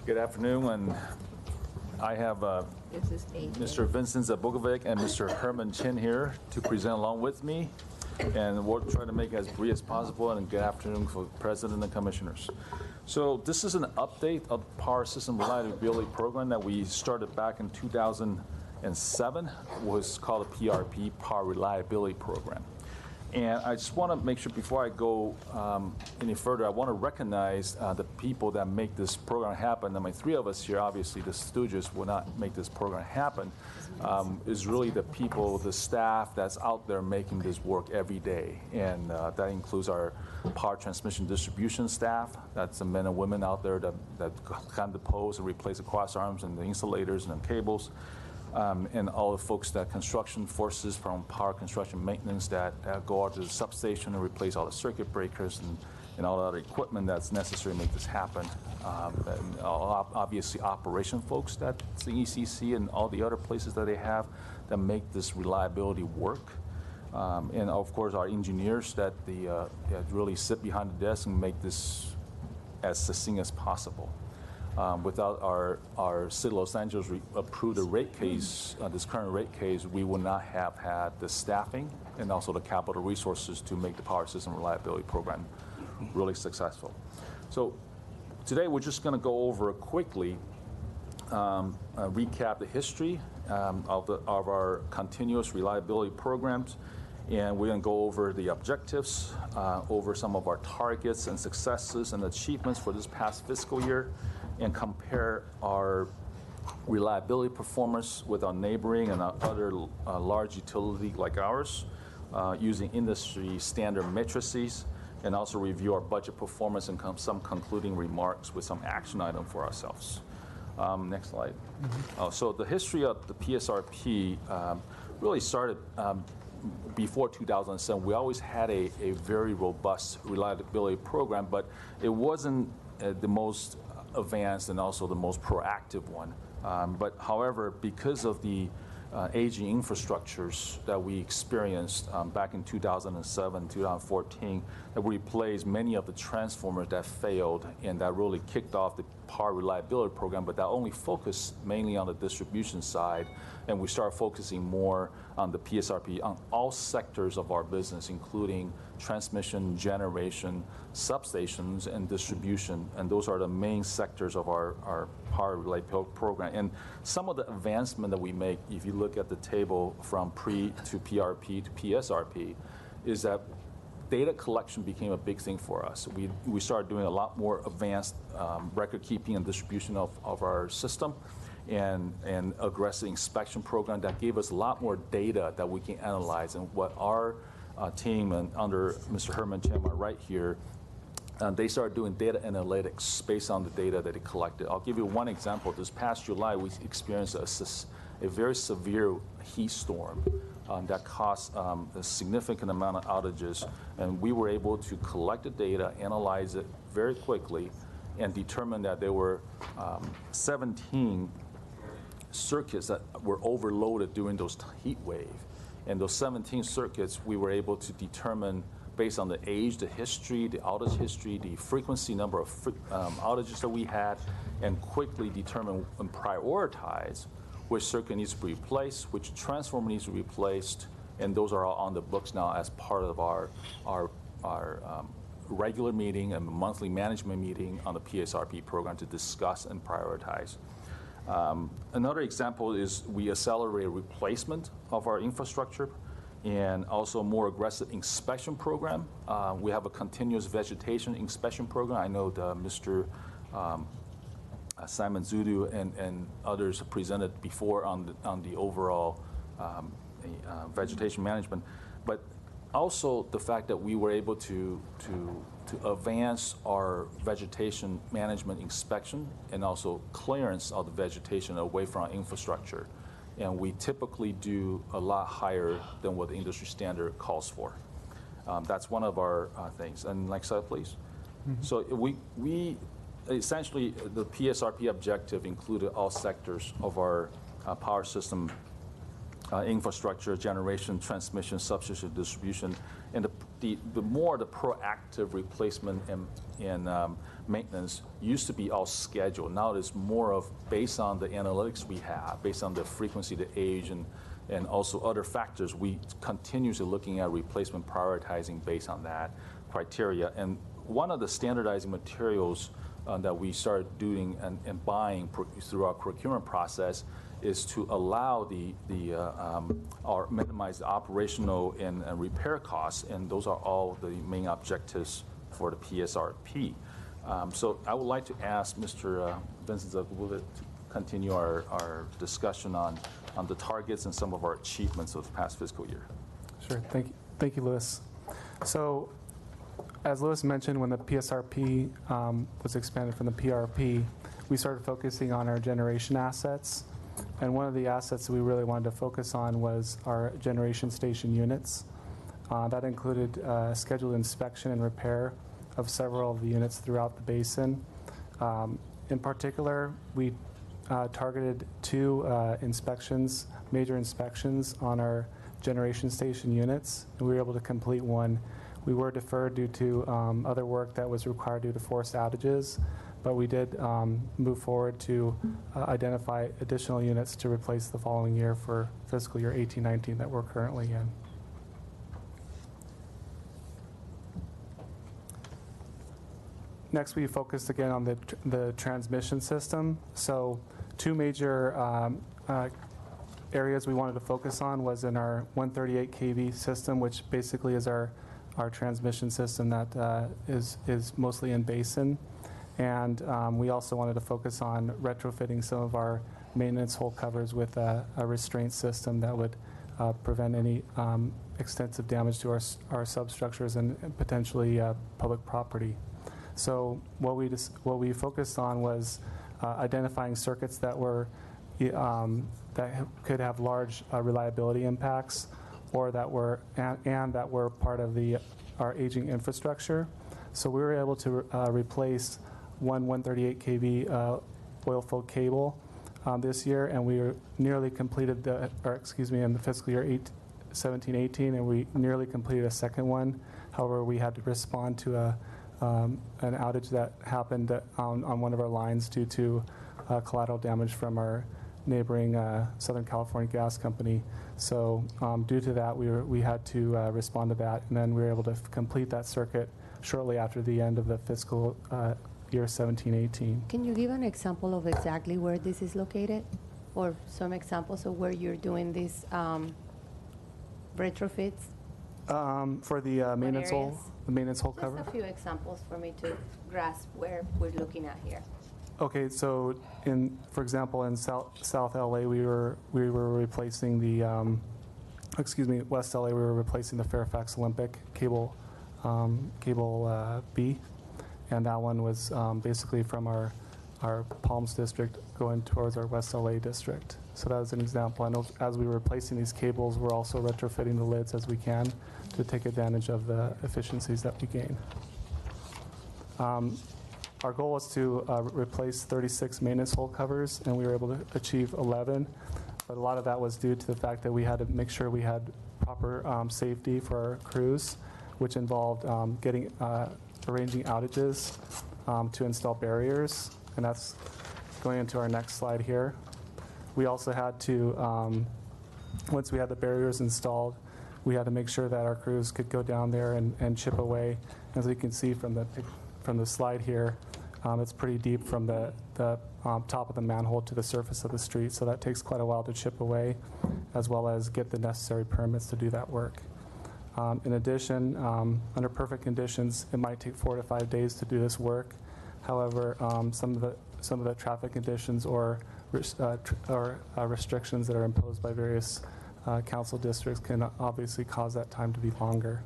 Good afternoon, and I have This is 8. Mr. Vincent Zabogovic and Mr. Herman Chin here to present along with me, and we'll try to make it as brief as possible, and good afternoon for President and Commissioners. So this is an update of the Power System Reliability Program that we started back in 2007, was called a PRP, Power Reliability Program. And I just want to make sure before I go any further, I want to recognize the people that make this program happen. I mean, three of us here, obviously, the Stooges will not make this program happen. Is really the people, the staff that's out there making this work every day. And that includes our power transmission distribution staff. That's the men and women out there that climb the poles and replace the cross arms and the insulators and the cables. And all the folks that construction forces from power construction maintenance that go out to the substation and replace all the circuit breakers and all the other equipment that's necessary to make this happen. And obviously operation folks, that's the ECC and all the other places that they have that make this reliability work. And of course our engineers that really sit behind the desk and make this as succinct as possible. Without our City of Los Angeles approved a rate case, this current rate case, we would not have had the staffing and also the capital resources to make the Power System Reliability Program really successful. So today we're just going to go over quickly, recap the history of our continuous reliability programs, and we're going to go over the objectives, over some of our targets and successes and achievements for this past fiscal year, and compare our reliability performance with our neighboring and our other large utility like ours using industry standard matrices, and also review our budget performance and some concluding remarks with some action item for ourselves. Next slide. So the history of the PSRP really started before 2007. We always had a very robust reliability program, but it wasn't the most advanced and also the most proactive one. But however, because of the aging infrastructures that we experienced back in 2007, 2014, that we replaced many of the transformers that failed, and that really kicked off the power reliability program, but that only focused mainly on the distribution side, and we started focusing more on the PSRP on all sectors of our business, including transmission, generation, substations, and distribution, and those are the main sectors of our power reliability program. And some of the advancement that we make, if you look at the table from pre to PRP to PSRP, is that data collection became a big thing for us. We started doing a lot more advanced record keeping and distribution of our system, and aggressive inspection program that gave us a lot more data that we can analyze. And what our team and under Mr. Herman Chen right here, they started doing data analytics based on the data that they collected. I'll give you one example. This past July, we experienced a very severe heat storm that caused a significant amount of outages, and we were able to collect the data, analyze it very quickly, and determine that there were 17 circuits that were overloaded during those heat wave. And those 17 circuits, we were able to determine based on the age, the history, the outage history, the frequency number of outages that we had, and quickly determine and prioritize which circuit needs to be replaced, which transformer needs to be replaced, and those are all on the books now as part of our regular meeting and monthly management meeting on the PSRP program to discuss and prioritize. Another example is we accelerate replacement of our infrastructure and also more aggressive inspection program. We have a continuous vegetation inspection program. I know Mr. Simon Zudu and others presented before on the overall vegetation management, but also the fact that we were able to advance our vegetation management inspection and also clearance of the vegetation away from our infrastructure. And we typically do a lot higher than what the industry standard calls for. That's one of our things. And next slide, please. So we essentially, the PSRP objective included all sectors of our power system infrastructure, generation, transmission, substation, distribution, and the more the proactive replacement and maintenance used to be all scheduled. Now it's more of based on the analytics we have, based on the frequency, the age, and also other factors. We continuously looking at replacement prioritizing based on that criteria. And one of the standardizing materials that we started doing and buying through our procurement process is to allow or minimize the operational and repair costs, and those are all the main objectives for the PSRP. So I would like to ask Mr. Vincent Zagula to continue our discussion on the targets and some of our achievements of the past fiscal year. Sure. Thank you, Louis. So, as Louis mentioned, when the PSRP was expanded from the PRP, we started focusing on our generation assets. And one of the assets that we really wanted to focus on was our generation station units. That included scheduled inspection and repair of several of the units throughout the basin. In particular, we targeted 2 inspections, major inspections on our generation station units, and we were able to complete one. We were deferred due to other work that was required due to forced outages, but we did move forward to identify additional units to replace the following year for fiscal year 18-19 that we're currently in. Next, we focused again on the transmission system. So 2 major areas we wanted to focus on was in our 138 kV system, which basically is our transmission system that is mostly in basin. And we also wanted to focus on retrofitting some of our maintenance hole covers with a restraint system that would prevent any extensive damage to our substructures and potentially public property. So what we focused on was identifying circuits that were that could have large reliability impacts, or that were that were part of our aging infrastructure. So we were able to replace one 138 kV oil-filled cable this year, and we nearly completed in the fiscal year 17-18, and we nearly completed a second one. However, we had to respond to an outage that happened on one of our lines due to collateral damage from our neighboring Southern California Gas Company. So due to that, we had to respond to that, and then we were able to complete that circuit shortly after the end of the fiscal year 17-18. Can you give an example of exactly where this is located, or some examples of where you're doing these retrofits? For the maintenance hole, cover? Just a few examples for me to grasp where we're looking at here. Okay, so for example, in South LA, we were replacing the, West LA, we were replacing the Fairfax Olympic cable B, and that one was basically from our Palms district going towards our West LA district. So that was an example. I know as we were replacing these cables, we're also retrofitting the lids as we can to take advantage of the efficiencies that we gain. Our goal was to replace 36 maintenance hole covers, and we were able to achieve 11. But a lot of that was due to the fact that we had to make sure we had proper safety for our crews, which involved arranging outages to install barriers, and that's going into our next slide here. We also had to, once we had the barriers installed, we had to make sure that our crews could go down there and chip away. As you can see from the slide here, it's pretty deep from the top of the manhole to the surface of the street, so that takes quite a while to chip away, as well as get the necessary permits to do that work. In addition, under perfect conditions, it might take 4 to 5 days to do this work. However, some of the traffic conditions or restrictions that are imposed by various council districts can obviously cause that time to be longer.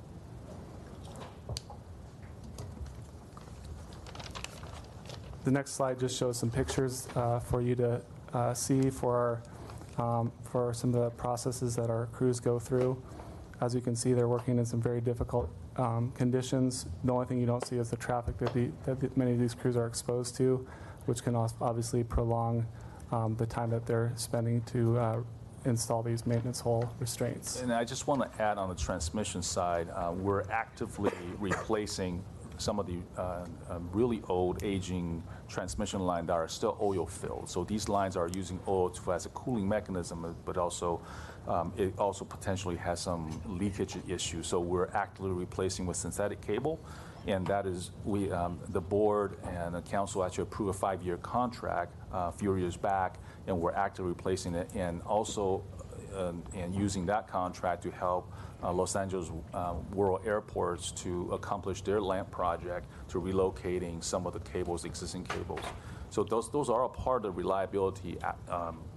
The next slide just shows some pictures for you to see for some of the processes that our crews go through. As you can see, they're working in some very difficult conditions. The only thing you don't see is the traffic that many of these crews are exposed to, which can obviously prolong the time that they're spending to install these maintenance hole restraints. And I just want to add on the transmission side, we're actively replacing some of the really old, aging transmission lines that are still oil-filled. So these lines are using oil as a cooling mechanism, but also it also potentially has some leakage issues. So we're actively replacing with synthetic cable, and that is the board and the council actually approved a 5-year contract a few years back, and we're actively replacing it, and also and using that contract to help Los Angeles World Airports to accomplish their LAMP project to relocating some of the cables, existing cables. So those are a part of the reliability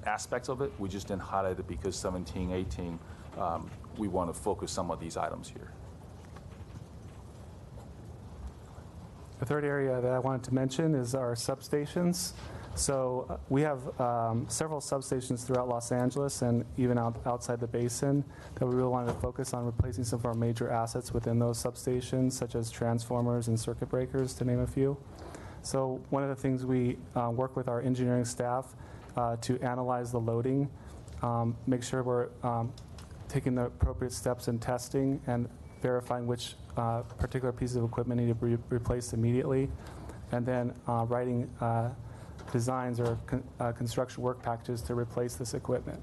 aspects of it. We just didn't highlight it because 17, 18, we want to focus some of these items here. The third area that I wanted to mention is our substations. So we have several substations throughout Los Angeles and even outside the basin that we really wanted to focus on replacing some of our major assets within those substations, such as transformers and circuit breakers, to name a few. So one of the things we work with our engineering staff to analyze the loading, make sure we're taking the appropriate steps in testing and verifying which particular pieces of equipment need to be replaced immediately, and then writing designs or construction work packages to replace this equipment.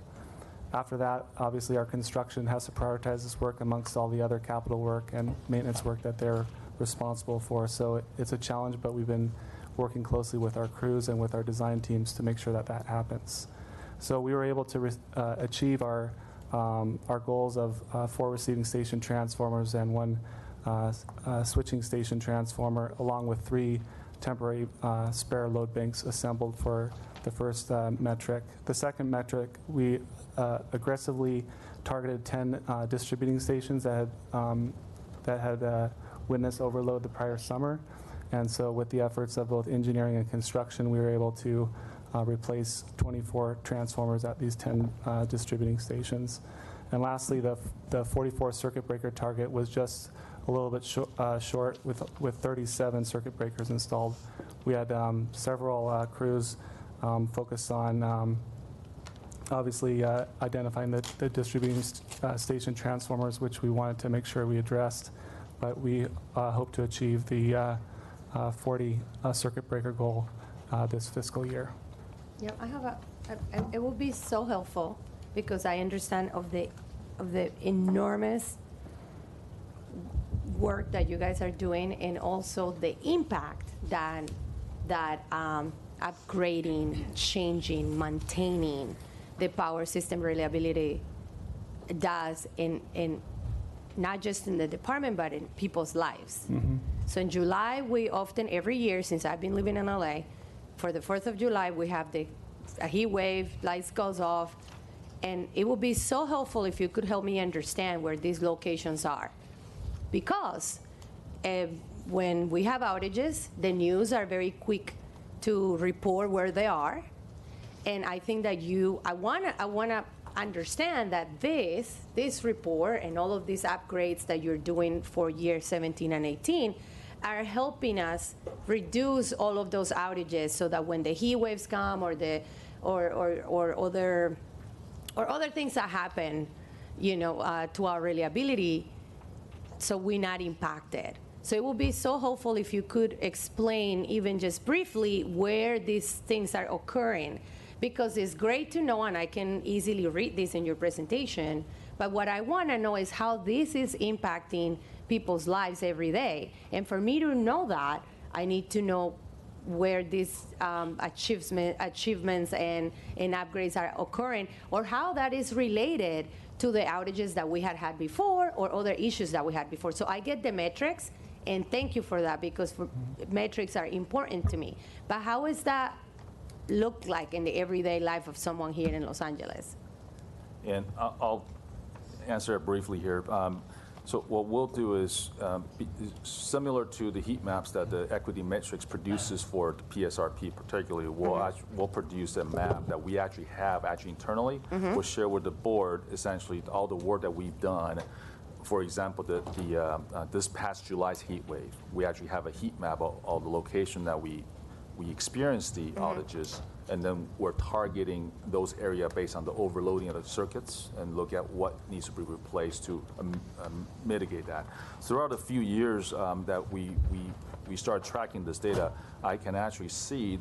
After that, obviously, our construction has to prioritize this work amongst all the other capital work and maintenance work that they're responsible for. So it's a challenge, but we've been working closely with our crews and with our design teams to make sure that that happens. So we were able to achieve our goals of 4 receiving station transformers and 1 switching station transformer, along with 3 temporary spare load banks assembled for the first metric. The second metric, we aggressively targeted 10 distributing stations that had witnessed overload the prior summer. And so with the efforts of both engineering and construction, we were able to replace 24 transformers at these 10 distributing stations. And lastly, the 44 circuit breaker target was just a little bit short with 37 circuit breakers installed. We had several crews focused on obviously identifying the distributing station transformers, which we wanted to make sure we addressed, but we hope to achieve the 40 circuit breaker goal this fiscal year. Yeah, I have it will be so helpful because I understand of the enormous work that you guys are doing, and also the impact that upgrading, changing, maintaining the power system reliability does in not just in the department, but in people's lives. Mm-hmm. So in July, we often, every year since I've been living in LA, for the 4th of July, we have a heat wave, lights goes off, and it would be so helpful if you could help me understand where these locations are. Because when we have outages, the news are very quick to report where they are. And I think that I wanna understand that this report and all of these upgrades that you're doing for year 17 and 18 are helping us reduce all of those outages, so that when the heat waves come or other things that happen, to our reliability, so we're not impacted. So it would be so helpful if you could explain, even just briefly, where these things are occurring. Because it's great to know, and I can easily read this in your presentation, but what I want to know is how this is impacting people's lives every day. And for me to know that, I need to know where these achievements and upgrades are occurring, or how that is related to the outages that we had before, or other issues that we had before. So I get the metrics, and thank you for that, because metrics are important to me. But how is that look like in the everyday life of someone here in Los Angeles? And I'll answer it briefly here. So what we'll do is, similar to the heat maps that the equity matrix produces for the PSRP particularly, we'll produce a map that we actually have internally. We'll share with the board essentially all the work that we've done. For example, this past July's heat wave, we actually have a heat map of all the location that we we experience the outages, and then we're targeting those areas based on the overloading of the circuits and look at what needs to be replaced to mitigate that. Throughout a few years that we started tracking this data, I can actually see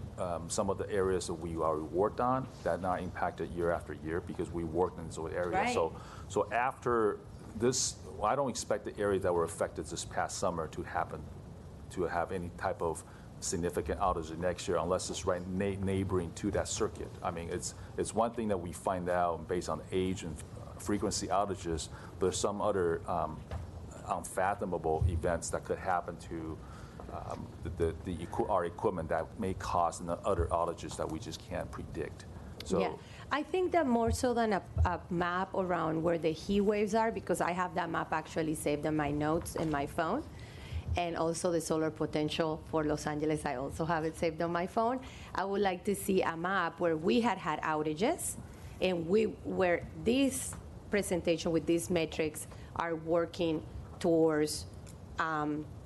some of the areas that we already worked on that not impacted year after year because we worked in those areas. Right. So after this, I don't expect the areas that were affected this past summer to have any type of significant outage next year unless it's right neighboring to that circuit. I mean, it's one thing that we find out based on age and frequency outages, but there's some other unfathomable events that could happen to our equipment that may cause other outages that we just can't predict. So, yeah, I think that more so than a map around where the heat waves are, because I have that map actually saved in my notes in my phone, and also the solar potential for Los Angeles, I also have it saved on my phone. I would like to see a map where we had outages, and where this presentation with these metrics are working towards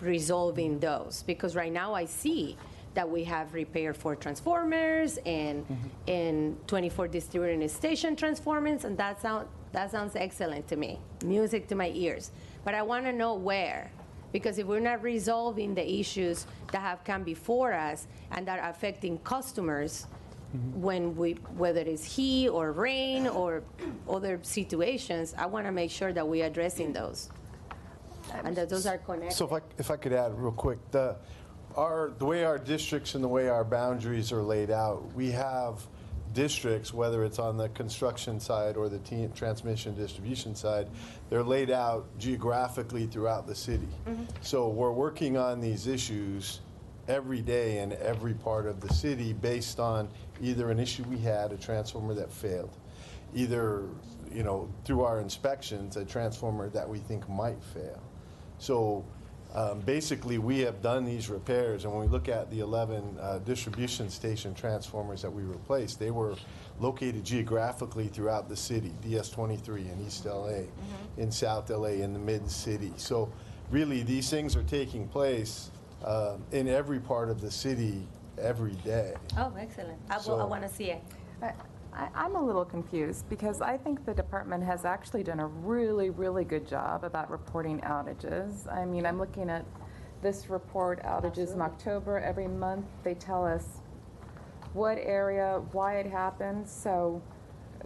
resolving those. Because right now I see that we have repair for transformers and 24 distributing station transformers, and that sounds excellent to me, music to my ears. But I want to know where, because if we're not resolving the issues that have come before us and that are affecting customers, whether it's heat or rain or other situations, I want to make sure that we're addressing those and that those are connected. So if I could add real quick, the way our districts and the way our boundaries are laid out, we have districts, whether it's on the construction side or the transmission distribution side, they're laid out geographically throughout the city. So we're working on these issues every day in every part of the city based on either an issue we had, a transformer that failed, either through our inspections, a transformer that we think might fail. So basically, we have done these repairs, and when we look at the 11 distribution station transformers that we replaced, they were located geographically throughout the city, DS23 in East LA, in South LA, in the mid-city. So really, these things are taking place in every part of the city every day. Oh, excellent. I want to see it. I'm a little confused because I think the department has actually done a really, really good job about reporting outages. I mean, I'm looking at this report, outages in October. Every month they tell us what area, why it happened. So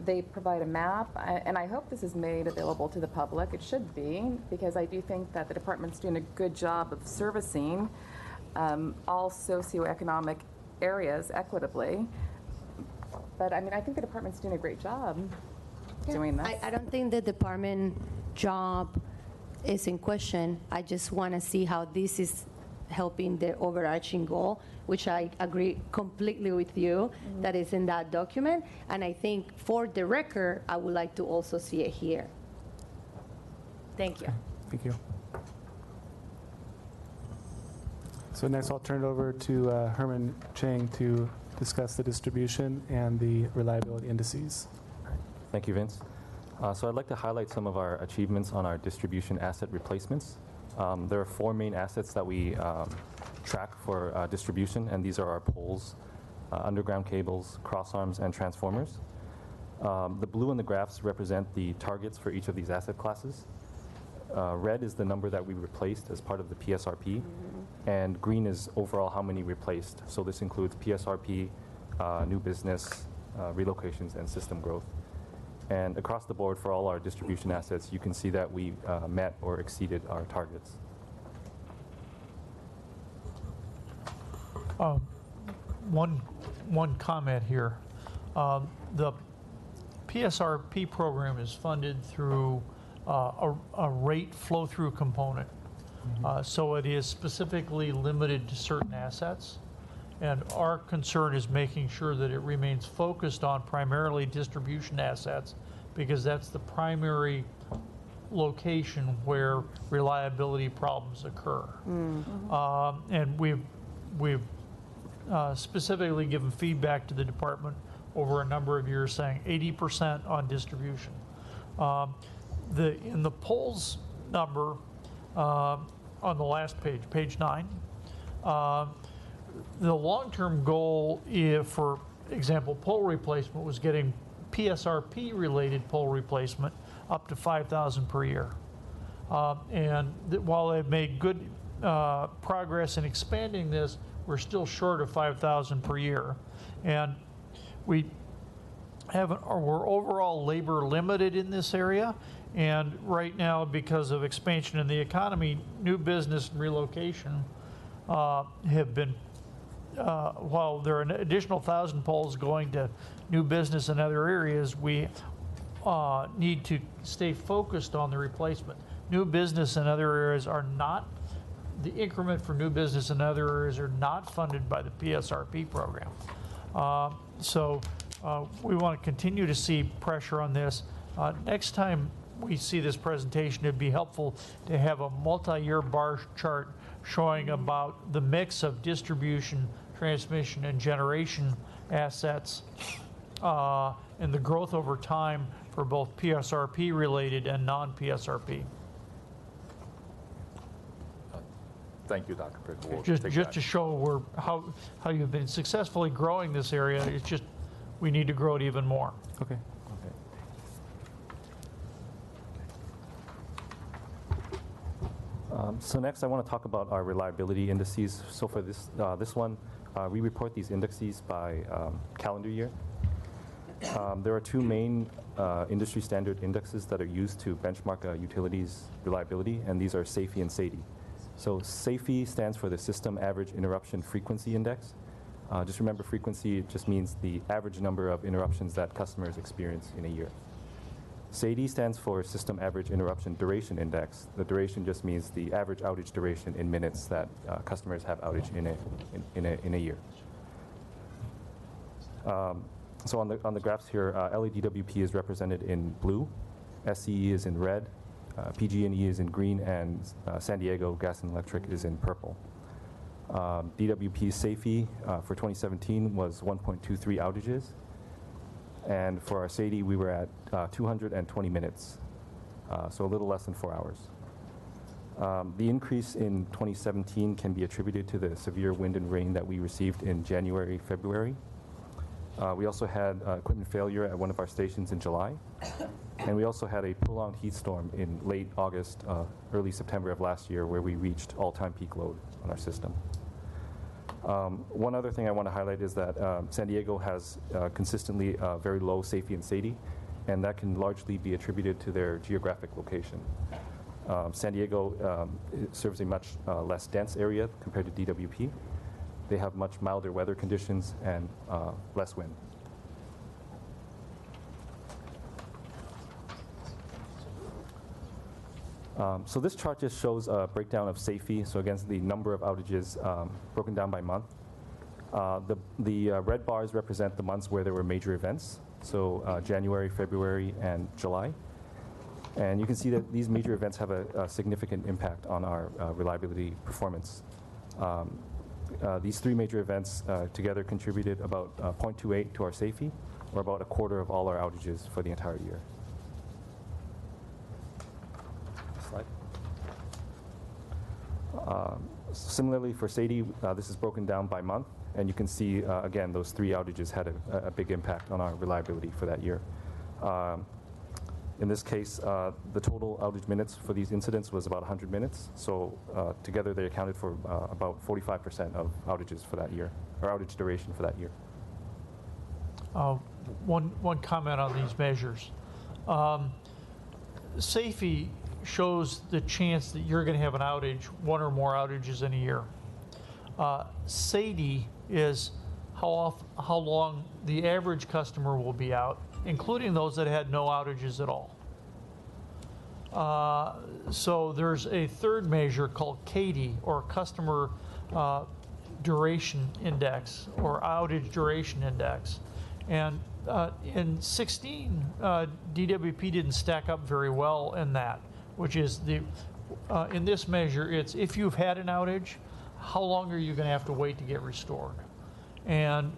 they provide a map, and I hope this is made available to the public. It should be, because I do think that the department's doing a good job of servicing all socioeconomic areas equitably. But I mean, I think the department's doing a great job doing this. I don't think the department job is in question. I just want to see how this is helping the overarching goal, which I agree completely with you, that is in that document. And I think for the record, I would like to also see it here. Thank you. Thank you. So next I'll turn it over to Herman Chang to discuss the distribution and the reliability indices. Thank you, Vince. So I'd like to highlight some of our achievements on our distribution asset replacements. There are 4 main assets that we track for distribution, and these are our poles, underground cables, crossarms, and transformers. The blue in the graphs represent the targets for each of these asset classes. Red is the number that we replaced as part of the PSRP, and green is overall how many replaced. So this includes PSRP, new business, relocations, and system growth. And across the board for all our distribution assets, you can see that we met or exceeded our targets. One comment here. The PSRP program is funded through a rate flow-through component. So it is specifically limited to certain assets. And our concern is making sure that it remains focused on primarily distribution assets, because that's the primary location where reliability problems occur. And we've specifically given feedback to the department over a number of years saying 80% on distribution. In the polls number on the last page, page 9, The long-term goal, for example, pole replacement, was getting PSRP-related pole replacement up to 5,000 per year. While they've made good progress in expanding this, we're still short of 5,000 per year. And we're overall labor limited in this area. And right now, because of expansion in the economy, new business and relocation have been, while there are an additional 1,000 poles going to new business in other areas, we need to stay focused on the replacement. New business in other areas are not, the increment for new business in other areas are not funded by the PSRP program. So we want to continue to see pressure on this. Next time we see this presentation, it'd be helpful to have a multi-year bar chart showing about the mix of distribution, transmission, and generation assets and the growth over time for both PSRP related and non-PSRP. Thank you, Dr. Prickle. We'll Just take that. to show how you've been successfully growing this area. It's just we need to grow it even more. Okay. So next, I want to talk about our reliability indices. So for this one, we report these indices by calendar year. There are two main industry standard indexes that are used to benchmark a utility's reliability, and these are SAIFI and SAIDI. So SAIFI stands for the System Average Interruption Frequency Index. Just remember, frequency just means the average number of interruptions that customers experience in a year. SAIDI stands for System Average Interruption Duration Index. The duration just means the average outage duration in minutes that customers have outage in a year. So on the graphs here, LADWP is represented in blue, SCE is in red, PG&E is in green, and San Diego Gas and Electric is in purple. DWP SAIFI for 2017 was 1.23 outages. And for our SAIDI, we were at 220 minutes, so a little less than 4 hours. The increase in 2017 can be attributed to the severe wind and rain that we received in January, February. We also had equipment failure at one of our stations in July. And we also had a prolonged heat storm in late August, early September of last year, where we reached all-time peak load on our system. One other thing I want to highlight is that San Diego has consistently very low SAIFI and SAIDI, and that can largely be attributed to their geographic location. San Diego serves a much less dense area compared to DWP. They have much milder weather conditions and less wind. So this chart just shows a breakdown of SAIFI, so against the number of outages broken down by month. The red bars represent the months where there were major events, so January, February, and July. And you can see that these major events have a significant impact on our reliability performance. These three major events together contributed about 0.28 to our SAIFI, or about a quarter of all our outages for the entire year. Slide. Similarly for SAIDI, this is broken down by month, and you can see, again, those three outages had a big impact on our reliability for that year. In this case, the total outage minutes for these incidents was about 100 minutes, so together they accounted for about 45% of outages for that year, or outage duration for that year. One comment on these measures. SAIFI shows the chance that you're going to have an outage, one or more outages in a year. SAIDI is how long the average customer will be out, including those that had no outages at all. So there's a third measure called CAIDI, or Customer Duration Index, or Outage Duration Index. And in 16, DWP didn't stack up very well in that, which is in this measure, it's if you've had an outage, how long are you going to have to wait to get restored? And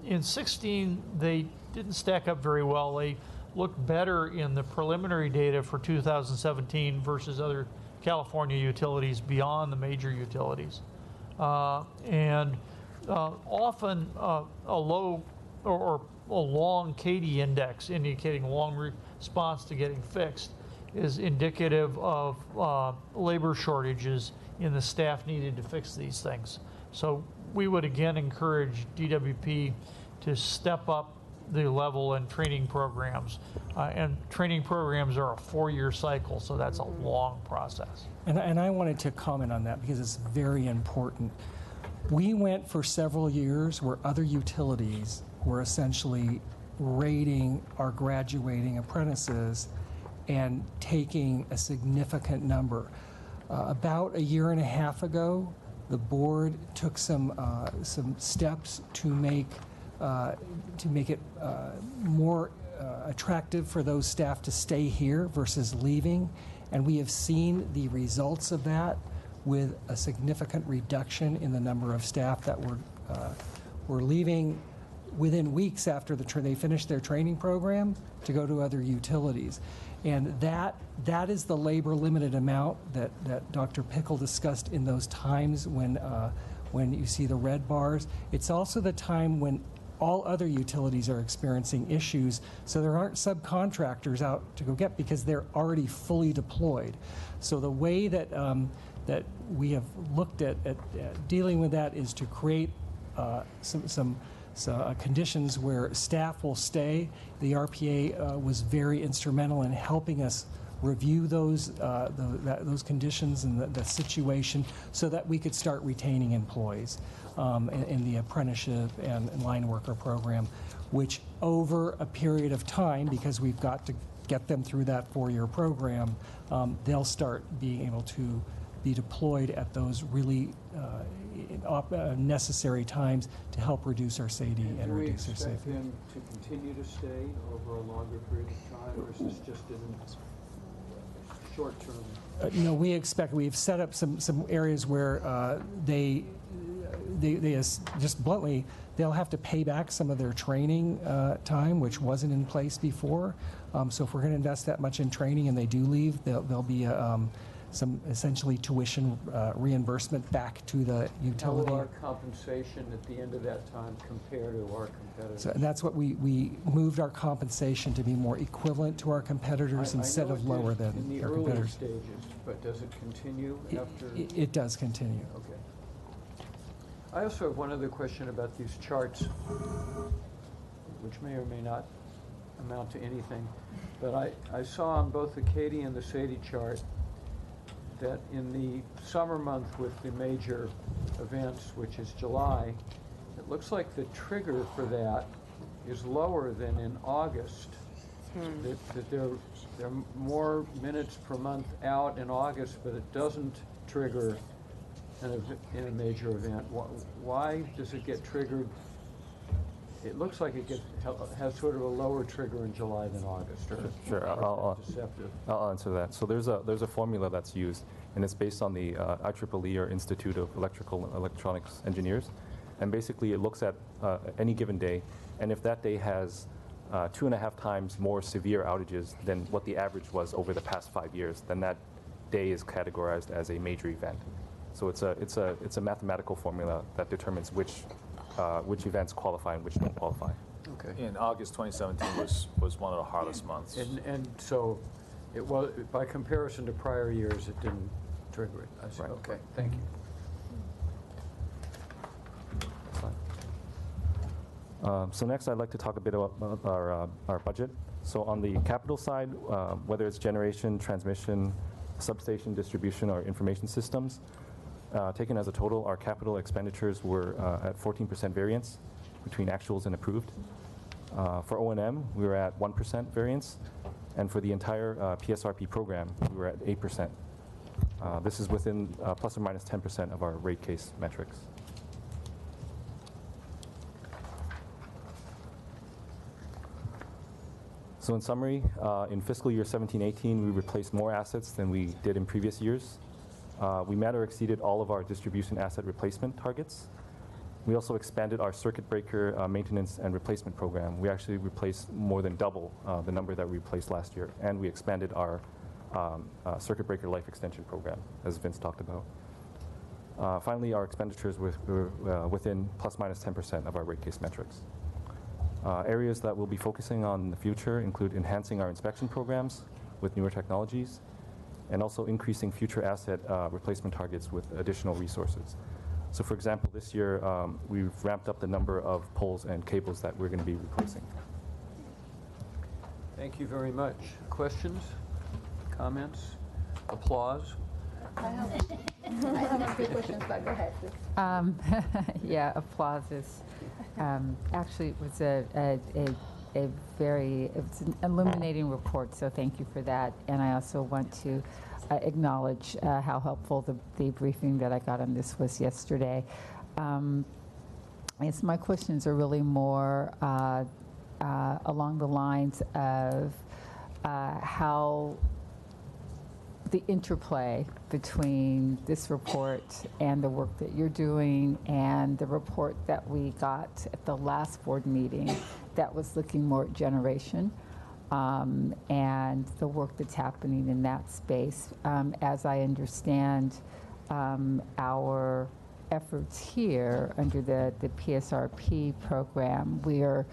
in 16, they didn't stack up very well. They looked better in the preliminary data for 2017 versus other California utilities beyond the major utilities. and often a low or a long KD index indicating long response to getting fixed is indicative of labor shortages in the staff needed to fix these things. So we would again encourage DWP to step up the level and training programs. And training programs are a 4-year cycle, so that's a long process. And I wanted to comment on that because it's very important. We went for several years where other utilities were essentially rating our graduating apprentices and taking a significant number. About a year and a half ago, the board took some steps to make it more attractive for those staff to stay here versus leaving, and we have seen the results of that with a significant reduction in the number of staff that were leaving within weeks after they finished their training program to go to other utilities. And that is the labor limited amount that Dr. Pickle discussed in those times when you see the red bars. It's also the time when all other utilities are experiencing issues, so there aren't subcontractors out to go get because they're already fully deployed. So the way that that we have looked at dealing with that is to create some conditions where staff will stay. The RPA was very instrumental in helping us review those conditions and the situation so that we could start retaining employees in the apprenticeship and line worker program, which over a period of time, because we've got to get them through that 4-year program, they'll start being able to be deployed at those really necessary times to help reduce our SAIDI and reduce our safety. Do we expect them to continue to stay over a longer period of time, or is this just in short term? No, we've set up some areas where they just bluntly, they'll have to pay back some of their training time, which wasn't in place before. So if we're going to invest that much in training and they do leave, there'll be some essentially tuition reimbursement back to the utility. How will our compensation at the end of that time compare to our competitors? So that's what we moved our compensation to be more equivalent to our competitors instead of lower than in the our early competitors. stages, but does it continue after? It does continue. Okay. I also have one other question about these charts, which may or may not amount to anything. But I saw on both the KD and the SAIDI chart that in the summer month with the major events, which is July, it looks like the trigger for that is lower than in August. That there are more minutes per month out in August, but it doesn't trigger in a major event. Why does it get triggered? It looks like it has sort of a lower trigger in July than August. Sure, I'll answer that. So there's a formula that's used, and it's based on the IEEE, or Institute of Electrical and Electronics Engineers. And basically it looks at any given day, and if that day has 2.5 times more severe outages than what the average was over the past 5 years, then that day is categorized as a major event. So it's a mathematical formula that determines which events qualify and which don't qualify. Okay. In August 2017 was one of the hardest months. And so it was, by comparison to prior years, it didn't trigger it. I see. Right. Okay, thank you. So next I'd like to talk a bit about our budget. So on the capital side, whether it's generation, transmission, substation, distribution, or information systems, taken as a total, our capital expenditures were at 14% variance between actuals and approved. For O&M, we were at 1% variance, and for the entire PSRP program, we were at 8%. This is within plus or minus 10% of our rate case metrics. So in summary, in fiscal year 17-18, we replaced more assets than we did in previous years. We met or exceeded all of our distribution asset replacement targets. We also expanded our circuit breaker maintenance and replacement program. We actually replaced more than double the number that we replaced last year, and we expanded our circuit breaker life extension program, as Vince talked about. Finally, our expenditures were within plus minus 10% of our rate case metrics. Areas that we'll be focusing on in the future include enhancing our inspection programs with newer technologies, and also increasing future asset replacement targets with additional resources. So for example, this year, we've ramped up the number of poles and cables that we're going to be replacing. Thank you very much. Questions, comments, applause? I have a few questions, but go ahead, please. Yeah, applause is, actually, it was a very, it's an illuminating report, so thank you for that. And I also want to acknowledge how helpful the briefing that I got on this was yesterday. Yes, my questions are really more along the lines of how the interplay between this report and the work that you're doing and the report that we got at the last board meeting that was looking more at generation and the work that's happening in that space. As I understand our efforts here under the PSRP program, we are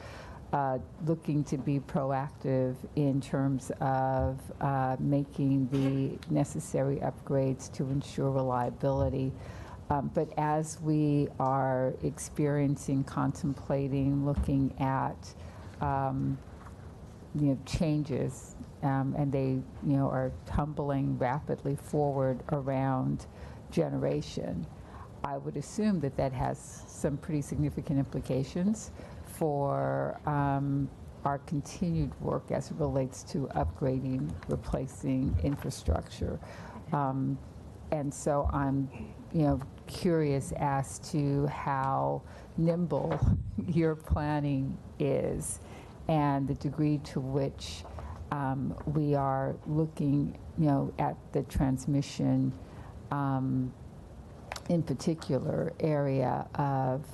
looking to be proactive in terms of making the necessary upgrades to ensure reliability. But as we are experiencing, contemplating, looking at changes, and they are tumbling rapidly forward around generation, I would assume that that has some pretty significant implications for our continued work as it relates to upgrading, replacing infrastructure. And so I'm curious as to how nimble your planning is and the degree to which we are looking at the transmission in particular area of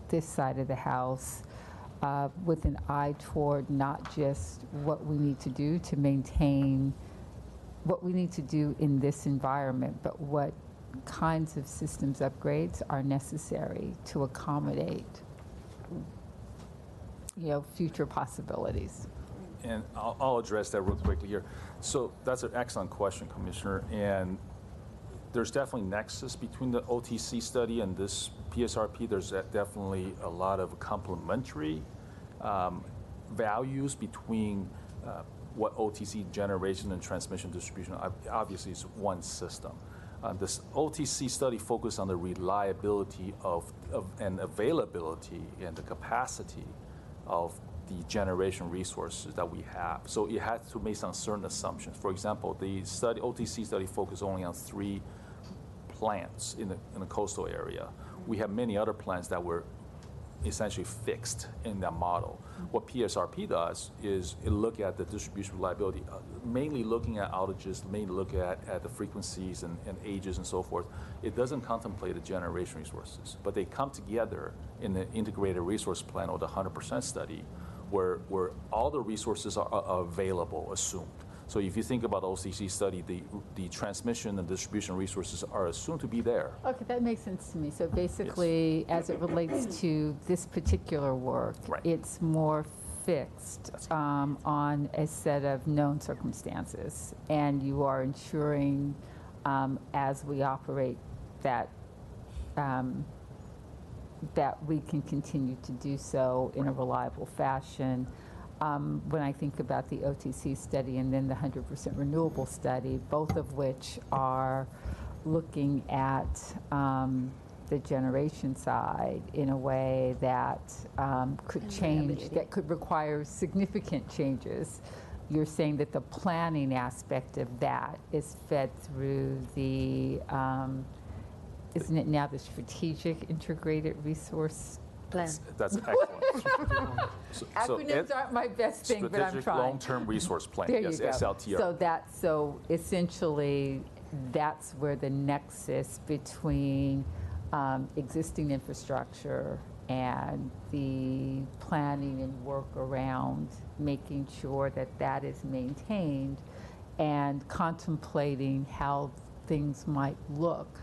this side of the house with an eye toward not just what we need to do to maintain what we need to do in this environment, but what kinds of systems upgrades are necessary to accommodate future possibilities. And I'll address that real quickly here. So that's an excellent question, Commissioner. And there's definitely nexus between the OTC study and this PSRP. There's definitely a lot of complementary values between what OTC generation and transmission distribution obviously is one system. This OTC study focused on the reliability of and availability and the capacity of the generation resources that we have. So it had to make some certain assumptions. For example, the OTC study focused only on 3 plants in the coastal area. We have many other plants that were essentially fixed in that model. What PSRP does is it look at the distribution reliability, mainly looking at outages, mainly look at the frequencies and ages and so forth. It doesn't contemplate the generation resources, but they come together in the integrated resource plan or the 100% study where all the resources are available, assumed. So if you think about the OCC study, the transmission and distribution resources are assumed to be there. Okay, that makes sense to me. So basically, yes, as it relates to this particular work, right, it's more fixed on a set of known circumstances, and you are ensuring as we operate that that we can continue to do so in a reliable fashion. When I think about the OTC study and then the 100% renewable study, both of which are looking at the generation side in a way that could change, that could require significant changes. You're saying that the planning aspect of that is fed through the, isn't it now the strategic integrated resource plan? That's excellent. Acronyms aren't my best thing, but I'm trying. Strategic long-term resource plan, there yes, you go. SLTR. So essentially, that's where the nexus between existing infrastructure and the planning and work around making sure that that is maintained and contemplating how things might look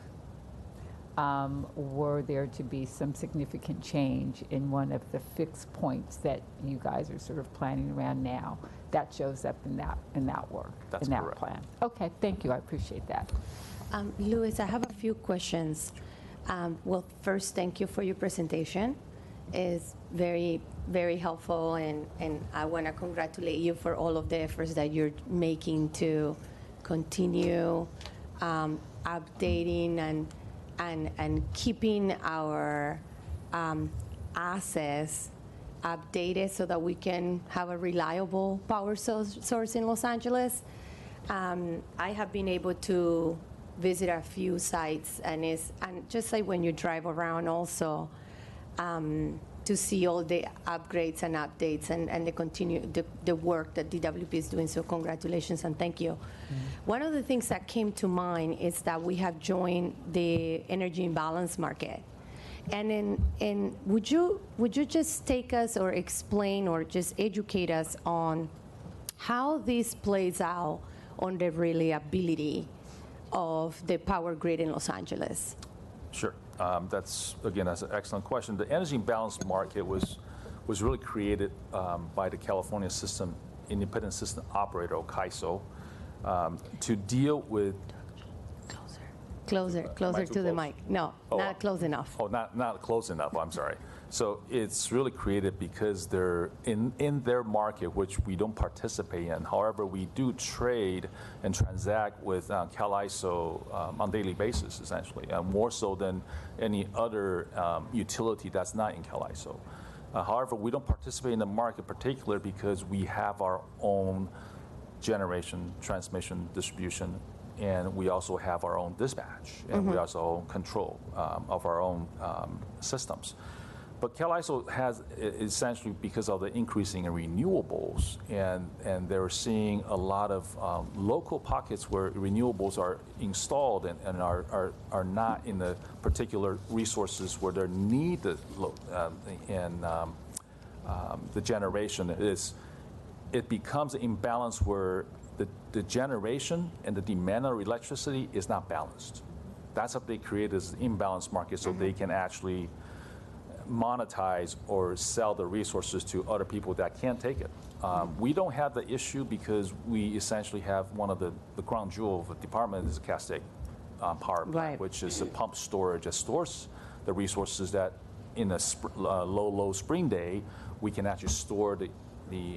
were there to be some significant change in one of the fixed points that you guys are sort of planning around now, that shows up in that work, That's in that correct. plan. Okay, thank you. I appreciate that. Louis, I have a few questions. Well, first, thank you for your presentation. It's very, very helpful, and I want to congratulate you for all of the efforts that you're making to continue updating and keeping our assets updated so that we can have a reliable power source in Los Angeles. I have been able to visit a few sites, and just like when you drive around also, to see all the upgrades and updates and the work that DWP is doing. So congratulations and thank you. One of the things that came to mind is that we have joined the energy imbalance market. And would you just take us or explain or just educate us on how this plays out on the reliability of the power grid in Los Angeles? Sure. That's an excellent question. The energy imbalance market was really created by the California Independent System Operator, or CAISO, to deal with... Closer to the mic. No, not close enough. Oh, not close enough. I'm sorry. So it's really created because they're in their market, which we don't participate in. However, we do trade and transact with CAISO on a daily basis, essentially, more so than any other utility that's not in CAISO. However, we don't participate in the market particularly because we have our own generation, transmission, distribution, and we also have our own dispatch, and we also own control of our own systems. But CAISO has essentially, because of the increasing in renewables, and they're seeing a lot of local pockets where renewables are installed and are not in the particular resources where they're needed, and the generation it becomes an imbalance where the generation and the demand of electricity is not balanced. That's what they create as an imbalanced market, so they can actually monetize or sell the resources to other people that can't take it. We don't have the issue because we essentially have one of the crown jewel of the department is a Castaic power plant, which is a pump storage that stores the resources that in a low spring day, we can actually store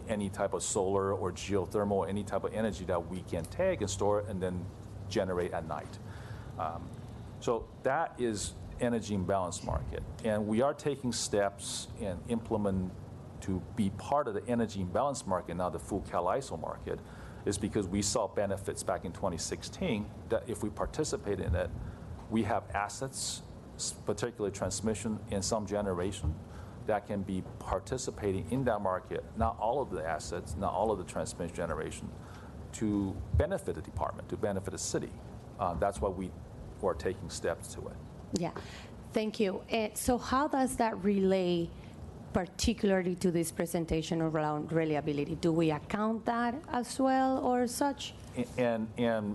any type of solar or geothermal, any type of energy that we can take and store and then generate at night. So that is energy imbalance market. And we are taking steps and implement to be part of the energy imbalance market, now the full CAISO market, is because we saw benefits back in 2016 that if we participate in it, we have assets, particularly transmission and some generation, that can be participating in that market, not all of the assets, not all of the transmission generation, to benefit the department, to benefit the city. That's why we are taking steps to it. Yeah, thank you. So how does that relate particularly to this presentation around reliability? Do we account that as well or such? And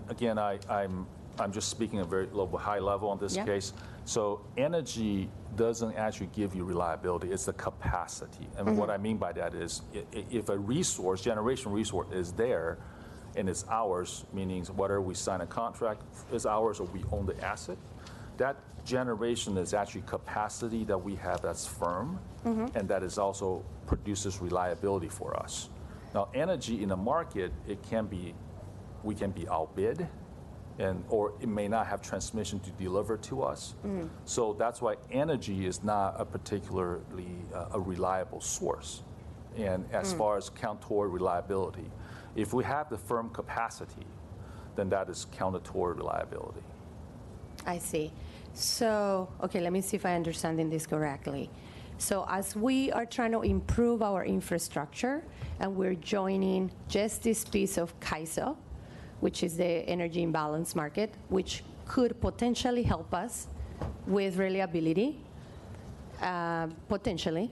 again, I'm just speaking a very high level on this case. So energy doesn't actually give you reliability, it's the capacity. And what I mean by that is if a resource, generation resource is there and it's ours, meaning whether we sign a contract is ours or we own the asset, that generation is actually capacity that we have that's firm and that is also produces reliability for us. Now energy in the market, we can be outbid, or it may not have transmission to deliver to us. So that's why energy is not a particularly a reliable source. And as far as count toward reliability, if we have the firm capacity, then that is counted toward reliability. I see. So, okay, let me see if I understand this correctly. So as we are trying to improve our infrastructure and we're joining just this piece of CAISO, which is the energy imbalance market, which could potentially help us with reliability, potentially,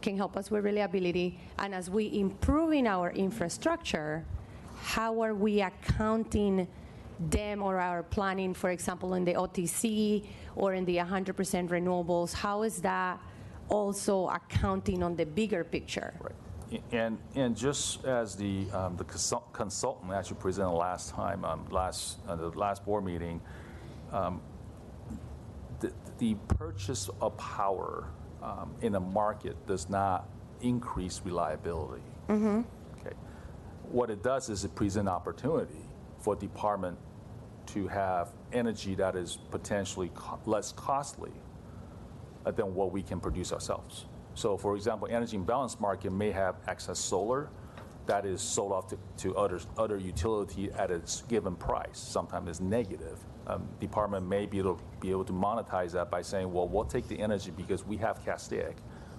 can help us with reliability. And as we improve in our infrastructure, how are we accounting them or our planning, for example, in the OTC or in the 100% renewables? How is that also accounting on the bigger picture? Right. And just as the consultant actually presented last time, the last board meeting, the purchase of power in a market does not increase reliability. Mm-hmm. Okay. What it does is it presents opportunity for department to have energy that is potentially less costly than what we can produce ourselves. So, for example, energy imbalance market may have excess solar that is sold off to other utility at a given price. Sometimes it's negative. Department may be able to monetize that by saying, well, we'll take the energy because we have Castaic.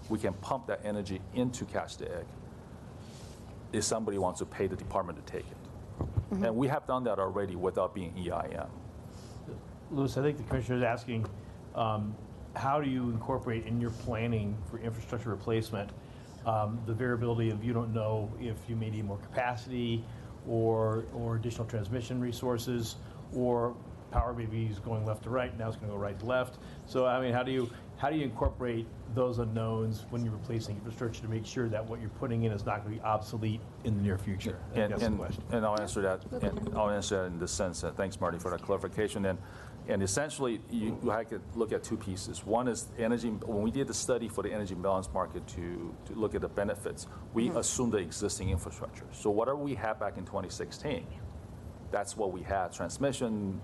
We can pump that energy into Castaic if somebody wants to pay the department to take it. Mm-hmm. And we have done that already without being EIM. Louis, I think the commissioner is asking, how do you incorporate in your planning for infrastructure replacement the variability of you don't know if you may need more capacity or additional transmission resources, or power maybe is going left to right, now it's going to go right to left. So, I mean, how do you incorporate those unknowns when you're replacing infrastructure to make sure that what you're putting in is not going to be obsolete in the near future? That's the question. And I'll answer that. And I'll answer that in the sense that, thanks, Marty, for that clarification. And essentially, you have to look at two pieces. One is energy. When we did the study for the energy imbalance market to look at the benefits, we assumed the existing infrastructure. So whatever we had back in 2016, that's what we had: transmission,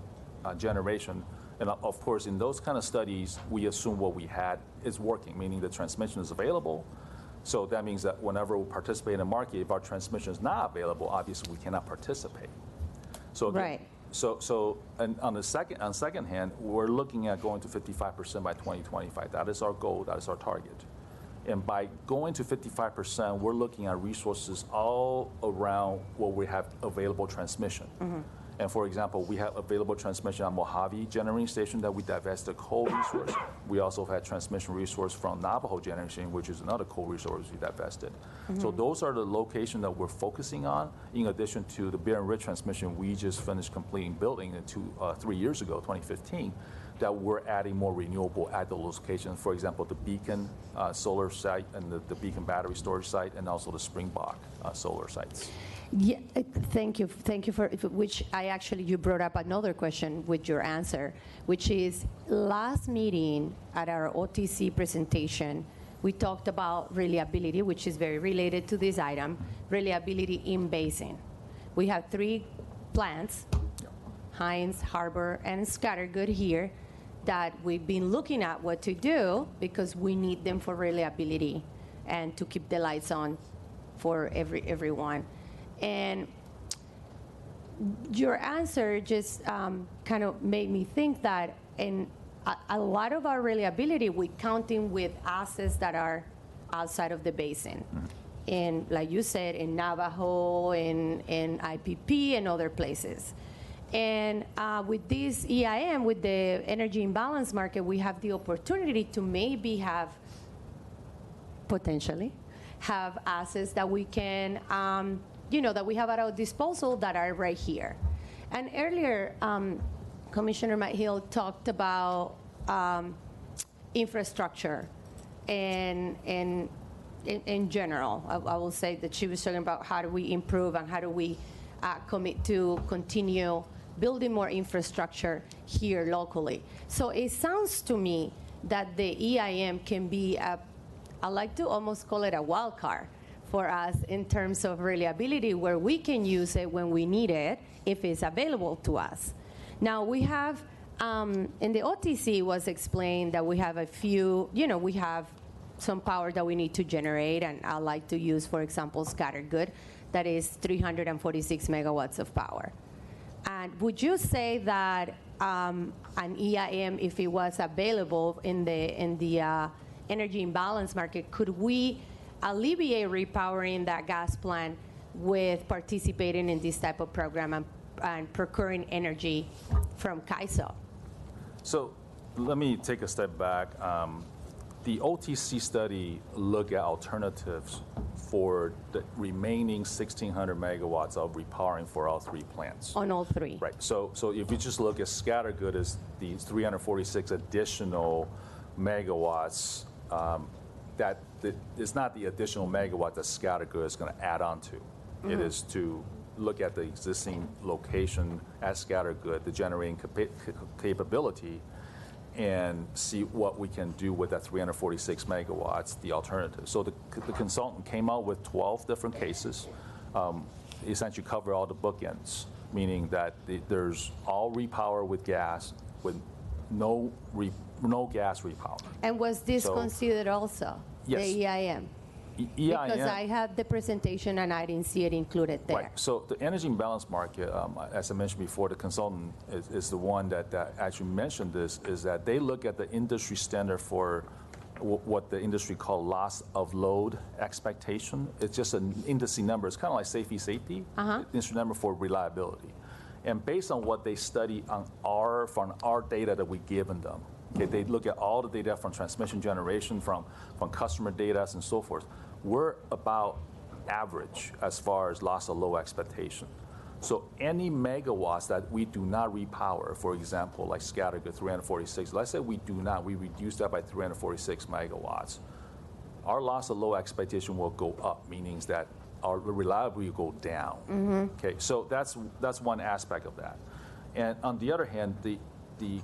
generation. And of course, in those kind of studies, we assume what we had is working, meaning the transmission is available. So that means that whenever we participate in a market, if our transmission is not available, obviously we cannot participate. So again, right. So and on the second hand, we're looking at going to 55% by 2025. That is our goal. That is our target. And by going to 55%, we're looking at resources all around what we have available transmission. Mm-hmm. And for example, we have available transmission on Mojave Generating Station that we divested coal resource. We also had transmission resource from Navajo Generation, which is another coal resource we divested. Mm-hmm. So those are the locations that we're focusing on, in addition to the Bear and Ridge transmission we just finished completing building 3 years ago, 2015, that we're adding more renewable at the locations. For example, the Beacon solar site and the Beacon battery storage site, and also the Springbok solar sites. Yeah, thank you for which you brought up another question with your answer, which is last meeting at our OTC presentation, we talked about reliability, which is very related to this item, reliability in basin. We have 3 plants, Hines, Harbor, and Scattergood here, that we've been looking at what to do because we need them for reliability and to keep the lights on for everyone. And your answer just kind of made me think that in a lot of our reliability, we're counting with assets that are outside of the basin. And like you said, in Navajo, in IPP, and other places. And with this EIM, with the energy imbalance market, we have the opportunity to maybe potentially have assets that we can that we have at our disposal that are right here. And earlier, Commissioner McHill talked about infrastructure and in general. I will say that she was talking about how do we improve and how do we commit to continue building more infrastructure here locally. So it sounds to me that the EIM can be I like to almost call it a wild card for us in terms of reliability, where we can use it when we need it, if it's available to us. Now we have, in the OTC was explained that we have we have some power that we need to generate, and I like to use, for example, Scattergood, that is 346 megawatts of power. And would you say that an EIM, if it was available in the energy imbalance market, could we alleviate repowering that gas plant with participating in this type of program and procuring energy from CAISO? So let me take a step back. the OTC study look at alternatives for the remaining 1,600 megawatts of repowering for all three plants. On all three. Right. So if you just look at scattergood as the 346 additional megawatts, it's not the additional megawatt that scattergood is going to add on to. It is to look at the existing location at scattergood, the generating capability, and see what we can do with that 346 megawatts, the alternative. So the consultant came out with 12 different cases, essentially cover all the bookends, meaning that there's all repower with gas, with no gas repower. And was this considered also, yes, the EIM? EIM. Because I have the presentation and I didn't see it included there. Right. So the energy imbalance market, as I mentioned before, the consultant is the one that actually mentioned this, is that they look at the industry standard for what the industry call loss of load expectation. It's just an industry number. It's kind of like safety, industry number for reliability. And based on what they study from our data that we've given them, okay, they look at all the data from transmission generation, from customer data and so forth. We're about average as far as loss of load expectation. So any megawatts that we do not repower, for example, like scattergood 346, let's say we reduce that by 346 megawatts, our loss of load expectation will go up, meaning that our reliability will go down. Okay, so that's one aspect of that. And on the other hand, the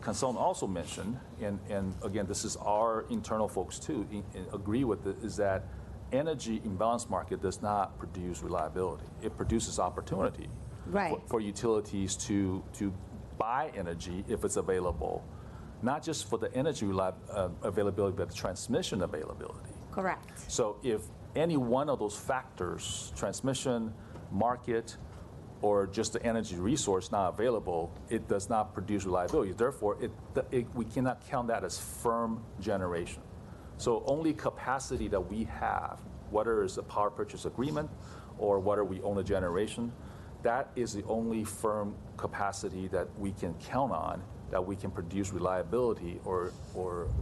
consultant also mentioned, and again, this is our internal folks too, agree with it, is that energy imbalance market does not produce reliability. It produces opportunity for utilities to buy energy if it's available, not just for the energy availability, but the transmission availability. Correct. So if any one of those factors, transmission, market, or just the energy resource not available, it does not produce reliability. Therefore, we cannot count that as firm generation. So only capacity that we have, whether it's a power purchase agreement or whether we own a generation, that is the only firm capacity that we can count on, that we can produce reliability or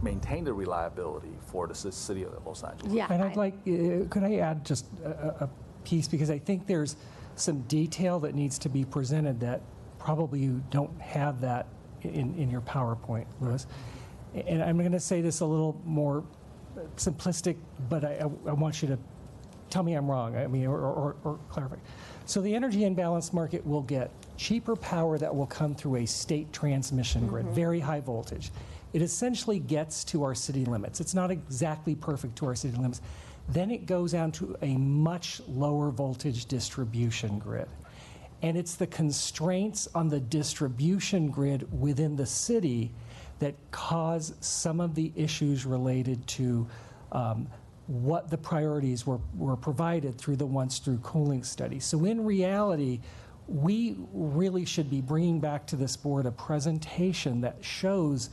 maintain the reliability for the city of Los Angeles. Yeah, and I'd like, could I add just a piece, because I think there's some detail that needs to be presented that probably you don't have that in your PowerPoint, Louis. And I'm going to say this a little more simplistic, but I want you to tell me I'm wrong, or clarify. So the energy imbalance market will get cheaper power that will come through a state transmission grid, very high voltage. It essentially gets to our city limits. It's not exactly perfect to our city limits. Then it goes down to a much lower voltage distribution grid. And it's the constraints on the distribution grid within the city that cause some of the issues related to what the priorities were provided through the once-through cooling study. So in reality, we really should be bringing back to this board a presentation that shows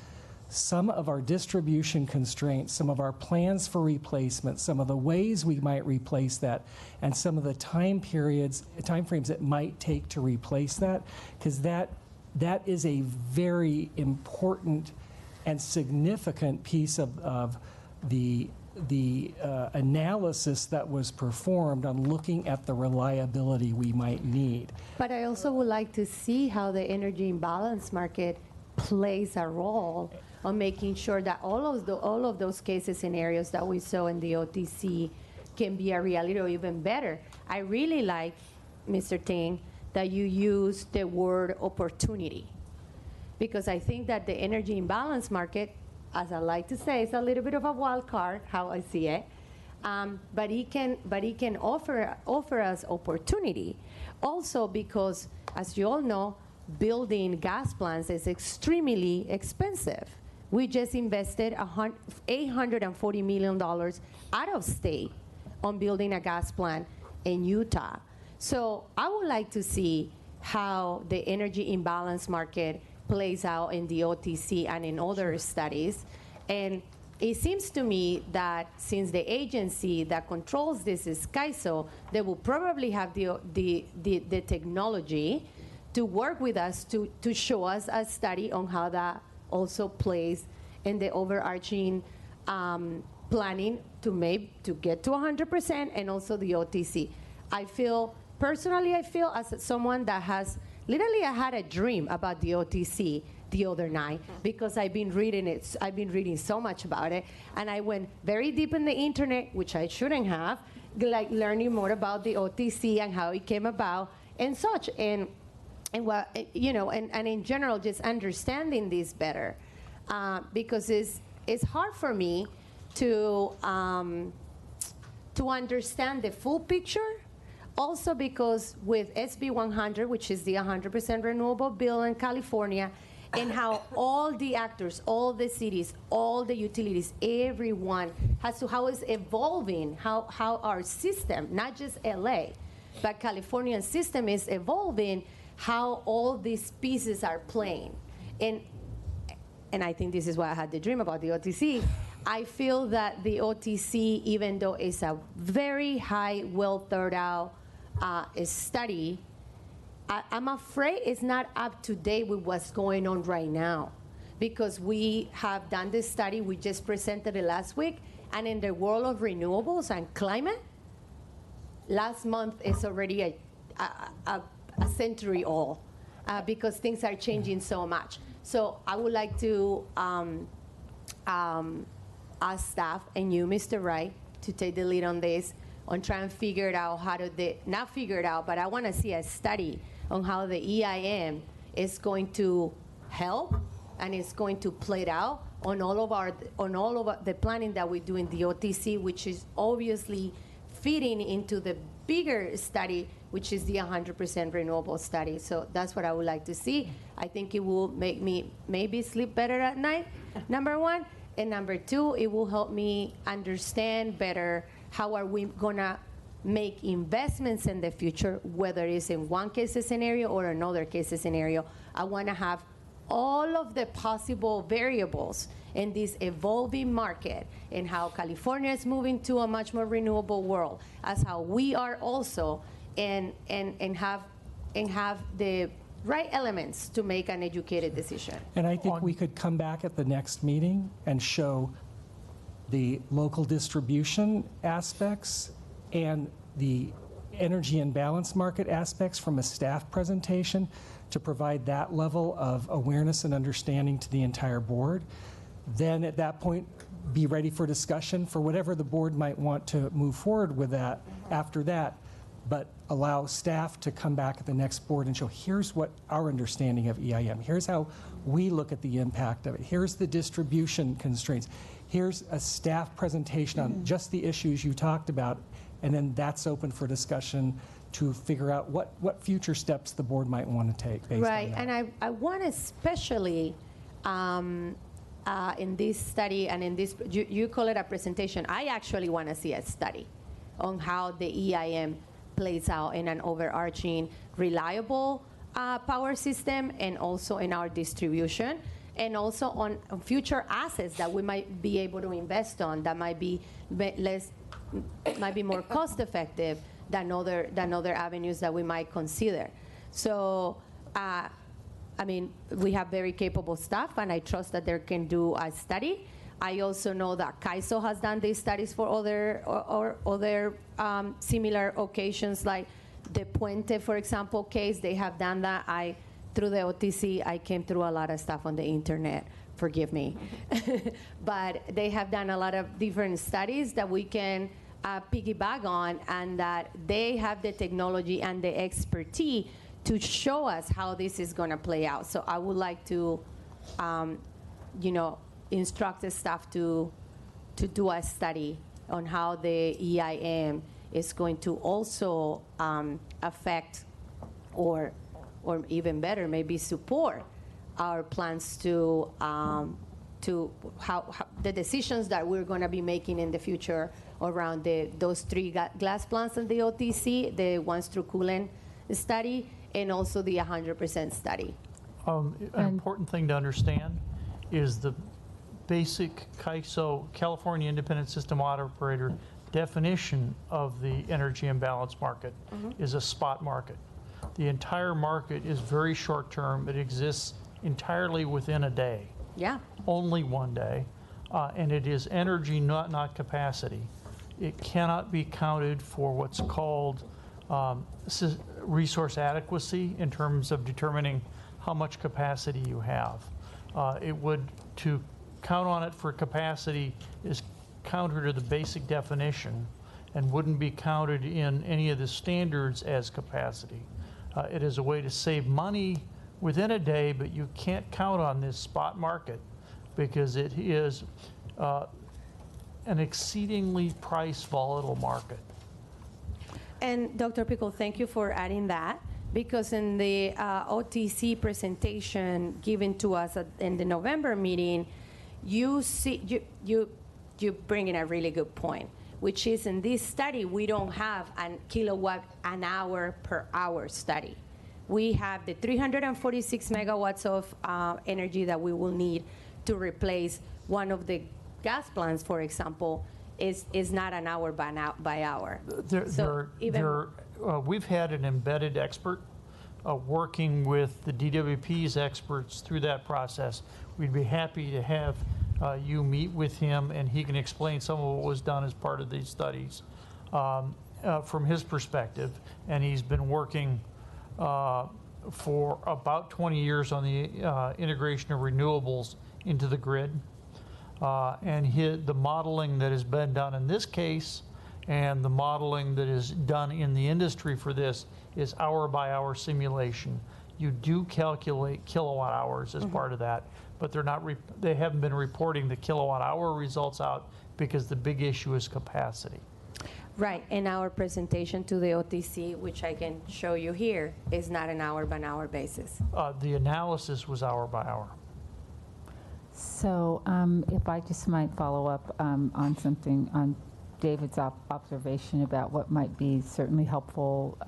some of our distribution constraints, some of our plans for replacement, some of the ways we might replace that, and some of the time frames it might take to replace that, because that is a very important and significant piece of the analysis that was performed on looking at the reliability we might need. But I also would like to see how the energy imbalance market plays a role on making sure that all of those cases scenarios that we saw in the OTC can be a reality, or even better. I really like, Mr. Ting, that you use the word opportunity, because I think that the energy imbalance market, as I like to say, is a little bit of a wild card, how I see it, but it can offer us opportunity. Also because, as you all know, building gas plants is extremely expensive. We just invested $840 million out of state on building a gas plant in Utah. So I would like to see how the energy imbalance market plays out in the OTC and in other studies. And it seems to me that since the agency that controls this is CAISO, they will probably have the technology to work with us to show us a study on how that also plays in the overarching planning to get to 100% and also the OTC. Personally, I feel as someone that has, literally I had a dream about the OTC the other night because I've been reading so much about it, and I went very deep in the internet, which I shouldn't have, like learning more about the OTC and how it came about and such, and what, you know, and in general, just understanding this better, because it's hard for me to understand the full picture. Also because with SB 100, which is the 100% renewable bill in California, and how all the actors, all the cities, all the utilities, everyone has to, how it's evolving, how our system, not just LA, but Californian system is evolving, how all these pieces are playing. And I think this is why I had the dream about the OTC. I feel that the OTC, even though it's a very high, well thought out study, I'm afraid it's not up to date with what's going on right now, because we have done this study, we just presented it last week, and in the world of renewables and climate, last month is already a century old, because things are changing so much. So I would like to ask staff and you, Mr. Wright, to take the lead on this, on trying to figure it out how to, not figure it out, but I want to see a study on how the EIM is going to help and it's going to play it out on all of the planning that we do in the OTC, which is obviously fitting into the bigger study, which is the 100% renewable study. So that's what I would like to see. I think it will make me maybe sleep better at night, number one. And number two, it will help me understand better how are we gonna make investments in the future, whether it's in one case scenario or another case scenario. I wanna have all of the possible variables in this evolving market and how California is moving to a much more renewable world, as how we are also, and have the right elements to make an educated decision. And I think we could come back at the next meeting and show the local distribution aspects and the energy and balance market aspects from a staff presentation to provide that level of awareness and understanding to the entire board. Then at that point, be ready for discussion for whatever the board might want to move forward with that after that, but allow staff to come back at the next board and show, here's what our understanding of EIM, here's how we look at the impact of it, here's the distribution constraints, here's a staff presentation on just the issues you talked about, and then that's open for discussion to figure out what future steps the board might want to take based right, on that. and I want especially in this study and in this, you call it a presentation, I actually want to see a study on how the EIM plays out in an overarching, reliable power system, and also in our distribution, and also on future assets that we might be able to invest on that might be more cost effective than other avenues that we might consider. So, I mean, we have very capable staff, and I trust that they can do a study. I also know that CAISO has done these studies for other similar occasions, like the Puente, for example, case. They have done that. Through the OTC, I came through a lot of stuff on the internet. Forgive me. But they have done a lot of different studies that we can piggyback on, and that they have the technology and the expertise to show us how this is going to play out. So I would like to, instruct the staff to do a study on how the EIM is going to also affect or even better, maybe support our plans to how the decisions that we're going to be making in the future around those three glass plants in the OTC, the ones through Coolant study, and also the 100% study. An important thing to understand is the basic CAISO, California Independent System Operator, definition of the energy imbalance market is a spot market. The entire market is very short term. It exists entirely within a day. Yeah. Only one day. and it is energy, not capacity. It cannot be counted for what's called resource adequacy in terms of determining how much capacity you have. To count on it for capacity is counter to the basic definition and wouldn't be counted in any of the standards as capacity. It is a way to save money within a day, but you can't count on this spot market because it is an exceedingly price volatile market. And Dr. Pickle, thank you for adding that, because in the OTC presentation given to us in the November meeting, you bring in a really good point, which is in this study, we don't have a kilowatt an hour per hour study. We have the 346 megawatts of energy that we will need to replace one of the gas plants, for example, is not an hour by hour. We've had an embedded expert working with the DWP's experts through that process. We'd be happy to have you meet with him, and he can explain some of what was done as part of these studies from his perspective. And he's been working for about 20 years on the integration of renewables into the grid. And the modeling that has been done in this case and the modeling that is done in the industry for this is hour-by-hour simulation. You do calculate kilowatt hours as part of that, but they haven't been reporting the kilowatt hour results out because the big issue is capacity. Right, and our presentation to the OTC, which I can show you here, is not an hour-by-hour basis. The analysis was hour-by-hour. So if I just might follow up on something, on David's observation about what might be certainly helpful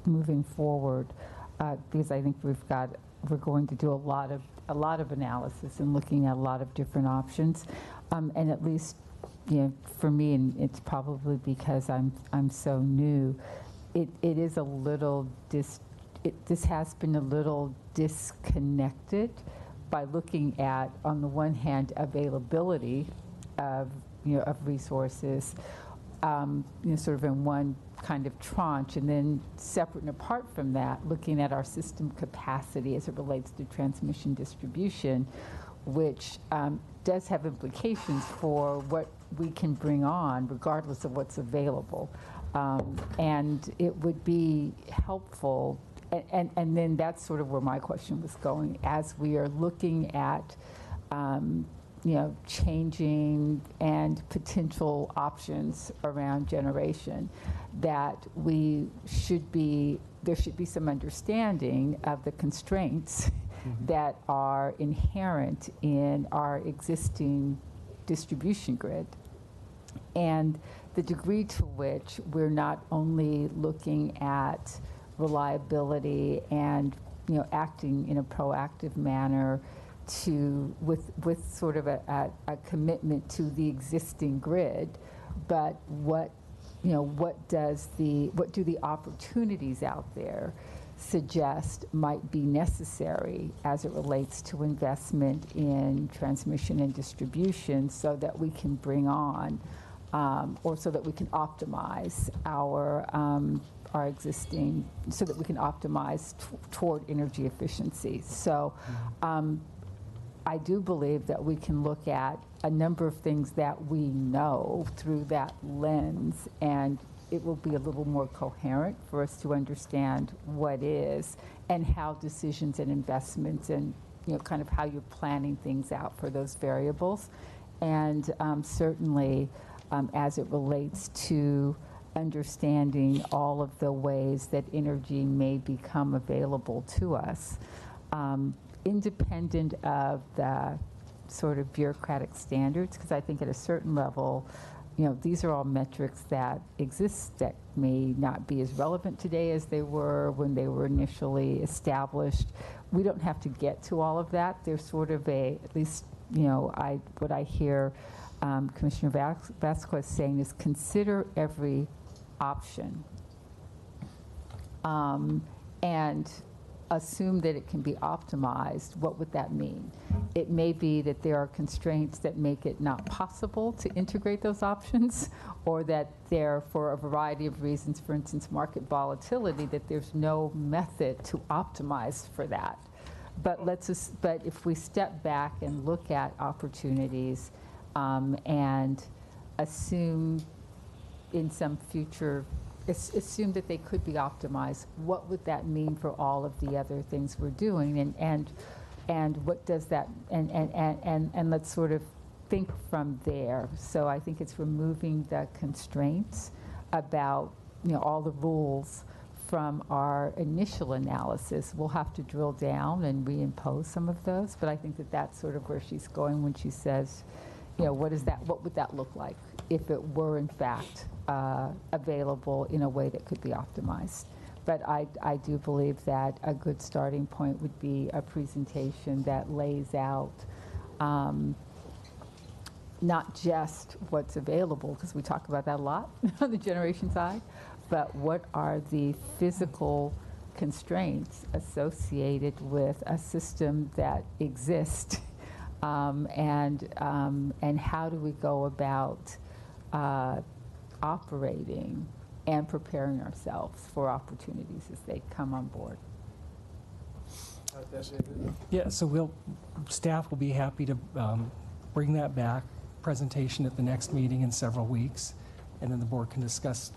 moving forward, because I think we're going to do a lot of analysis and looking at a lot of different options, and at least, for me, and it's probably because I'm so new, it is a little this has been a little disconnected by looking at, on the one hand, availability of resources, sort of in one kind of tranche, and then separate and apart from that, looking at our system capacity as it relates to transmission distribution, which does have implications for what we can bring on, regardless of what's available. And it would be helpful. And then that's sort of where my question was going. As we are looking at, changing and potential options around generation, that there should be some understanding of the constraints that are inherent in our existing distribution grid, and the degree to which we're not only looking at reliability and acting in a proactive manner with sort of a commitment to the existing grid, but what do the opportunities out there suggest might be necessary as it relates to investment in transmission and distribution, so that we can bring on or so that we can optimize our existing, so that we can optimize toward energy efficiency. So I do believe that we can look at a number of things that we know through that lens, and it will be a little more coherent for us to understand what is and how decisions and investments and kind of how you're planning things out for those variables. And certainly as it relates to understanding all of the ways that energy may become available to us, independent of the sort of bureaucratic standards, because I think at a certain level, these are all metrics that exist that may not be as relevant today as they were when they were initially established. We don't have to get to all of that. There's sort of at least, what I hear Commissioner Vasquez saying is consider every option and assume that it can be optimized, what would that mean? It may be that there are constraints that make it not possible to integrate those options, or that there, for a variety of reasons, for instance, market volatility, that there's no method to optimize for that. But but if we step back and look at opportunities and assume in some future, assume that they could be optimized, what would that mean for all of the other things we're doing? And what does that, and let's sort of think from there. So I think it's removing the constraints about, all the rules from our initial analysis. We'll have to drill down and reimpose some of those, but I think that that's sort of where she's going when she says, what would that look like if it were in fact available in a way that could be optimized. But I do believe that a good starting point would be a presentation that lays out not just what's available, because we talk about that a lot on the generation side, but what are the physical constraints associated with a system that exists, and how do we go about operating and preparing ourselves for opportunities as they come on board. Yeah, so staff will be happy to bring that back, presentation at the next meeting in several weeks, and then the board can discuss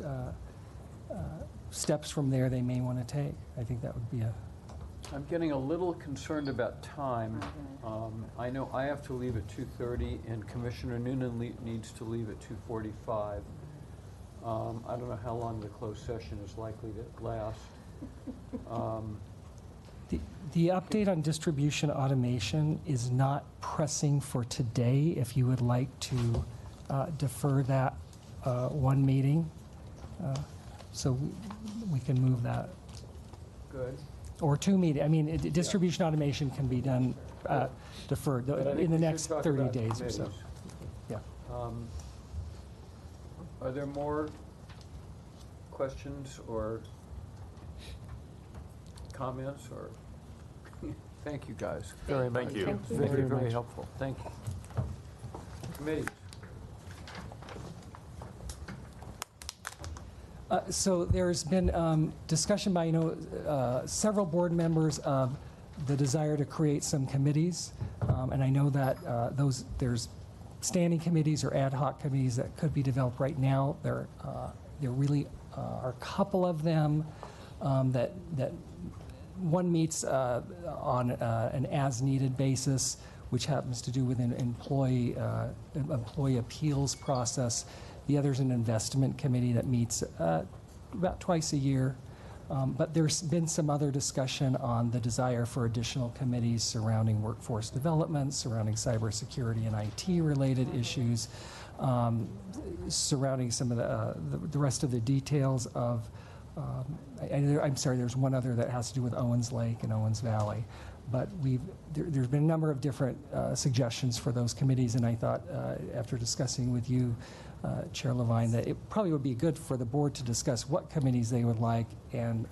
steps from there they may want to take. I think that would be I'm getting a little concerned about time. I know I have to leave at 2:30, and Commissioner Noonan needs to leave at 2:45. I don't know how long the closed session is likely to last. The update on distribution automation is not pressing for today. If you would like to defer that one meeting, so we can move that. Good. Or two meetings. I mean, distribution automation can be done deferred in the next 30 days or so. Yeah. Are there more questions or comments? Or thank you, guys, very much. Thank you. Thank you. Very, very helpful. Thank you. Committees. So there's been discussion by several board members of the desire to create some committees, and I know that there's standing committees or ad hoc committees that could be developed right now. There really are a couple of them that one meets on an as-needed basis, which happens to do with an employee appeals process. The other is an investment committee that meets about twice a year. But there's been some other discussion on the desire for additional committees surrounding workforce development, surrounding cybersecurity and IT-related issues, surrounding some of the rest of the details of, I'm sorry, there's one other that has to do with Owens Lake and Owens Valley. But there's been a number of different suggestions for those committees, and I thought after discussing with you, Chair Levine, that it probably would be good for the board to discuss what committees they would like and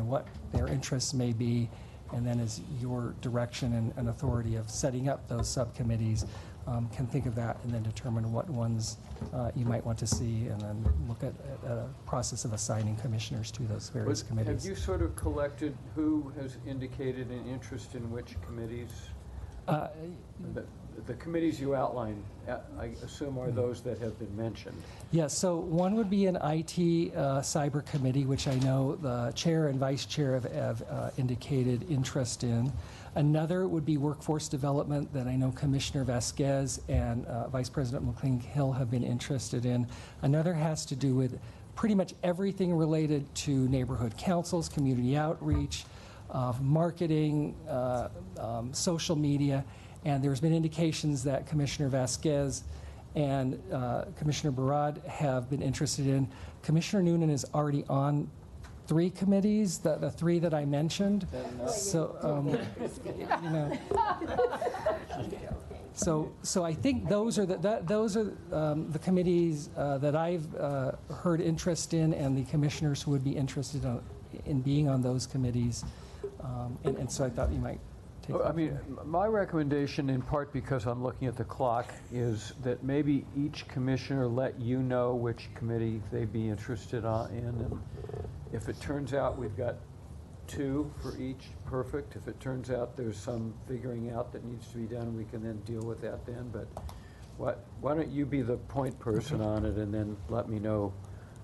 what their interests may be, and then as your direction and authority of setting up those subcommittees, can think of that and then determine what ones you might want to see, and then look at a process of assigning commissioners to those various committees. Have you sort of collected who has indicated an interest in which committees? The committees you outlined, I assume, are those that have been mentioned. Yes, so one would be an IT cyber committee, which I know the chair and vice chair have indicated interest in. Another would be workforce development that I know Commissioner Vasquez and Vice President McLean-Hill have been interested in. Another has to do with pretty much everything related to neighborhood councils, community outreach, marketing, social media. And there's been indications that Commissioner Vasquez and Commissioner Barad have been interested in. Commissioner Noonan is already on 3 committees, the 3 that I mentioned. So, So I think those are the committees that I've heard interest in, and the commissioners who would be interested in being on those committees And so I thought you might take I mean, my recommendation, in part because I'm looking at the clock, is that maybe each commissioner let you know which committee they'd be interested in. And if it turns out we've got 2 for each, perfect. If it turns out there's some figuring out that needs to be done, we can then deal with that then. But why don't you be the point person on it, and then let me know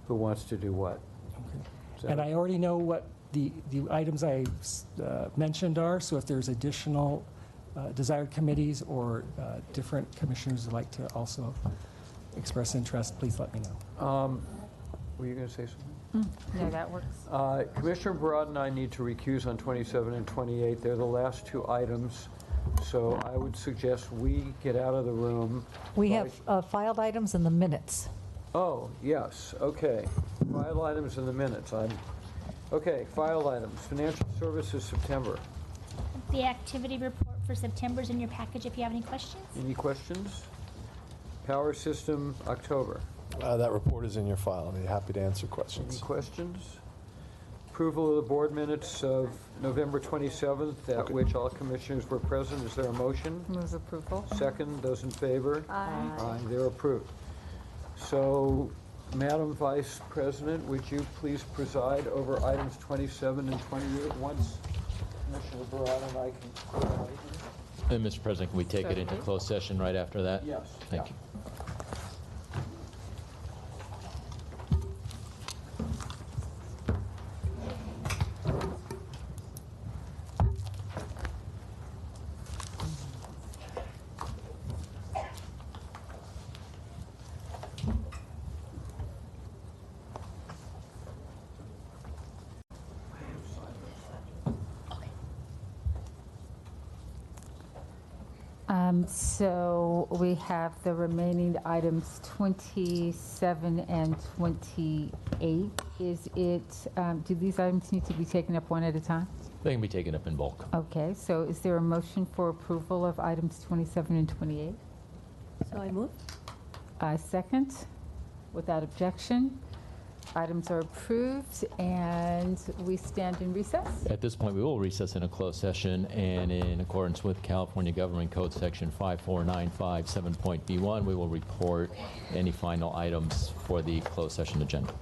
who wants to do what. And I already know what the items I mentioned are, so if there's additional desired committees or different commissioners would like to also express interest, please let me know. Were you going to say something? No, that works. Commissioner Barad and I need to recuse on 27 and 28. They're the last 2 items, so I would suggest we get out of the room. We have filed items in the minutes. Oh, yes, okay. File items in the minutes. Okay, file items. Financial Services, September. The activity report for September is in your package if you have any questions. Any questions? Power System, October. That report is in your file. I'll be happy to answer questions. Any questions? Approval of the board minutes of November 27th, at which all commissioners were present. Is there a motion? Move approval. Second, those in favor? Aye. Aye, they're approved. So, Madam Vice President, would you please preside over items 27 and 28 once Commissioner Barad and I can... And Mr. President, can we take it into closed session right after that? Yes. Thank you. So we have the remaining items 27 and 28. Is it, do these items need to be taken up one at a time? They can be taken up in bulk. Okay, so is there a motion for approval of items 27 and 28? So I move. Second, without objection. Items are approved, and we stand in recess. At this point, we will recess in a closed session, and in accordance with California Government Code Section 54957.B1, we will report any final items for the closed session agenda.